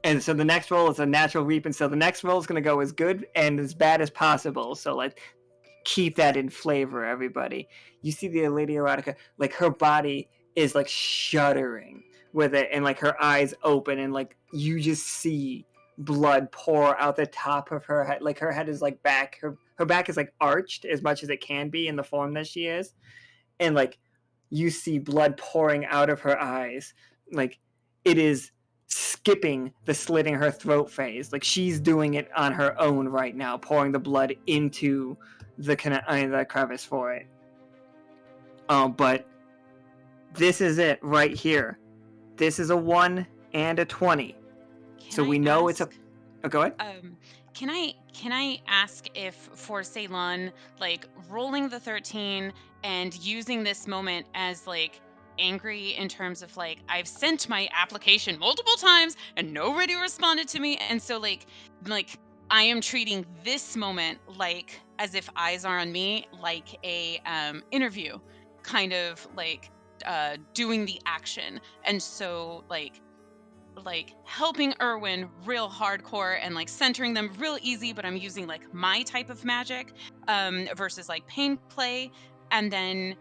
And so the next roll is a natural reap, and so the next roll is going to go as good and as bad as possible. So, like, keep that in flavor, everybody. You see the Lady Erotica, like, her body is, like, shuddering with it, and, like, her eyes open, and, like, you just see blood pour out the top of her head. Like, her head is, like, back. Her back is, like, arched as much as it can be in the form that she is. And, like, you see blood pouring out of her eyes. Like, it is skipping the slitting her throat phase. Like, she's doing it on her own right now, pouring the blood into the crevice for it. But this is it right here. This is a 1 and a 20. So we know it's a... Oh, go ahead. Can I ask if for Ceylon, like rolling the 13 and using this moment as like angry in terms of like, I've sent my application multiple times and nobody responded to me, and so like I am treating this moment like as if eyes are on me, like a interview, kind of like doing the action, and so like helping Irwin real hardcore and like centering them real easy, but I'm using like my type of magic versus like pain play, and then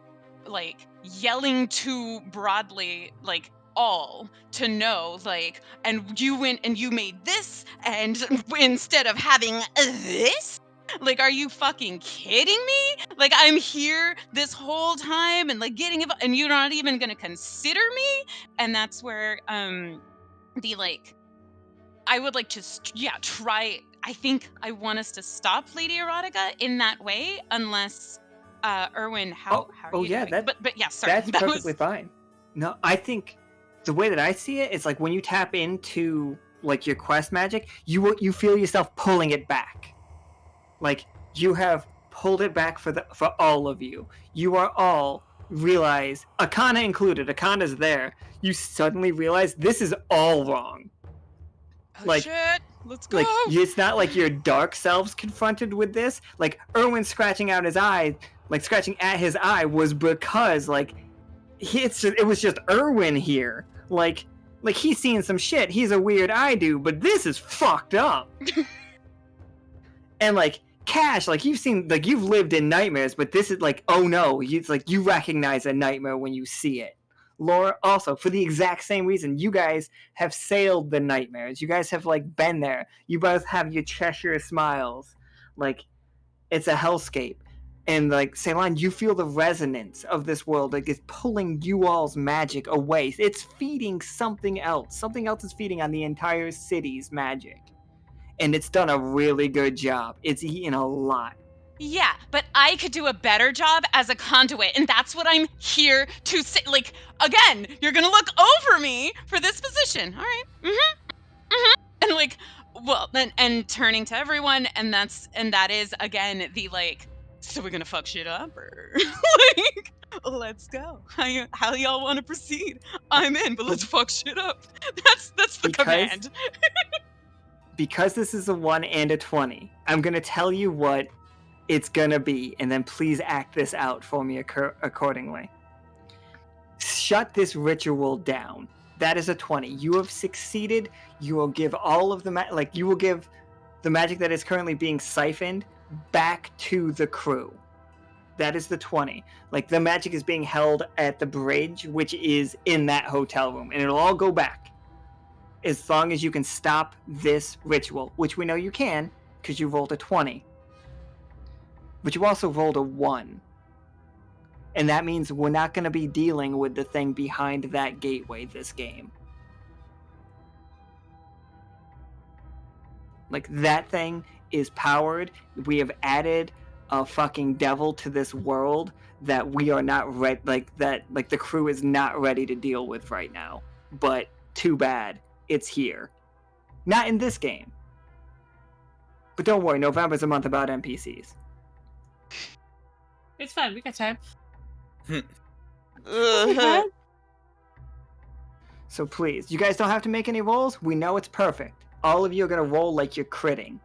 like yelling too broadly, like all to know, like, and you went and you made this, and instead of having this, like, are you fucking kidding me? Like, I'm here this whole time and like getting it, and you're not even gonna consider me. And that's where the like, I would like to try. I think I want us to stop Lady Erotica in that way, unless Irwin, how are you doing? But yeah, sorry. That's perfectly fine. No, I think the way that I see it is like when you tap into like your quest magic, you feel yourself pulling it back. Like, you have pulled it back for all of you. You are all realize, Akana included, Akana's there. You suddenly realize this is all wrong. Oh, like, shit. Let's go. Like, it's not like your dark selves confronted with this. Like, Irwin scratching out his eye, like scratching at his eye, was because like it was just Irwin here. Like Like, he's seen some shit. He's a weird eye dude, but this is fucked up. And, like, Cash, like, you've lived in nightmares, but this is like, oh no, it's like you recognize a nightmare when you see it. Laura, also, for the exact same reason, you guys have sailed the nightmares. You guys have, like, been there. You both have your Cheshire smiles. Like, it's a hellscape. And, like, Ceylon, you feel the resonance of this world. Like, it's pulling you all's magic away. It's feeding something else. Something else is feeding on the entire city's magic. And it's done a really good job. It's eaten a lot. Yeah, but I could do a better job as a conduit, and that's what I'm here to say. Like, again, you're gonna look over me for this position. All right. And like, well, and turning to everyone, and that is again the like, so we're gonna fuck shit up, or like, let's go. How y'all want to proceed? I'm in, but let's fuck shit up. That's the command. Because this is a 1 and a 20, I'm gonna tell you what it's gonna be, and then please act this out for me accordingly. Shut this ritual down. That is a 20. You have succeeded. You will give all of the you will give the magic that is currently being siphoned back to the crew. That is the 20. Like, the magic is being held at the bridge, which is in that hotel room, and it'll all go back as long as you can stop this ritual, which we know you can because you rolled a 20. But you also rolled a 1. And that means we're not going to be dealing with the thing behind that gateway this game. Like, that thing is powered. We have added a fucking devil to this world that we are not ready, like the crew is not ready to deal with right now. But too bad, it's here. Not in this game. But don't worry, November's a month about NPCs. It's fine, we got time. So please, you guys don't have to make any rolls. We know it's perfect. All of you are going to roll like you're critting.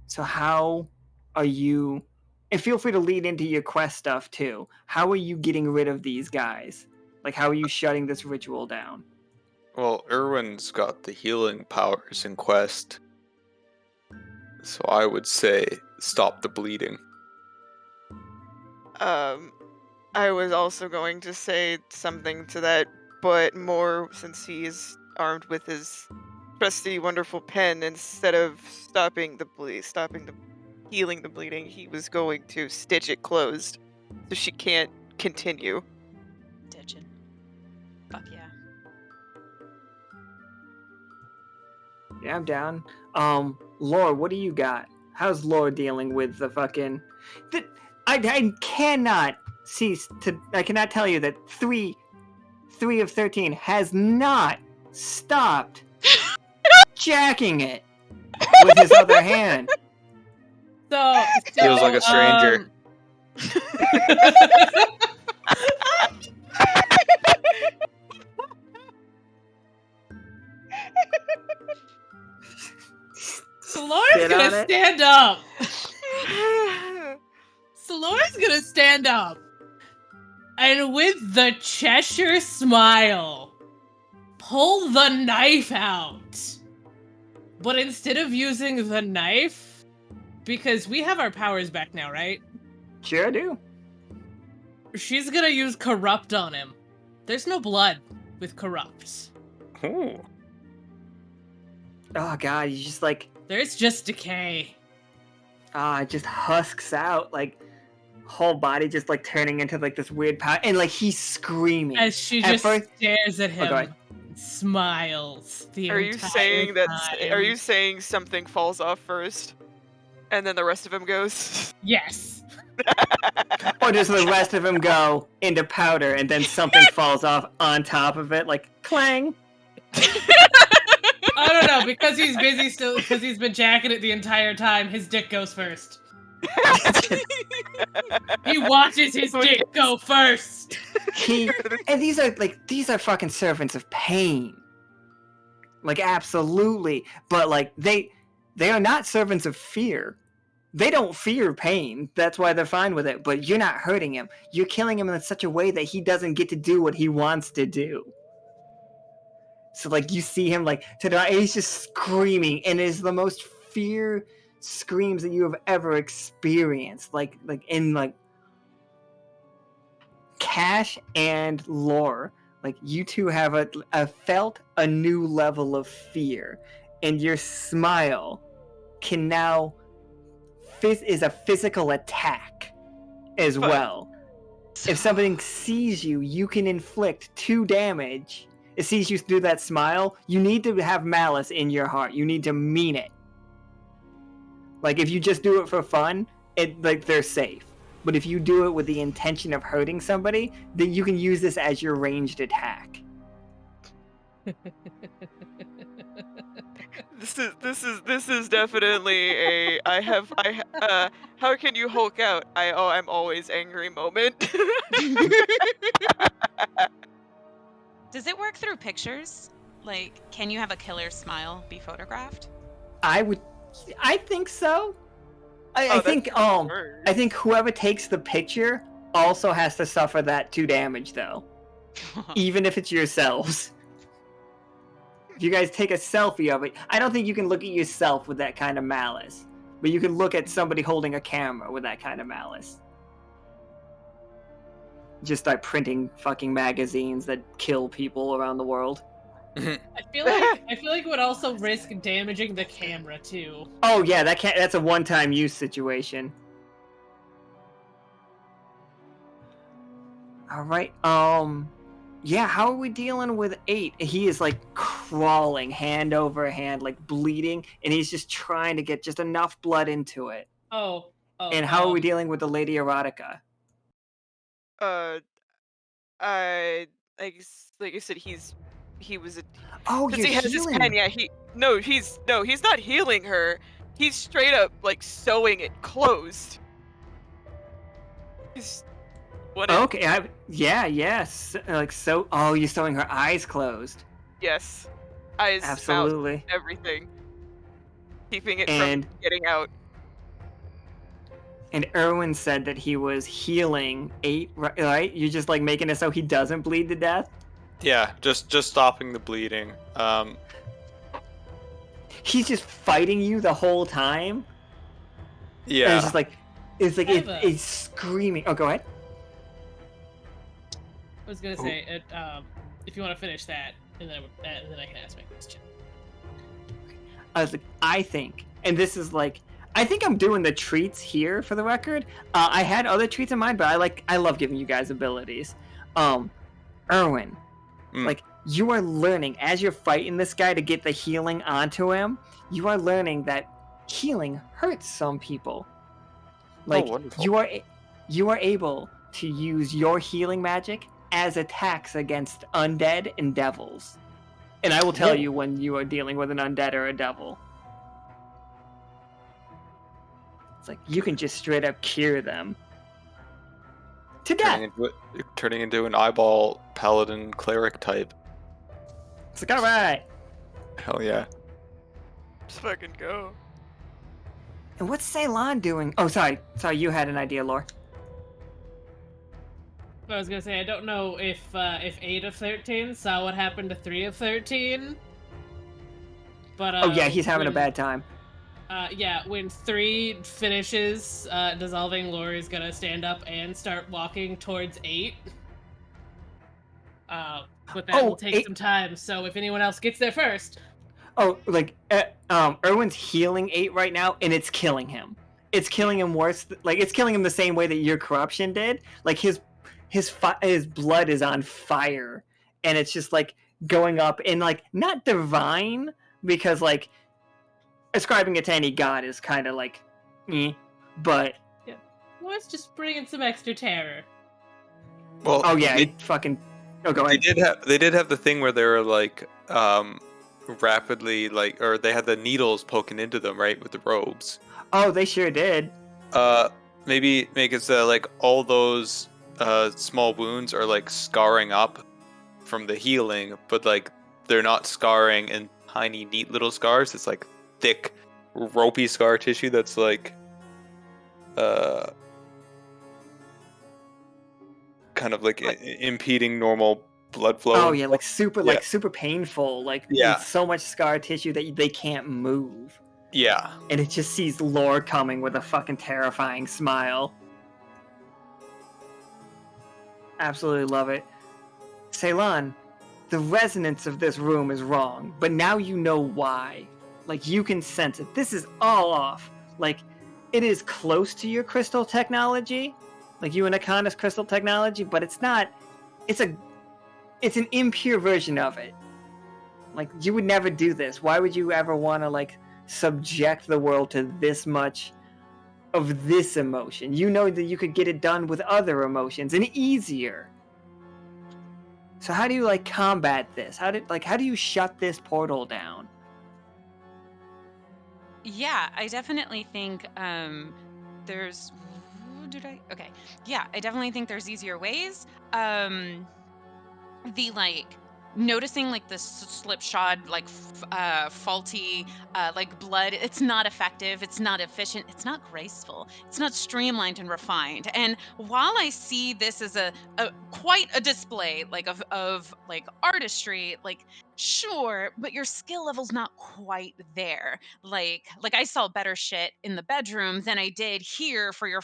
So how are you... And feel free to lead into your quest stuff too. How are you getting rid of these guys? Like, how are you shutting this ritual down? Well, Irwin's got the healing powers in quest. So I would say stop the bleeding. I was also going to say something to that, but more since he's armed with his trusty, wonderful pen. Instead of healing the bleeding, he was going to stitch it closed, so she can't continue. Ditching. Fuck yeah. Yeah, I'm down. Laura, what do you got? How's Laura dealing with the fucking... I cannot cease to... I cannot tell you that 3 of 13 has not stopped jacking it with his other hand. So Feels like a stranger. So Laura's gonna stand up. So Laura's gonna stand up. And with the Cheshire smile, pull the knife out. But instead of using the knife, because we have our powers back now, right? Sure do. She's gonna use corrupt on him. There's no blood with corrupt. Ooh. Oh god, he's just like... There's just decay. it just husks out, like, whole body just, like, turning into, like, this weird power, and, like, he's screaming. As she just stares at him, and smiles the Are you entire saying that? time. Are you saying something falls off first, and then the rest of him goes? Yes. Or does the rest of him go into powder, and then something falls off on top of it, like, clang? I don't know, because he's busy still, because he's been jacking it the entire time, his dick goes first. He watches his dick go first. And these are fucking servants of pain. Like, absolutely. But, like, they are not servants of fear. They don't fear pain. That's why they're fine with it. But you're not hurting him. You're killing him in such a way that he doesn't get to do what he wants to do. So like you see him like to die, and he's just screaming, and it is the most fear screams that you have ever experienced. Like in like Cash and Lore, like you two have felt a new level of fear, and your smile can now is a physical attack as Fun. well. If something sees you, you can inflict 2 damage. It sees you do that smile. You need to have malice in your heart. You need to mean it. Like if you just do it for fun, they're safe. But if you do it with the intention of hurting somebody, then you can use this as your ranged attack. This is definitely a how can you Hulk out? I'm always angry moment. Does it work through pictures? Like, can you have a killer smile be photographed? I think so. I think whoever takes the picture also has to suffer that 2 damage though. Even if it's yourselves. If you guys take a selfie of it, I don't think you can look at yourself with that kind of malice. But you can look at somebody holding a camera with that kind of malice. Just start printing fucking magazines that kill people around the world. I feel like it would also risk damaging the camera too. Oh yeah, that's a one-time use situation. All right. Yeah, how are we dealing with 8? He is like crawling hand over hand, like bleeding, and he's just trying to get just enough blood into it. And how are we dealing with the Lady Erotica? I like I said, he was a Oh, because you're he has his healing. pen. Yeah, he's not healing her. He's straight up like sewing it closed. He's what? Okay, yes. Like so. Oh, you're sewing her eyes closed. Yes, eyes, Absolutely. mouth, everything, keeping it And- from getting out. And Irwin said that he was healing 8, right? You're just like making it so he doesn't bleed to death? Yeah, just stopping the bleeding. He's just fighting you the whole time? And Yeah. it's just like, Eva. it's screaming. Oh, go ahead. I was gonna say, if you want to finish that, and then I can ask my question. I was like, I think, and this is like, I think I'm doing the treats here for the record. I had other treats in mind, but I love giving you guys abilities. Irwin, like you are learning as you're fighting this guy to get the healing onto him. You are learning that healing hurts some people. Like wonderful. you are able to use your healing magic as attacks against undead and devils. And I will tell you when you are dealing with an undead or a devil. It's like you can just straight up cure them to death. Turning into an eyeball paladin cleric type. It's like, all right. Hell yeah. Just fucking go. And what's Ceylon doing? Oh, sorry, you had an idea, Lore. I was gonna say, I don't know if 8 of 13 saw what happened to 3 of 13. But oh yeah, he's having a bad time. Yeah, when 3 finishes dissolving, Lori's gonna stand up and start walking towards 8. But that will take some time, so if anyone else gets there first. Oh, like, Irwin's healing 8 right now, and it's killing him. It's killing him worse. Like, it's killing him the same way that your corruption did. Like, his blood is on fire, and it's just, like, going up, and, like, not divine, because, like, ascribing it to any god is kind of like, but... Yeah. Well, it's just bringing some extra terror. Well, oh, yeah, fucking... Oh, go ahead. They did have the thing where they were, like, rapidly, like, or they had the needles poking into them, right, with the robes. Oh, they sure did. Maybe make it so, like, all those small wounds are, like, scarring up from the healing, but, like, they're not scarring in tiny, neat little scars. It's, like, thick, ropey scar tissue that's, like, kind of, like, impeding normal blood flow. Oh yeah, like super Yeah. super painful, like Yeah. with so much scar tissue that they can't move. Yeah. And it just sees Lore coming with a fucking terrifying smile. Absolutely love it. Ceylon, the resonance of this room is wrong, but now you know why. Like, you can sense it. This is all off. Like, it is close to your crystal technology, like you and Akana's crystal technology, but it's not. It's an impure version of it. Like, you would never do this. Why would you ever want to, like, subject the world to this much of this emotion? You know that you could get it done with other emotions and easier. So how do you, like, combat this? How do you shut this portal down? Yeah, I definitely think there's okay. Yeah, I definitely think there's easier ways. The like noticing like the slipshod like faulty like blood, it's not effective, it's not efficient, it's not graceful, it's not streamlined and refined. And while I see this as a quite a display like of like artistry, like sure, but your skill level's not quite there. Like I saw better shit in the bedroom than I did here for your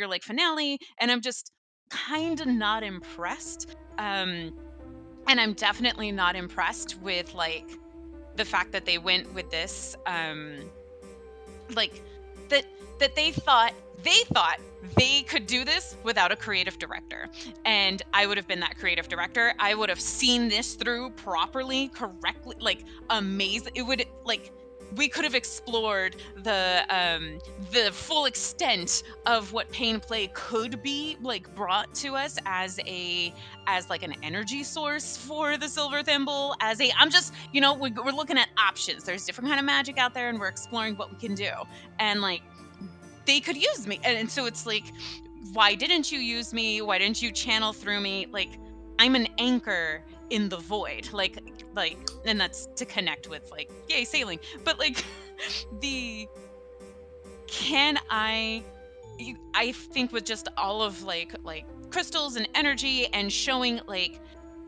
like finale, and I'm just kind of not impressed. And I'm definitely not impressed with like the fact that they went with this like that they thought they could do this without a creative director. And I would have been that creative director. I would have seen this through properly, correctly, like amazing. It would like we could have explored the full extent of what pain play could be like brought to us as like an energy source for the silver thimble. I'm just, you know, we're looking at options. There's different kind of magic out there, and we're exploring what we can do. And like they could use me, and so it's like, why didn't you use me? Why didn't you channel through me? Like I'm an anchor in the void, like and that's to connect with like yay sailing. But like I think with just all of like crystals and energy and showing like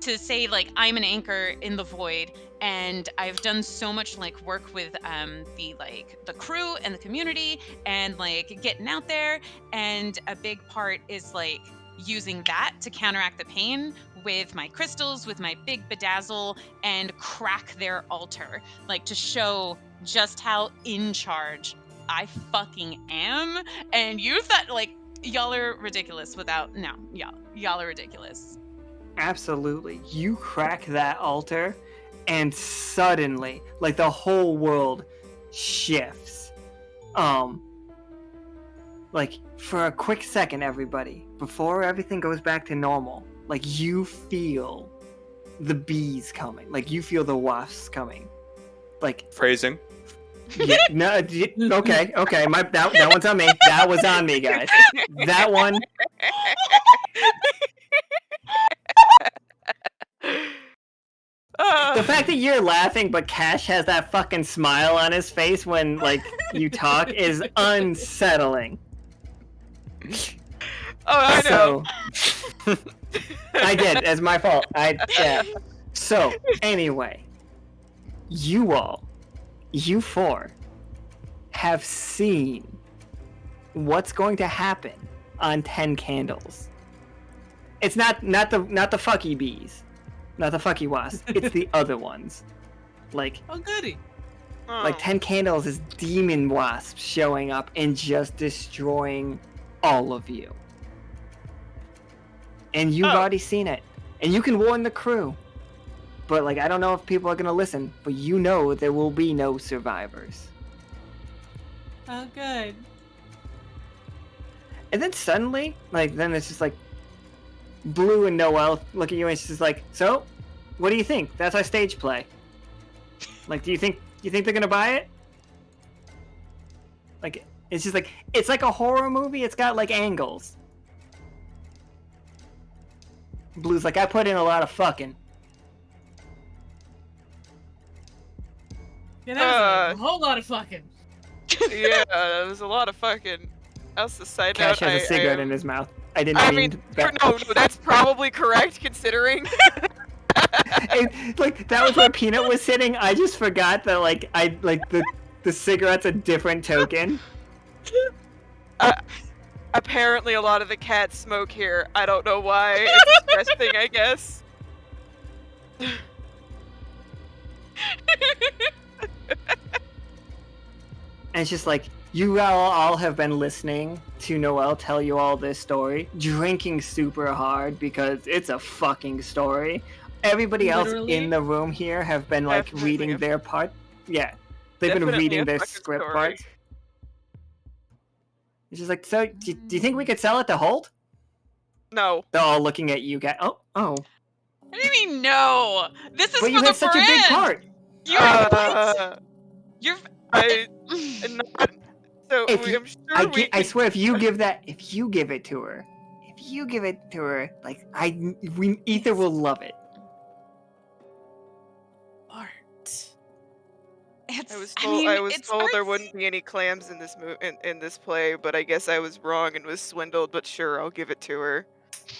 to say like I'm an anchor in the void, and I've done so much like work with the crew and the community and like getting out there, and a big part is like using that to counteract the pain with my crystals, with my big bedazzle, and crack their altar, like to show just how in charge I fucking am. And you thought like y'all are ridiculous without no, y'all are ridiculous. Absolutely. You crack that altar, and suddenly, like, the whole world shifts. Like, for a quick second, everybody, before everything goes back to normal, like, you feel the bees coming. Like, you feel the wasps coming. Like, Phrasing. yeah, no, okay, that one's on me. That was on me, guys. That one. The fact that you're laughing, but Cash has that fucking smile on his face when, like, you talk is unsettling. Oh, I know. So, I did. It's my fault. Yeah. So, anyway, you four, have seen what's going to happen on 10 Candles. It's not the fucky bees. Not the fucky wasps. It's the other ones. Like, Oh, goody. like 10 Candles is demon wasps showing up and just destroying all of you. And you've already seen it. And you can warn the crew. But, like, I don't know if people are going to listen, but you know there will be no survivors. Oh, good. And then suddenly, like, then it's just like, Blue and Noelle look at you and it's just like, so, what do you think? That's our stage play. Like, do you think they're gonna buy it? Like, it's just like, it's like a horror movie. It's got like angles. Blue's like, I put in a lot of fucking. Yeah, that was a whole lot of fucking. Yeah, it was a lot of fucking. Else the side Cash note, has a cigarette in his mouth. I didn't I mean mean, that. no, that's probably correct considering considering. Like that was where Peanut was sitting. I just forgot that the cigarette's a different token. Apparently, a lot of the cats smoke here. I don't know why. It's a stress thing, I guess. And it's just like, you all have been listening to Noelle tell you all this story, drinking super hard because it's a fucking story. Everybody else Literally? in the room here have been like Definitely reading a- their part. Yeah, they've been Definitely reading a their fucking script story. parts. It's just like, so do you think we could sell it to Holt? No. They're all looking at you guys. Oh. What do you mean no? This is But for you the had such a big brand. part. You're what? You're. I not, so If we, you- I'm sure I swear, if you give it to her, like Ether will love it. Art. It's, I was I told, mean, I was it's told there arts. wouldn't be any clams in this in this play, but I guess I was wrong and was swindled. But sure, I'll give it to her.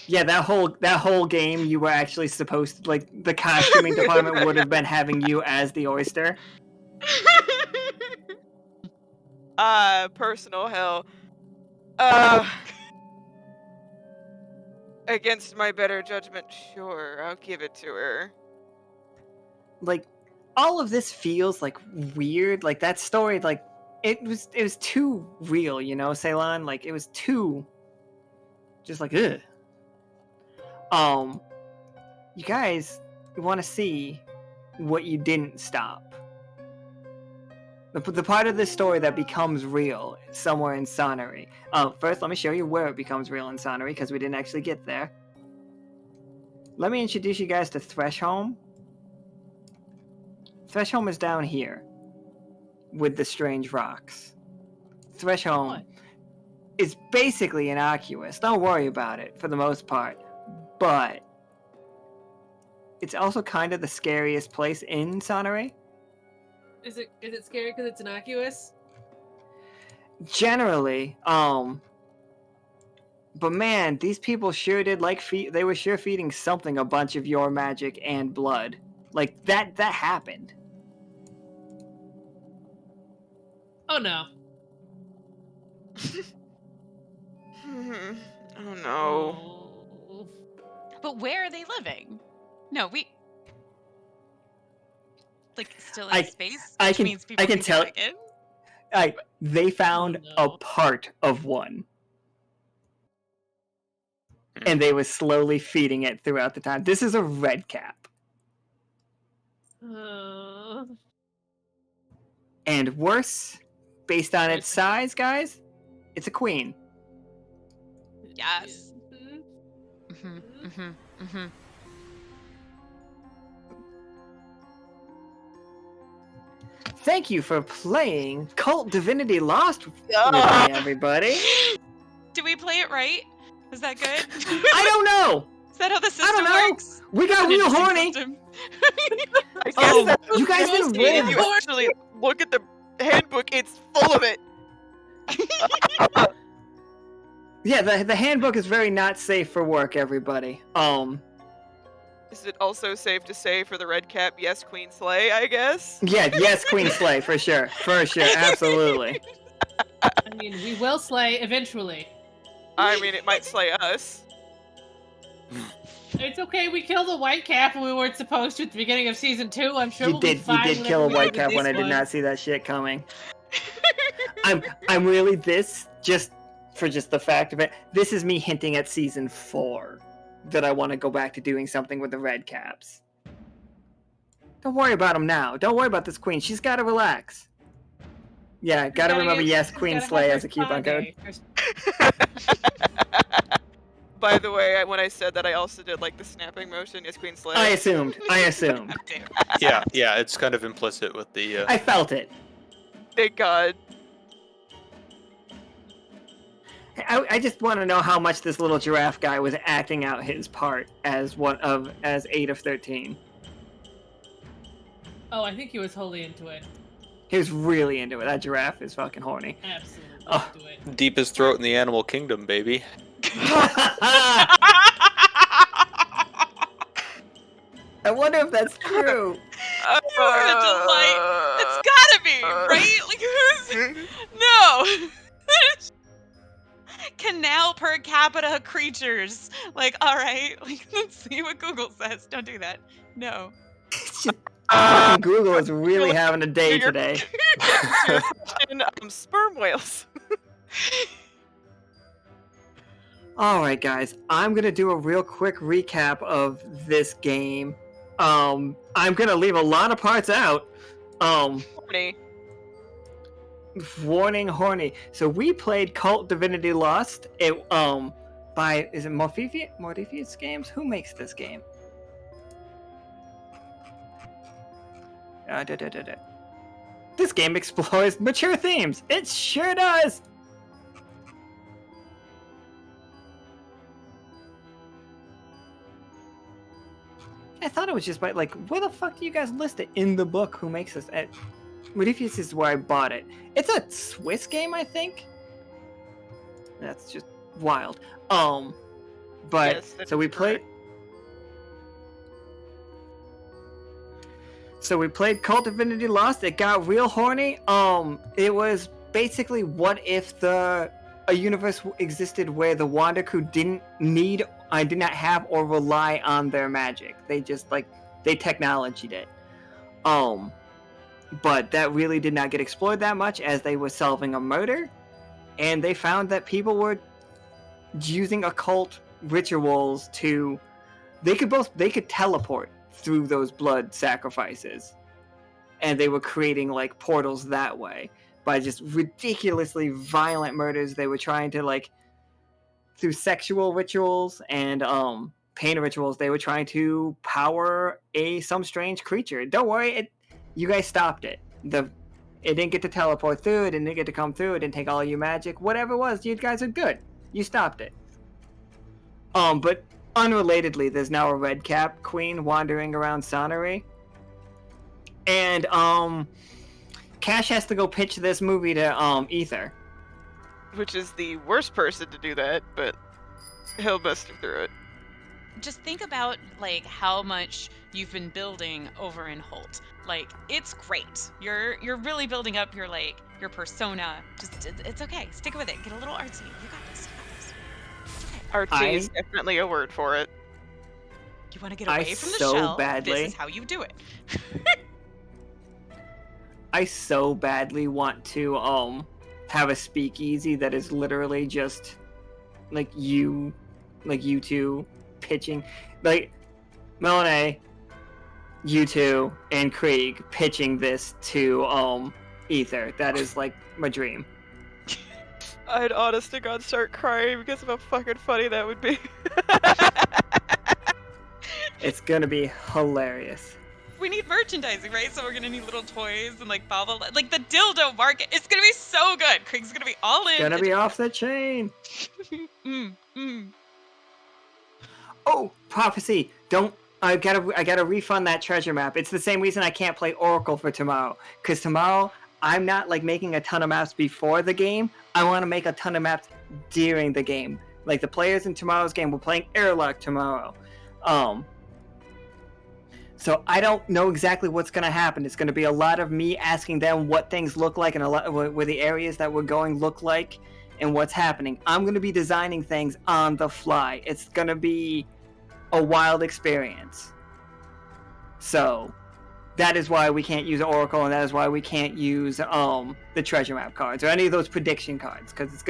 Yeah, that whole game, you were actually supposed to, like, the costuming department would have been having you as the oyster. Personal hell. Against my better judgment, sure, I'll give it to her. Like, all of this feels like weird. Like that story, like it was too real, you know, Ceylon. Like it was too, just like ugh. You guys want to see what you didn't stop. The part of this story that becomes real somewhere in Sonnery. First, let me show you where it becomes real in Sonnery, because we didn't actually get there. Let me introduce you guys to Thresholm. Thresholm is down here with the strange rocks. Thresholm is basically innocuous. Don't worry about it for the most part. But it's also kind of the scariest place in Sonnery. Is it scary because it's innocuous? Generally, but man, these people sure did like they were sure feeding something a bunch of your magic and blood. Like that happened. Oh no. Oh no. Oh. But where are they living? No, we. Like still in I- space, I which can- means people I can get tell- back in? They found Oh, no. a part of one. And they were slowly feeding it throughout the time. This is a red cap. And worse, based on its size, guys, it's a queen. Yes. Mhm. Thank you for playing Kult Divinity Lost with me, everybody. Do we play it right? Is that good? I don't know. Is that how the I system don't know. works? We got An real interesting horny. system. I guess Oh, that's you guys supposed didn't to be. If roll. you actually look at the handbook, it's full of it. Yeah, the handbook is very not safe for work, everybody. Is it also safe to say for the red cap, yes, Queen Slay, I guess? Yeah, yes, Queen Slay, for sure. For sure, absolutely. I mean, we will slay eventually. I mean, it might slay us. It's okay. We killed a white cap when we weren't supposed to at the beginning of season 2. I'm sure You we'll be did fine. kill a whenever we white do cap when this I did one. not see that shit coming. I'm really just the fact of it. This is me hinting at season 4 that I want to go back to doing something with the red caps. Don't worry about them now. Don't worry about this queen. She's got to relax. Yeah, gotta remember, yes, Queen Slay as a coupon code. By the way, when I said that, I also did like the snapping motion. Yes, Queen Slay. I assumed. Yeah, it's kind of implicit with the. I felt it. Thank God. I just want to know how much this little giraffe guy was acting out his part as 8 of 13. Oh, I think he was wholly into it. He was really into it. That giraffe is fucking horny. Absolutely Oh. into it. Deepest throat in the animal kingdom, baby. Hey, That's I wonder if that's true. You are a delight. It's gotta be, right? Like, who's... No. Canal per capita creatures. Like, all right. Like, let's see what Google says. Don't do that. No. Fucking Google is really having a day Your- today. Your question, sperm whales. Alright guys, I'm gonna do a real quick recap of this game. I'm gonna leave a lot of parts out. Horny. Warning, horny. So we played Kult Divinity Lost. It by is it Morpheus Games? Who makes this game? This game explores mature themes. It sure does. I thought it was just by like, where the fuck do you guys list it in the book? Who makes this? Morpheus is where I bought it. It's a Swiss game, I think. That's just wild. But Yes, that so is we played. correct. So we played Cult Divinity Lost. It got real horny. It was basically what if a universe existed where the Wander crew did not have or rely on their magic. They just they technologied it. But that really did not get explored that much as they were solving a murder, and they found that people were using occult rituals to they could teleport through those blood sacrifices, and they were creating like portals that way by just ridiculously violent murders. They were trying to through sexual rituals and pain rituals, they were trying to power some strange creature. Don't worry, you guys stopped it. It didn't get to teleport through, it didn't get to come through, it didn't take all your magic, whatever it was, you guys are good. You stopped it. But unrelatedly, there's now a red cap queen wandering around Sonnery. And Cash has to go pitch this movie to Ether. Which is the worst person to do that, but he'll bust him through it. Just think about how much you've been building over in Holt. It's great. You're really building up your your persona. Just it's okay. Stick with it. Get a little artsy. You got this. It's okay. Artsy is definitely a word for it. You want to get away from the so shell. badly- This is how you do it. I so badly want to have a speakeasy that is literally just you two pitching, Melanie, you two, and Krieg pitching this to Ether. That is my dream. I'd honest to God start crying because of how fucking funny that would be. It's gonna be hilarious. We need merchandising, right? So we're gonna need little toys and bobble, the dildo market. It's gonna be so good. Krieg's gonna be all in. Gonna be off the chain. Mm. Oh, prophecy! I gotta refund that treasure map. It's the same reason I can't play Oracle for tomorrow. Cause tomorrow I'm not making a ton of maps before the game. I want to make a ton of maps during the game. The players in tomorrow's game, we're playing Airlock tomorrow. So I don't know exactly what's gonna happen. It's gonna be a lot of me asking them what things look like and a lot where the areas that we're going look like and what's happening. I'm gonna be designing things on the fly. It's gonna be a wild experience. So that is why we can't use Oracle, and that is why we can't use the treasure map cards or any of those prediction cards, because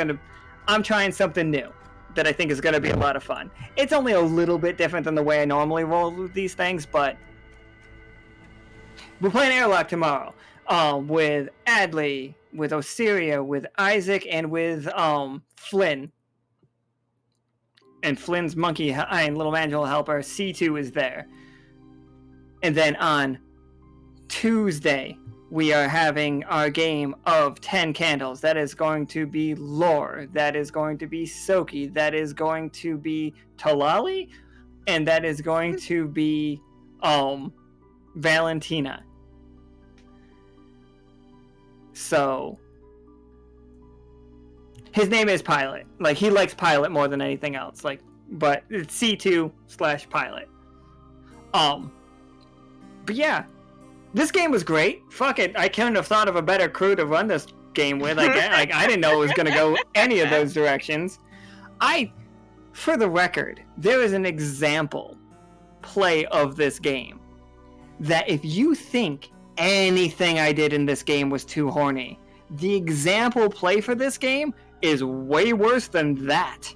I'm trying something new that I think is gonna be a lot of fun. It's only a little bit different than the way I normally roll with these things, but we're playing Airlock tomorrow with Adley, with Osiria, with Isaac, and with Flynn. And Flynn's monkey and little manual helper, C2, is there. And then on Tuesday, we are having our game of 10 candles. That is going to be Lore. That is going to be Soki. That is going to be Talali. And that is going to be Valentina. So his name is Pilot. He likes Pilot more than anything else. But it's C2/Pilot. But yeah, this game was great. Fuck it, I couldn't have thought of a better crew to run this game with. I didn't know it was gonna go any of those directions. For the record, there is an example play of this game that if you think anything I did in this game was too horny, the example play for this game is way worse than that.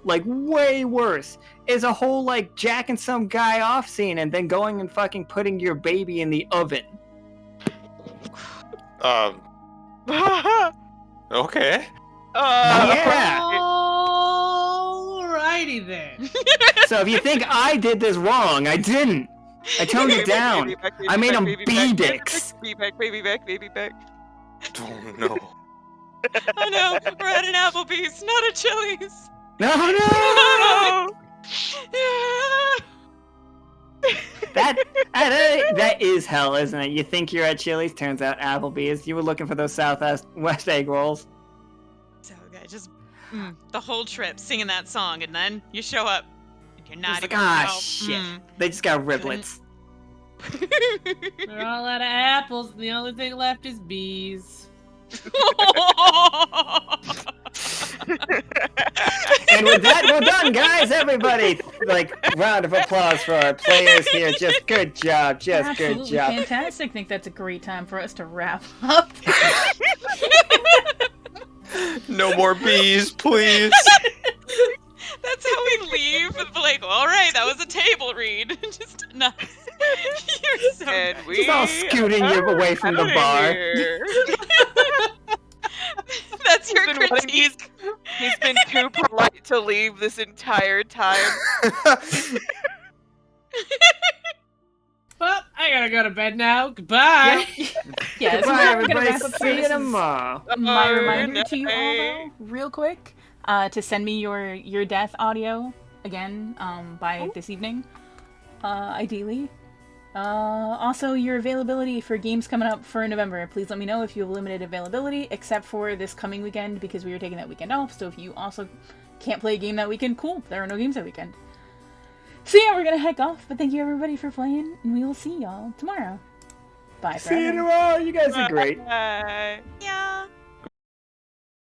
Like, way worse. It's a whole, like, jacking some guy off scene and then going and fucking putting your baby in the oven. Okay. Yeah. Alrighty then. So if you think I did this wrong, I didn't. I toned it down. I made them B-dicks. Baby back. Oh no. Oh no, we're at an Applebee's, not a Chili's. No! That is hell, isn't it? You think you're at Chili's, turns out Applebee's. You were looking for those Southwest egg rolls. So, guys, just the whole trip singing that song, and then you show up, and you're not It's like, even shit. They just got riblets. They're all out of apples, and the only thing left is bees. And with that, we're done, guys. Everybody, like, round of applause for our players here. Just good job. Just Absolutely good job. fantastic. I think that's a great time for us to wrap up. No more bees, please. That's how we leave. With like, all right, that was a table read. Just no. You're so And nice. we Just all scooting you away from the bar. That's your He's been wanting- critique. He's been too polite to leave this entire time. Well, I gotta go to bed now. Goodbye. Yeah, so Bye, we're gonna everybody. wrap up See here. you This is tomorrow. my Oh, reminder to you all, night. though, real quick, to send me your death audio again by this evening, ideally. Also, your availability for games coming up for November. Please let me know if you have limited availability, except for this coming weekend, because we are taking that weekend off. So if you also can't play a game that weekend, cool. There are no games that weekend. So yeah, we're gonna heck off, but thank you everybody for playing, and we will see y'all tomorrow. Bye. See you forever. tomorrow. You guys are great. Bye. Yeah.